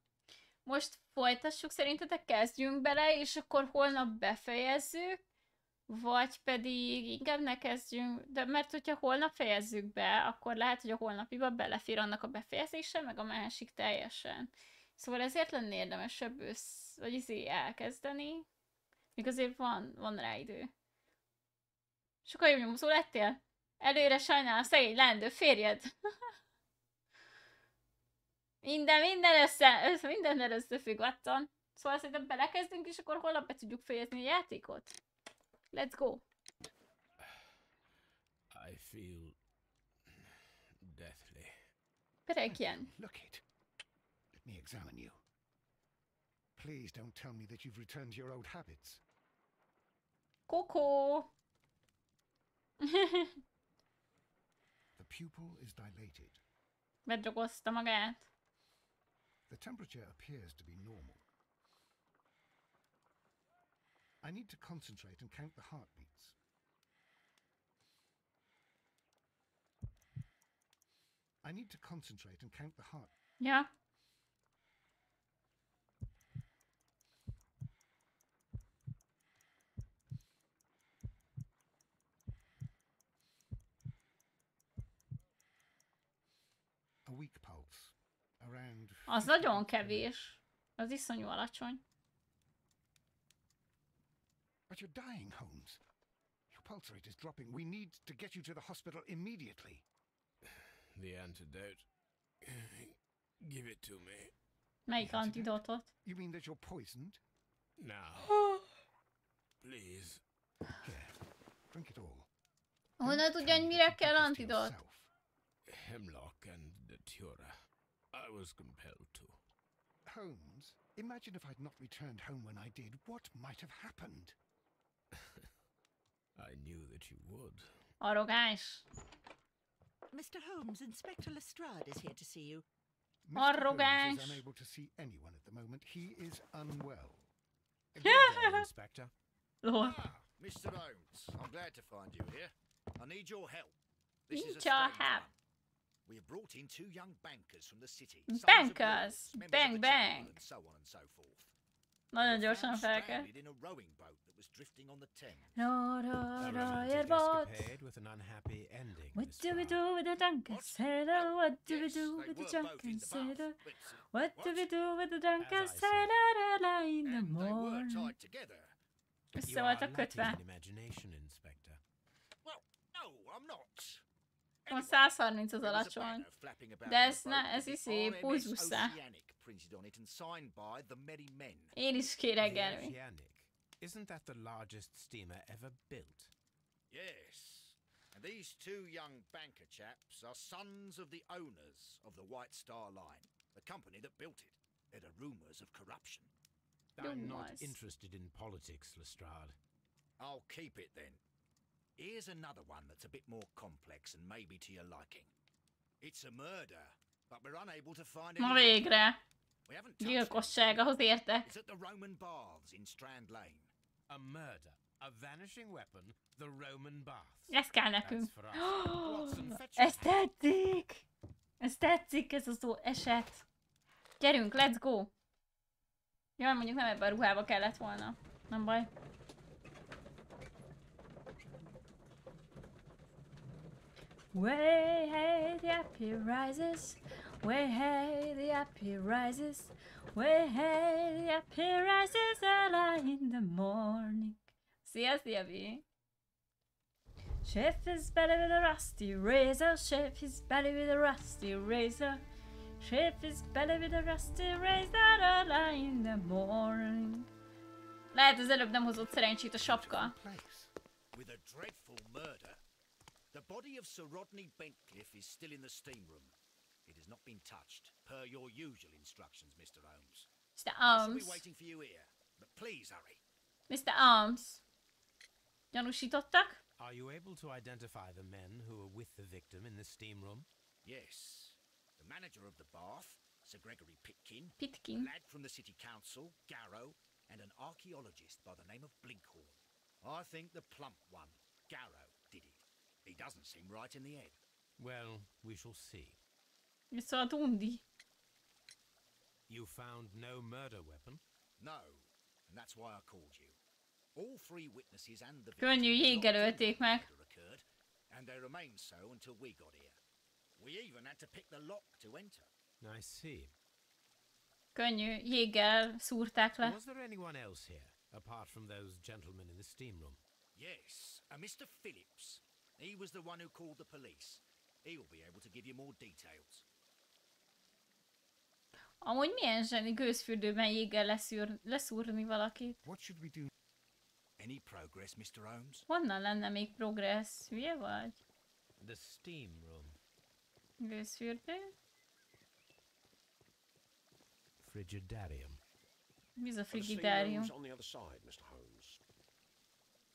Most folytassuk, szerintetek kezdjünk bele, és akkor holnap befejezzük, vagy pedig inkább ne kezdjünk, de mert hogyha holnap fejezzük be, akkor lehet, hogy a holnapiba belefér annak a befejezése, meg a másik teljesen. Szóval ezért lenne érdemesebb elkezdeni, még azért van rá idő. Sokkal jobb nyomozó lettél? Előre sajnálom, szegény leendő férjed. Mindennel összefügg, Watson. Szóval szerintem belekezdünk, és akkor holnap be tudjuk fejezni a játékot. Let's go! I feel deathly. Perekjen. Look it. Let me examine you. Please don't tell me that you've returned to your old habits. Coco! The pupil is dilated. Bedrogozta magát. The temperature appears to be normal. I need to concentrate and count the heartbeats. I need to concentrate and count the heart. Ja. A weak pulse. Around. Az nagyon kevés. Az iszonyú alacsony. But you're dying, Holmes. Your pulse rate is dropping. We need to get you to the hospital immediately. The antidote. Give it to me. Melyik antidotot? You mean that you're poisoned? Now. Please. Here, drink it all. Honnan tudja, hogy mire kell antidot? Hemlock and datura. I was compelled to. Holmes, imagine if I'd not returned home when I did. What might have happened? I knew that you would. Arrogáns. Mr. Holmes, Inspector Lestrade is here to see you. Mr. Holmes is unable to see anyone at the moment. He is unwell. Good day, Inspector. Mr. Holmes, I'm glad to find you here. I need your help. This is a strange one. We have brought in 2 young bankers from the city. Bankers! Bang, bang! And so on and so forth. Nagyon gyorsan fel kell. In a rowing boat that was drifting on the Thames. With an unhappy ending. What do we do with the drunken sailor? What do we do with the drunken sailor? What do we do with the drunken sailor early in the morning? Össze voltak kötve. Well, no, I'm not. Van 130 az alacsony. De ez iszi pulzusszá. Én is kérek Germi. Isn't that the largest steamer ever built? Yes. And these 2 young banker chaps are sons of the owners of the White Star Line, the company that built it. There are rumours of corruption. I'm not interested in politics, Lestrade. I'll keep it then. Here's another one that's a bit more complex and maybe to your liking. It's a murder, but we're unable to find Ma any. végre. Gyilkosság, ahhoz értek. It's at the Roman Baths in Strand Lane. A murder, a vanishing weapon, the Roman Baths. Ez kell nekünk. Ez tetszik! Ez tetszik, ez az eset. Gyerünk, let's go! Jaj, mondjuk nem ebben a ruhába kellett volna. Nem baj. Way hey, the happy rises. Way hey, the happy rises. Way hey, the happy rises early in the morning. Szia, Szilvi! Chef his belly with a rusty razor. Chef his belly with a rusty razor. Chef his belly with a rusty razor early in the morning. Lehet az előbb nem hozott szerencsét a sapka. With a dreadful murder. The body of Sir Rodney Bentcliffe is still in the steam room. It has not been touched, per your usual instructions, Mr. Holmes. Mr. Holmes. I shall be waiting for you here, but please hurry. Mr. Holmes. Gyanúsítottak? Are you able to identify the men who were with the victim in the steam room? Yes. The manager of the bath, Sir Gregory Pitkin. Pitkin. A lad from the city council, Garrow, and an archaeologist by the name of Blinkhorn. I think the plump one, Garrow, did it. He doesn't seem right in the head. Well, we shall see. Viszont undi. You found no murder weapon? No, and that's why I called you. All 3 witnesses and the Könnyű, jéggel ölték meg. occurred, and they remained so until we got here. We even had to pick the lock to enter. I see. Könnyű, jéggel szúrták le. Was there anyone else here, apart from those gentlemen in the steam room? Yes, a Mr. Phillips. He was the one who called the police. He will be able to give you more details. Amúgy milyen zseni gőzfürdőben jéggel leszúrni valakit? What should we do? Any progress, Mr. Holmes? Honnan lenne még progress? Hülye vagy? The steam room. Gőzfürdő? Frigidarium. Mi az a frigidárium? On the other side, Mr. Holmes.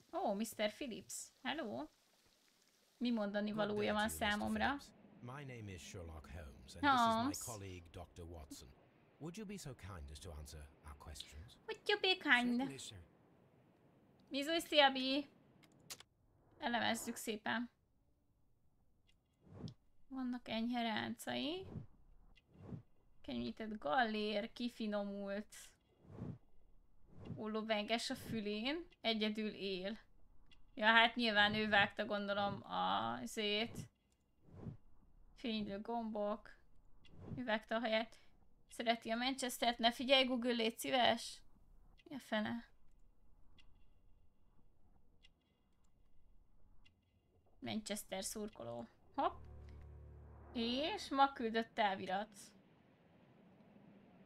Oh, Mr. Phillips. Hello. Mi mondani valója van számomra? My name is Sherlock Holmes, and this is my colleague Dr. Watson. Would you be so kind as to answer our questions? Would you be kind? Bizony, szia, Bi! Elemezzük szépen. Vannak enyhe ráncai. Könnyített gallér, kifinomult. Ólóvenges a fülén, egyedül él. Ja, hát nyilván ő vágta, gondolom, azért. Fénylő gombok. Ő vágta a haját. Szereti a Manchestert, ne figyelj, Google, légy szíves. Mi a fene? Manchester szurkoló. Hopp. És ma küldött távirat.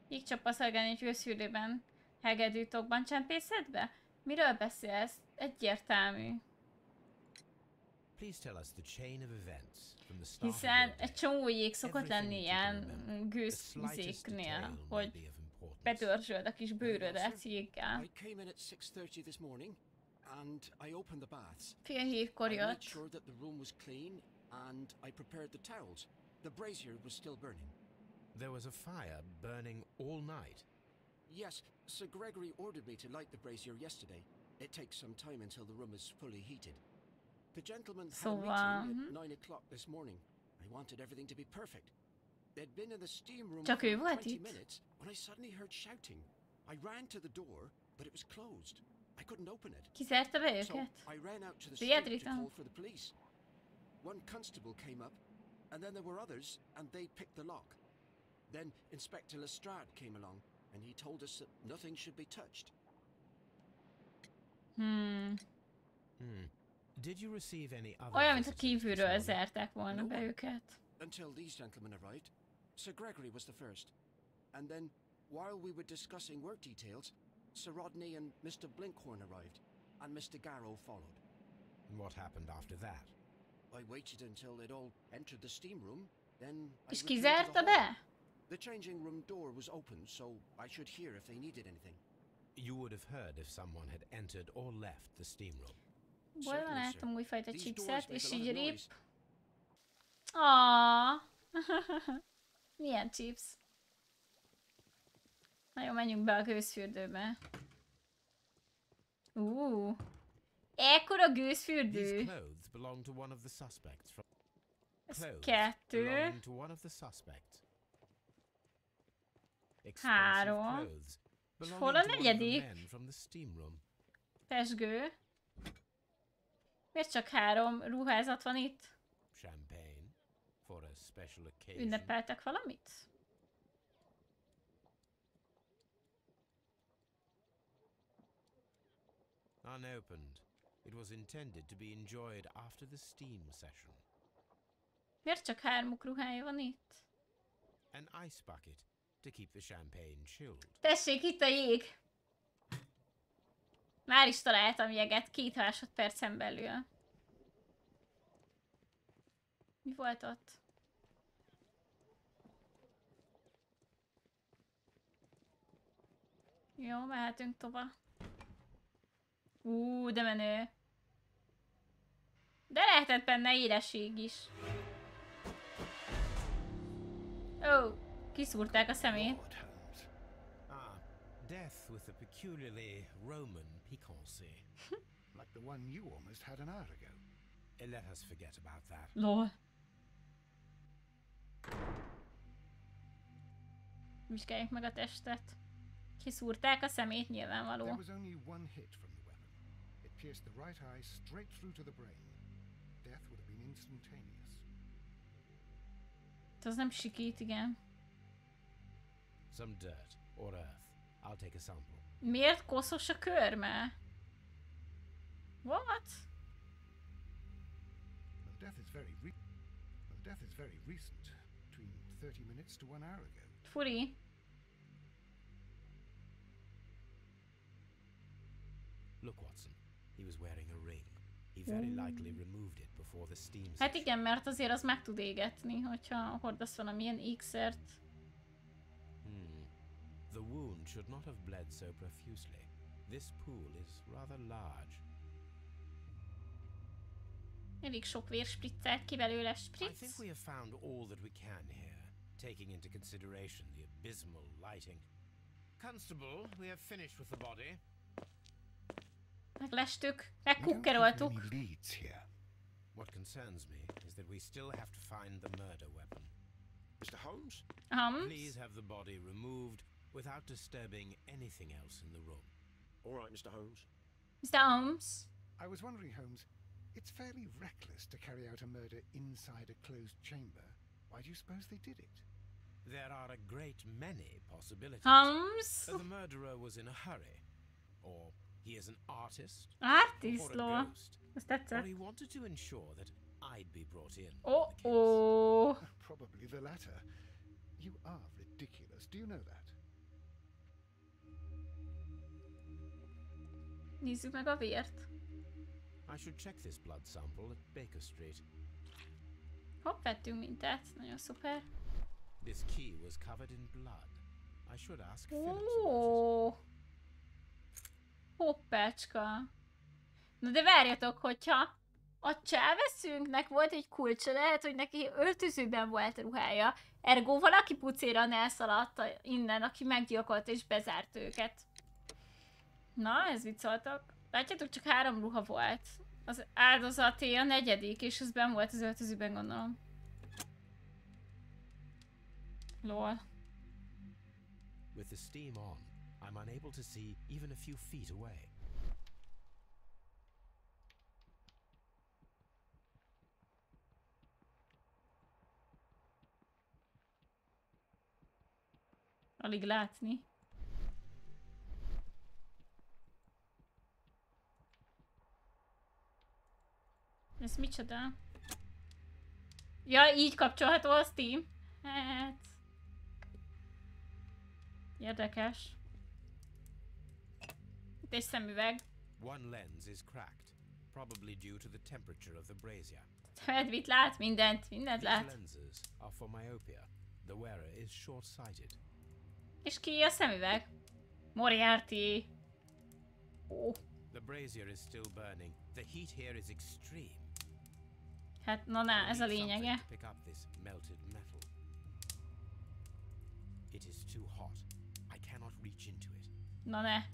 Jégcsapaszolgálni egy őszfürdőben. Hegedűtokban csempészed be? Miről beszélsz? Egyértelmű. Hiszen egy csomó jég szokott lenni ilyen gőzvizéknél, hogy bedörzsöld a kis bőrödet jéggel. Fél hétkor jött. There was a fire burning all night. Yes, Sir Gregory ordered me to light the brazier yesterday. It takes some time until the room is fully heated. The gentleman had a meeting at 9 o'clock this morning. I wanted everything to be perfect. They'd been in the steam room for 20 minutes when I suddenly heard shouting. I ran to the door, but it was closed. I couldn't open it. Kizárta be őket? So I ran out to the street to call for the police. One constable came up, and then there were others, and they picked the lock. Then Inspector Lestrade came along, and he told us that nothing should be touched. Did you receive any other? Olyan, mintha kívülről zárták volna be őket. Until these gentlemen arrived. Sir Gregory was the first. And then, while we were discussing work details, Sir Rodney and Mr. Blinkhorn arrived, and Mr. Garrow followed. What happened after that? I waited until they'd all entered the steam room, then És kizárta be? The changing room door was open, so I should hear if they needed anything. You would have heard if someone had entered or left the steam room. Bolyan láttam újfajta chipset, és így rip. Aaaaaa. Milyen chips? Na jó, menjünk be a gőzfürdőbe. Ekkora gőzfürdő. Ez 2. 3. És hol a 4? Pezsgő. Miért csak 3 ruházat van itt? Ünnepeltek valamit? Unopened. It was intended to be enjoyed after the steam session. Miért csak 3 ruhája van itt? An ice bucket to keep the champagne chilled. Tessék, itt a jég! Már is találtam jeget 2 másodpercen belül. Mi volt ott? Jó, mehetünk tovább. De menő. De lehetett benne éreség is. Kiszúrták a szemét. Death with a peculiarly Roman piquancy. Like the one you almost had an hour ago. Let us forget about that. Lol. Vizsgáljuk meg a testet. Kiszúrták a szemét, nyilvánvaló. There was only one hit from the weapon. It pierced the right eye straight through to the brain. Death would have been instantaneous. Az nem sikít, igen. Some dirt or earth. I'll take a sample. Miért koszos a körme? What? The death is very recent. Between 30 minutes to 1 hour ago. Furi. Look, Watson. He was wearing a ring. He very likely removed it before the steam session. Hát igen, mert azért az meg tud égetni, hogyha hordasz valamilyen ékszert. The wound should not have bled so profusely. This pool is rather large. Elég sok vér spriccelt ki belőle, spritz. I think we have found all that we can here, taking into consideration the abysmal lighting. Constable, we have finished with the body. Meglestük, megkukkeroltuk. What concerns me is that we still have to find the murder weapon. Mr. Holmes? Please have the body removed without disturbing anything else in the room. All right, Mr. Holmes. Mr. Holmes. I was wondering, Holmes, it's fairly reckless to carry out a murder inside a closed chamber. Why do you suppose they did it? There are a great many possibilities. Holmes? The murderer was in a hurry. Or he is an artist. Artist, or a ghost. Or he wanted to ensure that I'd be brought in. Oh. Probably the latter. You are ridiculous. Do you know that? Nézzük meg a vért. I should check this blood sample at Baker Street. Hopp, vettünk mintát. Nagyon szuper. This key was covered in blood. I should ask Phillips. Hoppácska. Na de várjatok, hogyha a csáveszünknek volt egy kulcsa, lehet, hogy neki öltözőben volt a ruhája. Ergo valaki pucéran elszaladta innen, aki meggyilkolt és bezárt őket. Na, ez viccoltak. Látjátok, csak 3 ruha volt. Az áldozaté a 4. és az benn volt az öltözőben, gondolom. Lol. With the steam on, I'm unable to see even a few feet away. Alig látni. Ez micsoda? Ja, így kapcsolható a Steam? Hát... Érdekes. Itt egy szemüveg. One lens is cracked, probably due to the temperature of the brazier. Edwit lát mindent, mindent lát. These lenses are for myopia. The wearer is short-sighted. És ki a szemüveg? Moriarty. Oh. The brazier is still burning. The heat here is extreme. Hát, na, ez a lényege. Pick up this melted metal. It is too hot. I cannot reach into it. Na ne,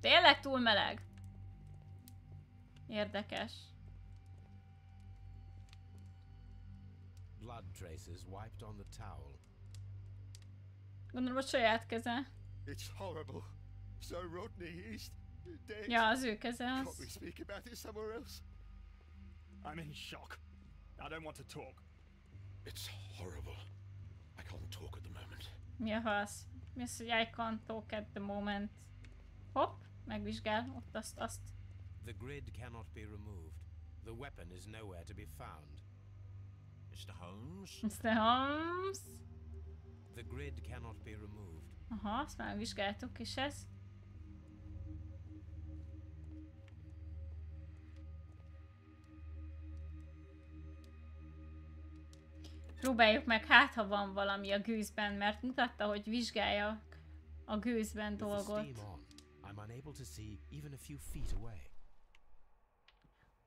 tényleg túl meleg. Érdekes. Blood traces wiped on the towel. Gondolom, hogy saját keze. It's horrible. So Rodney, he's dead. Ja, az ő keze az. Can't we speak about it somewhere else? I'm in shock. I don't want to talk. It's horrible. I can't talk at the moment. Mi a fasz? Mi az, hogy I can't talk at the moment? Hopp, megvizsgál, ott azt. The grid cannot be removed. The weapon is nowhere to be found. Mr. Holmes? Mr. Holmes? The grid cannot be removed. Aha, azt már vizsgáltuk, és ez? Próbáljuk meg, hát ha van valami a gőzben, mert mutatta, hogy vizsgálja a gőzben dolgot.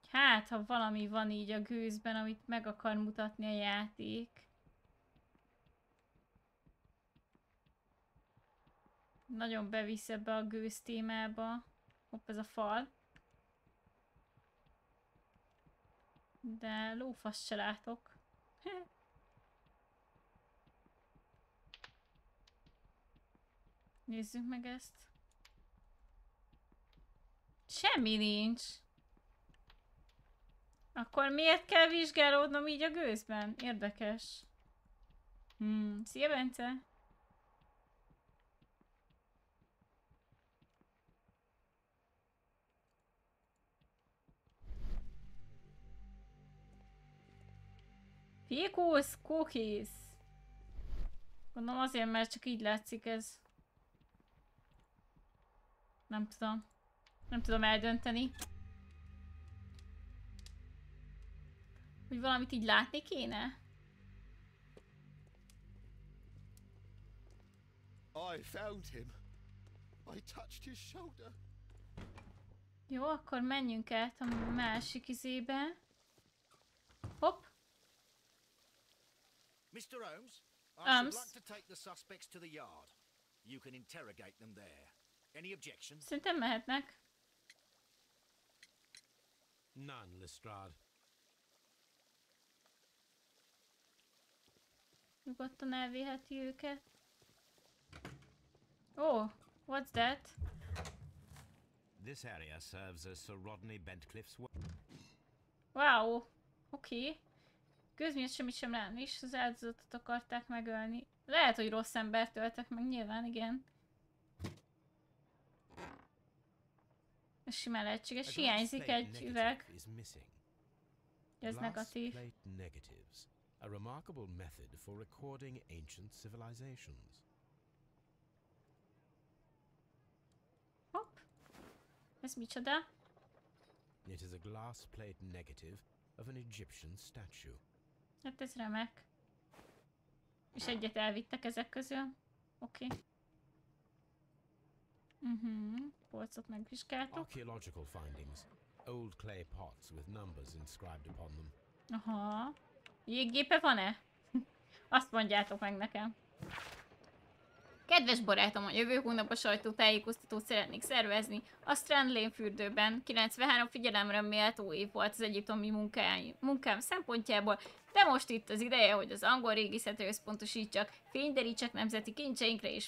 Hát, ha valami van így a gőzben, amit meg akar mutatni a játék. Nagyon bevisz ebbe a gőz témába. Hopp, ez a fal. De lófasz se látok. Nézzük meg ezt. Semmi nincs. Akkor miért kell vizsgálódnom így a gőzben? Érdekes. Szia, Bence! Fikus, cookies! Gondolom azért, mert csak így látszik ez. Nem tudom. Nem tudom eldönteni. Hogy valamit így látni kéne? I found him. I touched his shoulder. Jó, akkor menjünk át a másik izébe. Hopp. Mr. Holmes, I should like to take the suspects to the yard. You can interrogate them there. Any objections? Szerintem mehetnek. None, Lestrade. Nyugodtan elvéheti őket. Oh, what's that? This area serves as Sir Rodney Bentcliffe's work. Wow, oké. Közmiatt semmit sem rám is, az áldozatot akarták megölni. Lehet, hogy rossz embert öltek meg, nyilván, igen. Ez simán lehetséges. Hiányzik egy üveg. Ez negatív. A remarkable method for recording ancient civilizations. Hopp. Ez micsoda? It is a glass plate negative of an Egyptian statue. Hát ez remek. És egyet elvittek ezek közül. Oké. Polcot megvizsgáltuk. Archaeological findings. Old clay pots with numbers inscribed upon them. Aha. Jéggépe van-e? Azt mondjátok meg nekem. Kedves barátom, a jövő hónapban sajtótájékoztatót szeretnék szervezni. A Strand Lane fürdőben 93 figyelemre méltó év volt az egyiptomi munkám szempontjából, de most itt az ideje, hogy az angol régészetre összpontosítsak, fényderítsek nemzeti kincseinkre és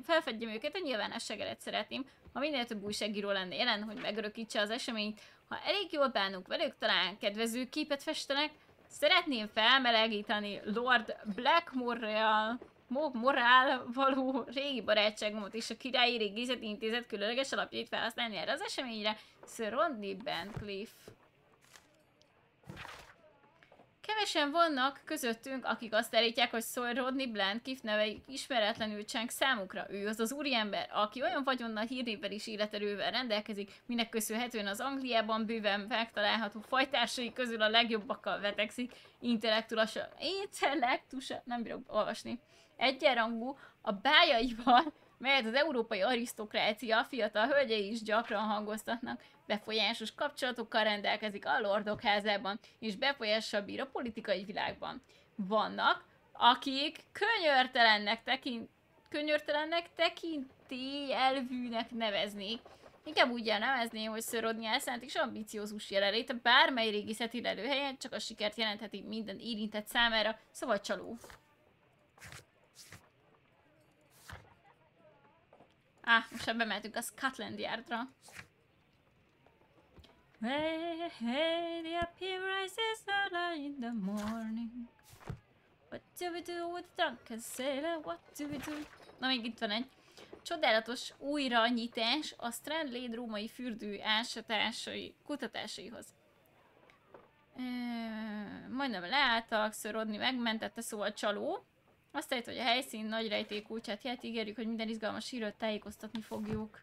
felfedjem őket, a nyilvánosság szeretném, ha minél több újságíró lenne jelen, hogy megörökítse az eseményt. Ha elég jól bánunk velük, talán kedvező képet festenek. Szeretném felmelegíteni Lord Blackmore-ral való régi barátságomat és a Királyi Régészeti Intézet különleges alapjait felhasználni erre az eseményre. Sir Rodney Bentcliffe. Kevesen vannak közöttünk, akik azt állítják, hogy Sir Rodney Bentcliffe neve ismeretlenül cseng számukra. Ő az az úriember, aki olyan vagyonnal, hírnévvel és életerővel rendelkezik, minek köszönhetően az Angliában bőven megtalálható fajtársai közül a legjobbakkal vetekszik, nem bírok olvasni. Egyenrangú a bájaival, melyet az európai arisztokrácia fiatal hölgyei is gyakran hangoztatnak, befolyásos kapcsolatokkal rendelkezik a lordok házában, és befolyással bír a politikai világban. Vannak, akik könyörtelennek tekintélyelvűnek neveznék. Inkább úgy nevezném, hogy Sir Rodney elszánt és ambiciózus jelenléte bármely régészeti lelőhelyen csak a sikert jelentheti minden érintett számára, szóval csaló. Most bemeltünk a Scotland Yardra. Hey, the appear rises early in the morning. What do we do with the drunken sailor? What do we do? Na, még itt van egy csodálatos újranyitás a Strand Lane római fürdő kutatásaihoz. Majdnem leálltak, Sir Rodney megmentette, szóval csaló. Azt állít, hogy a helyszín nagy rejtélykulcsát jelent, ígérjük, hogy minden izgalmas hírről tájékoztatni fogjuk.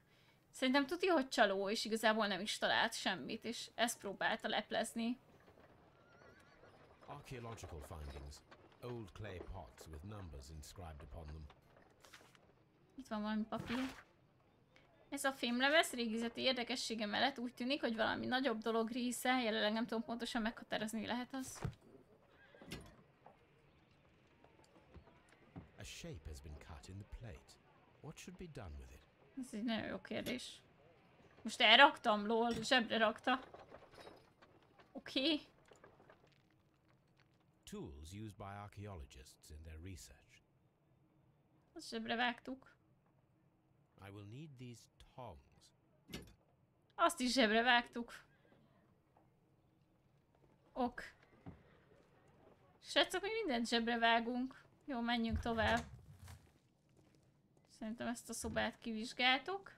Szerintem tudja, hogy csaló, és igazából nem is talált semmit, és ezt próbálta leplezni. Archaeological findings. Old clay pots with numbers inscribed upon them. Itt van valami papír. Ez a fémlemez régészeti érdekessége mellett úgy tűnik, hogy valami nagyobb dolog része, jelenleg nem tudom pontosan meghatározni, lehet az. A shape has been cut in the plate. What should be done with it? Ez egy nagyon jó kérdés. Most elraktam, lol, zsebre rakta. Oké. Tools used by archaeologists in their research. Azt zsebre vágtuk. I will need these tongs. Azt is zsebre vágtuk. Ok. Srácok, mi mindent zsebre vágunk. Jó, menjünk tovább. Szerintem ezt a szobát kivizsgáltuk.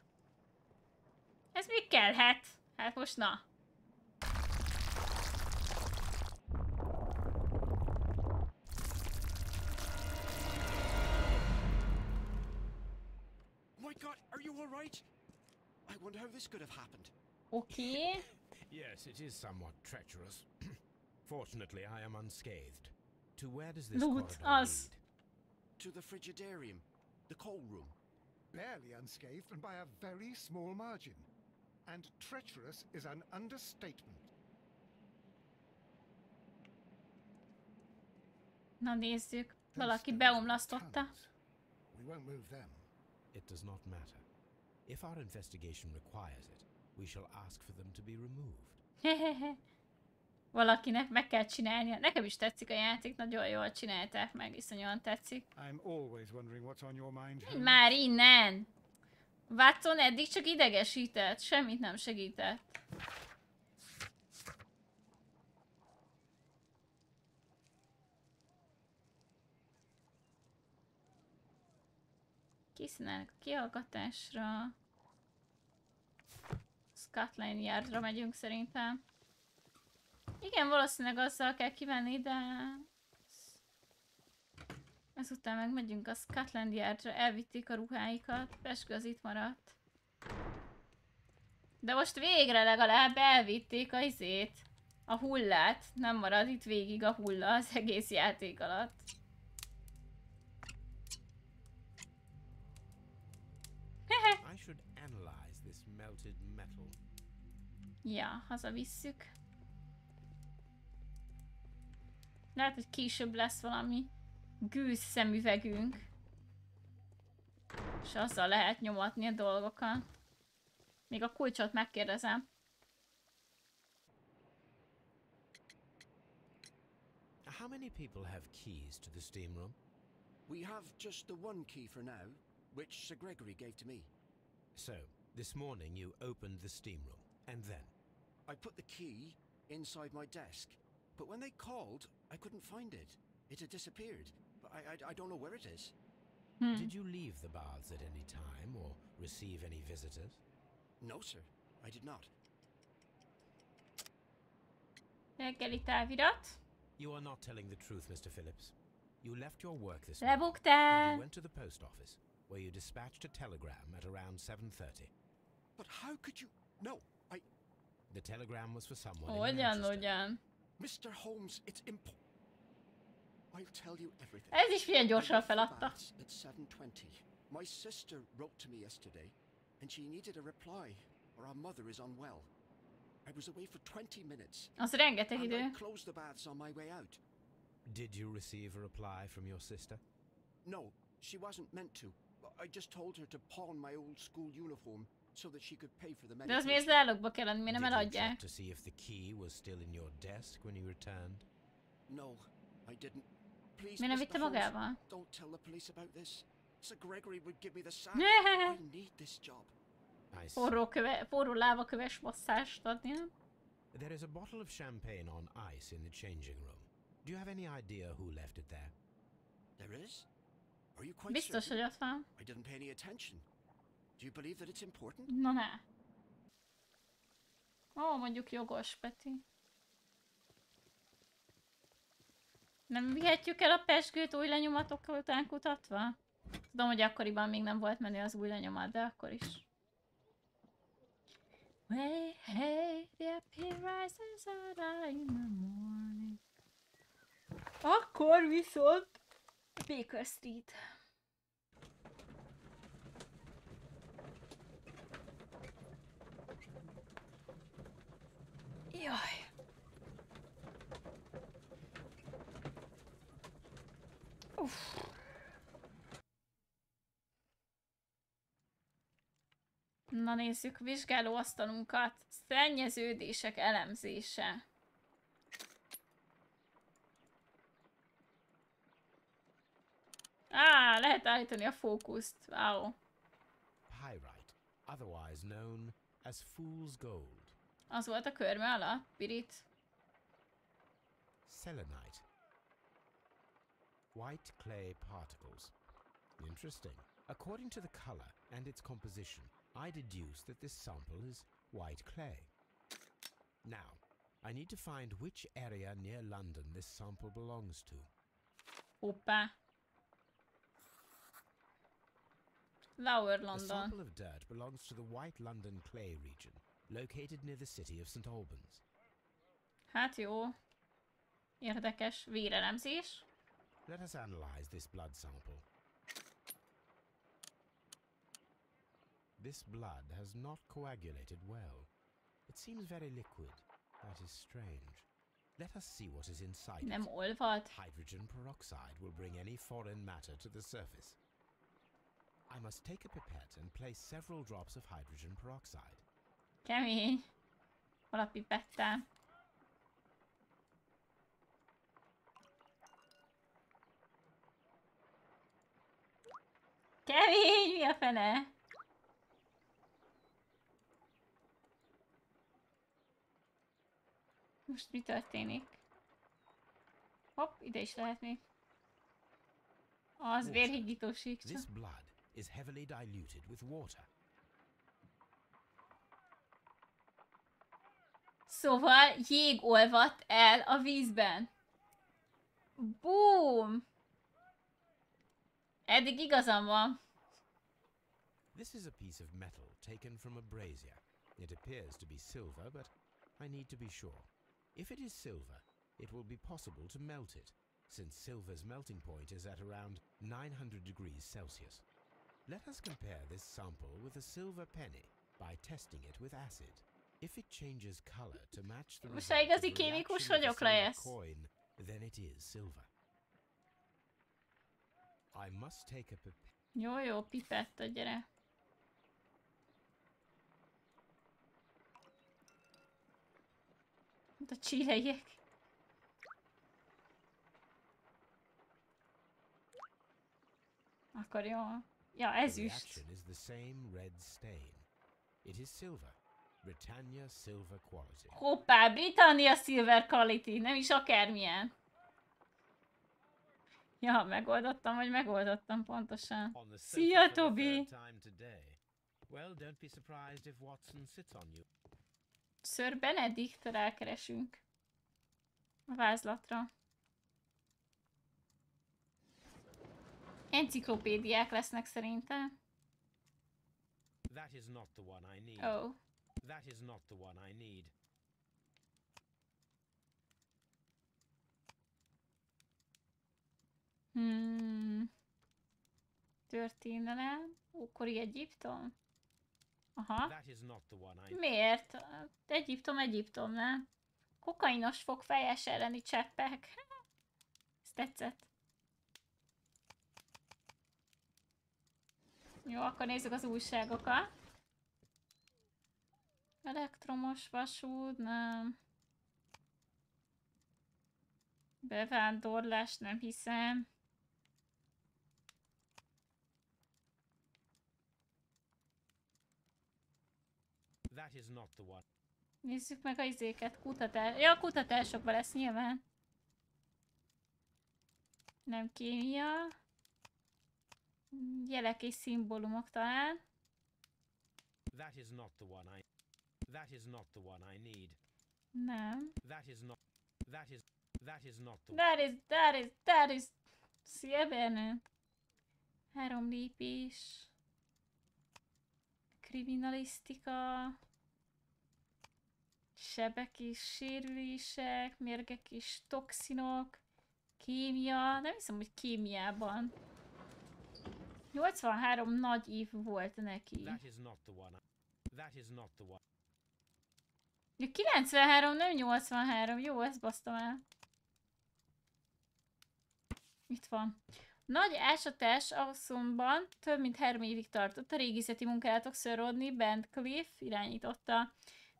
Ez még kellhet. Hát most na. My God, are you all right? I wonder how this could have happened. Okay. Yes, it is somewhat treacherous. Fortunately, I am unscathed. To where does this Loot corridor us. lead? To the frigidarium, the coal room. Barely unscathed and by a very small margin. And treacherous is an understatement. Na nézzük. Valaki beomlasztotta. We won't move them. It does not matter. If our investigation requires it, we shall ask for them to be removed. valakinek meg kell csinálnia. Nekem is tetszik a játék, nagyon jól csinálták meg, iszonyúan tetszik. Menj már innen! Watson eddig csak idegesített, semmit nem segített. Készülnek a kihallgatásra. Scotland Yardra megyünk szerintem. Igen, valószínűleg azzal kell kivenni, de... Ezután meg megyünk a Scotland Yardra, elvitték a ruháikat, Peskő az itt maradt. De most végre legalább elvitték a izét, a hullát, nem marad itt végig a hulla az egész játék alatt. I should analyze this melted metal. Ja, hazavisszük. Lehet, hogy később lesz valami gőzszemüvegünk. És azzal lehet nyomatni a dolgokat. Még a kulcsot megkérdezem. How many people have keys to the steam room? We have just the one key for now, which Sir Gregory gave to me. So, this morning you opened the steam room, and then? I put the key inside my desk, but when they called, I couldn't find it. It had disappeared. I don't know where it is. Did you leave the baths at any time, or receive any visitors? No, sir. I did not. Reggeli távirat. You are not telling the truth, Mr. Phillips. You left your work this morning, and you went to the post office, where you dispatched a telegram at around 7:30. But how could you... No, The telegram was for someone in Manchester. Mr. Holmes, it's important. I'll tell you everything. Ez is milyen gyorsan feladta. At 7:20. My sister wrote to me yesterday, and she needed a reply, or our mother is unwell. I was away for 20 minutes. Az rengeteg idő. And I closed the baths on my way out. Did you receive a reply from your sister? No, she wasn't meant to. I just told her to pawn my old school uniform so that she could pay for the medication. De az miért zálogba kell lenni, miért nem eladják? Did you check to see if the key was still in your desk when you returned? No, I didn't. Please, Miért nem vitte magával? Don't tell the police about this. Sir Gregory would give me the sack. I need this job. Forró lávaköves masszást adni, nem? There is a bottle of champagne on ice in the changing room. Do you have any idea who left it there? There is? Are you quite Biztos, hogy ott van. I didn't pay any attention. Do you believe that it's important? Na ne. Ó, mondjuk jogos, Peti. Nem vihetjük el a pezsgőt új lenyomatok után kutatva? Tudom, hogy akkoriban még nem volt menő az új lenyomat, de akkor is. Hey, hey, the appear rises out in the morning. Akkor viszont Baker Street. Jaj. Uff. Na nézzük, vizsgálóasztalunkat. Szennyeződések elemzése. Lehet állítani a fókuszt. Wow. Pyrite, otherwise known as fool's gold. Az volt a körme alatt, pirit. Selenite. White clay particles. Interesting. According to the color and its composition, I deduce that this sample is white clay. Now, I need to find which area near London this sample belongs to. Hoppá. Lower The London. sample of dirt belongs to the White London clay region, located near the city of St. Albans. Hát jó. Érdekes vérelemzés. Let us analyze this blood sample. This blood has not coagulated well. It seems very liquid. That is strange. Let us see what is inside it. Nem olvad. Hydrogen peroxide will bring any foreign matter to the surface. I must take a pipette and place several drops of hydrogen peroxide. Kemény. Hol a pipettám? Kemény, mi a fene? Most mi történik? Hopp, ide is lehet még. Az vérhigítóség csak. This blood is heavily diluted with water. Szóval jég olvadt el a vízben. Boom! Eddig igazam van. This is a piece of metal taken from a brazier. It appears to be silver, but I need to be sure. If it is silver, it will be possible to melt it, since silver's melting point is at around 900 degrees Celsius. Let us compare this sample with a silver penny by testing it with acid. If it changes color to match the Most igazi kémikus vagyok lesz. Coin, then it is silver. I must take a Jó, pipetta, gyere. Mint a csileiek. Akkor jó. Ja, ezüst. Is the same red stain. It is silver. Britannia silver quality. Hoppá, Britannia silver quality, nem is akármilyen. Ja, megoldottam, vagy megoldottam pontosan. Szia, Tobi! Well, don't be surprised if Watson sits on you. Sir Benedict rákeresünk. A vázlatra. Enciklopédiák lesznek szerintem. That is not the one I need. Oh. That is not the one I need. Történelem. Ókori Egyiptom. Aha. That is not the one I... Miért? Egyiptom, nem? Kokainos fogfejes elleni cseppek. Ez tetszett. Jó, akkor nézzük az újságokat. Elektromos vasút, nem. Bevándorlás, nem hiszem. That is not the one. Nézzük meg a izéket, kutatás. Ja, kutatásokban lesz nyilván. Nem kémia. Jelek és szimbólumok talán. That is not the one I... That is not the one I need. Nem. That is not the That is Szia, Bernő. 3 lépés. Kriminalisztika. Sebek és sérülések, mérgek és toxinok. Kémia. Nem hiszem, hogy kémiában. 83 nagy év volt neki. That is not the one. That is not the one. 93, nem 83. Jó, ezt basztam el. Itt van. Nagy ásatás azonban több mint 3 évig tartott. A régészeti munkálatok Sir Rodney Bentcliffe irányította.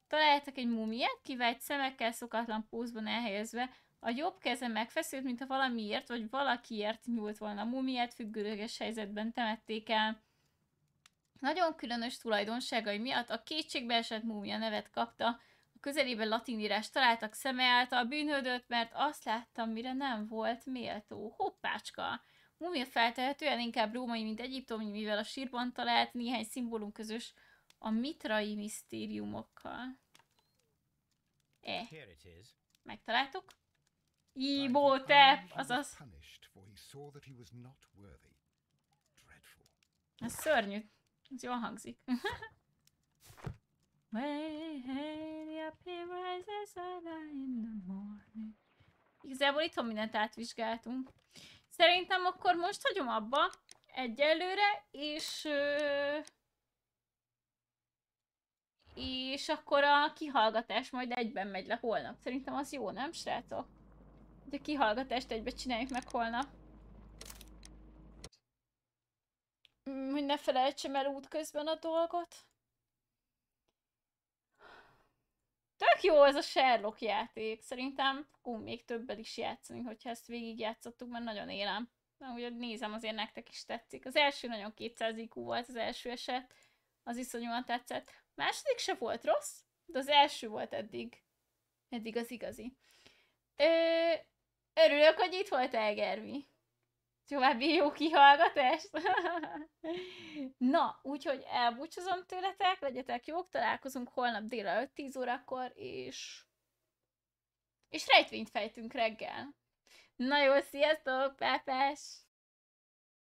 Találtak egy mumiát, kivált szemekkel szokatlan pózban elhelyezve. A jobb keze megfeszült, mintha valamiért vagy valakiért nyúlt volna. A mumiát függőleges helyzetben temették el. Nagyon különös tulajdonságai miatt a kétségbeesett múmia nevet kapta. A közelében latin írás találtak szeme által bűnhődött, mert azt láttam, mire nem volt méltó. Hoppácska! Múmia feltehetően inkább római, mint egyiptomi, mivel a sírban talált néhány szimbólum közös a mitrai misztériumokkal. Megtaláltuk? Imhotep, azaz. Ez szörnyű. Ez jól hangzik. Igazából itthon mindent átvizsgáltunk. Szerintem akkor most hagyom abba egyelőre, és akkor a kihallgatás majd egyben megy le holnap. Szerintem az jó, nem, srácok? De a kihallgatást egybe csináljuk meg holnap. Hogy ne felejtsem el útközben a dolgot. Tök jó ez a Sherlock játék. Szerintem fogunk még többet is játszani, hogyha ezt végigjátszottuk, mert nagyon élem. Ugye nézem, azért nektek is tetszik. Az első nagyon 200 IQ volt, az első eset. Az iszonyúan tetszett. A második se volt rossz, de az első volt eddig az igazi. Örülök, hogy itt voltál, Gervi. További jó kihallgatást. Na, úgyhogy elbúcsúzom tőletek, legyetek jók, találkozunk holnap délelőtt 10 órakor, és rejtvényt fejtünk reggel. Na jó, sziasztok, pápás!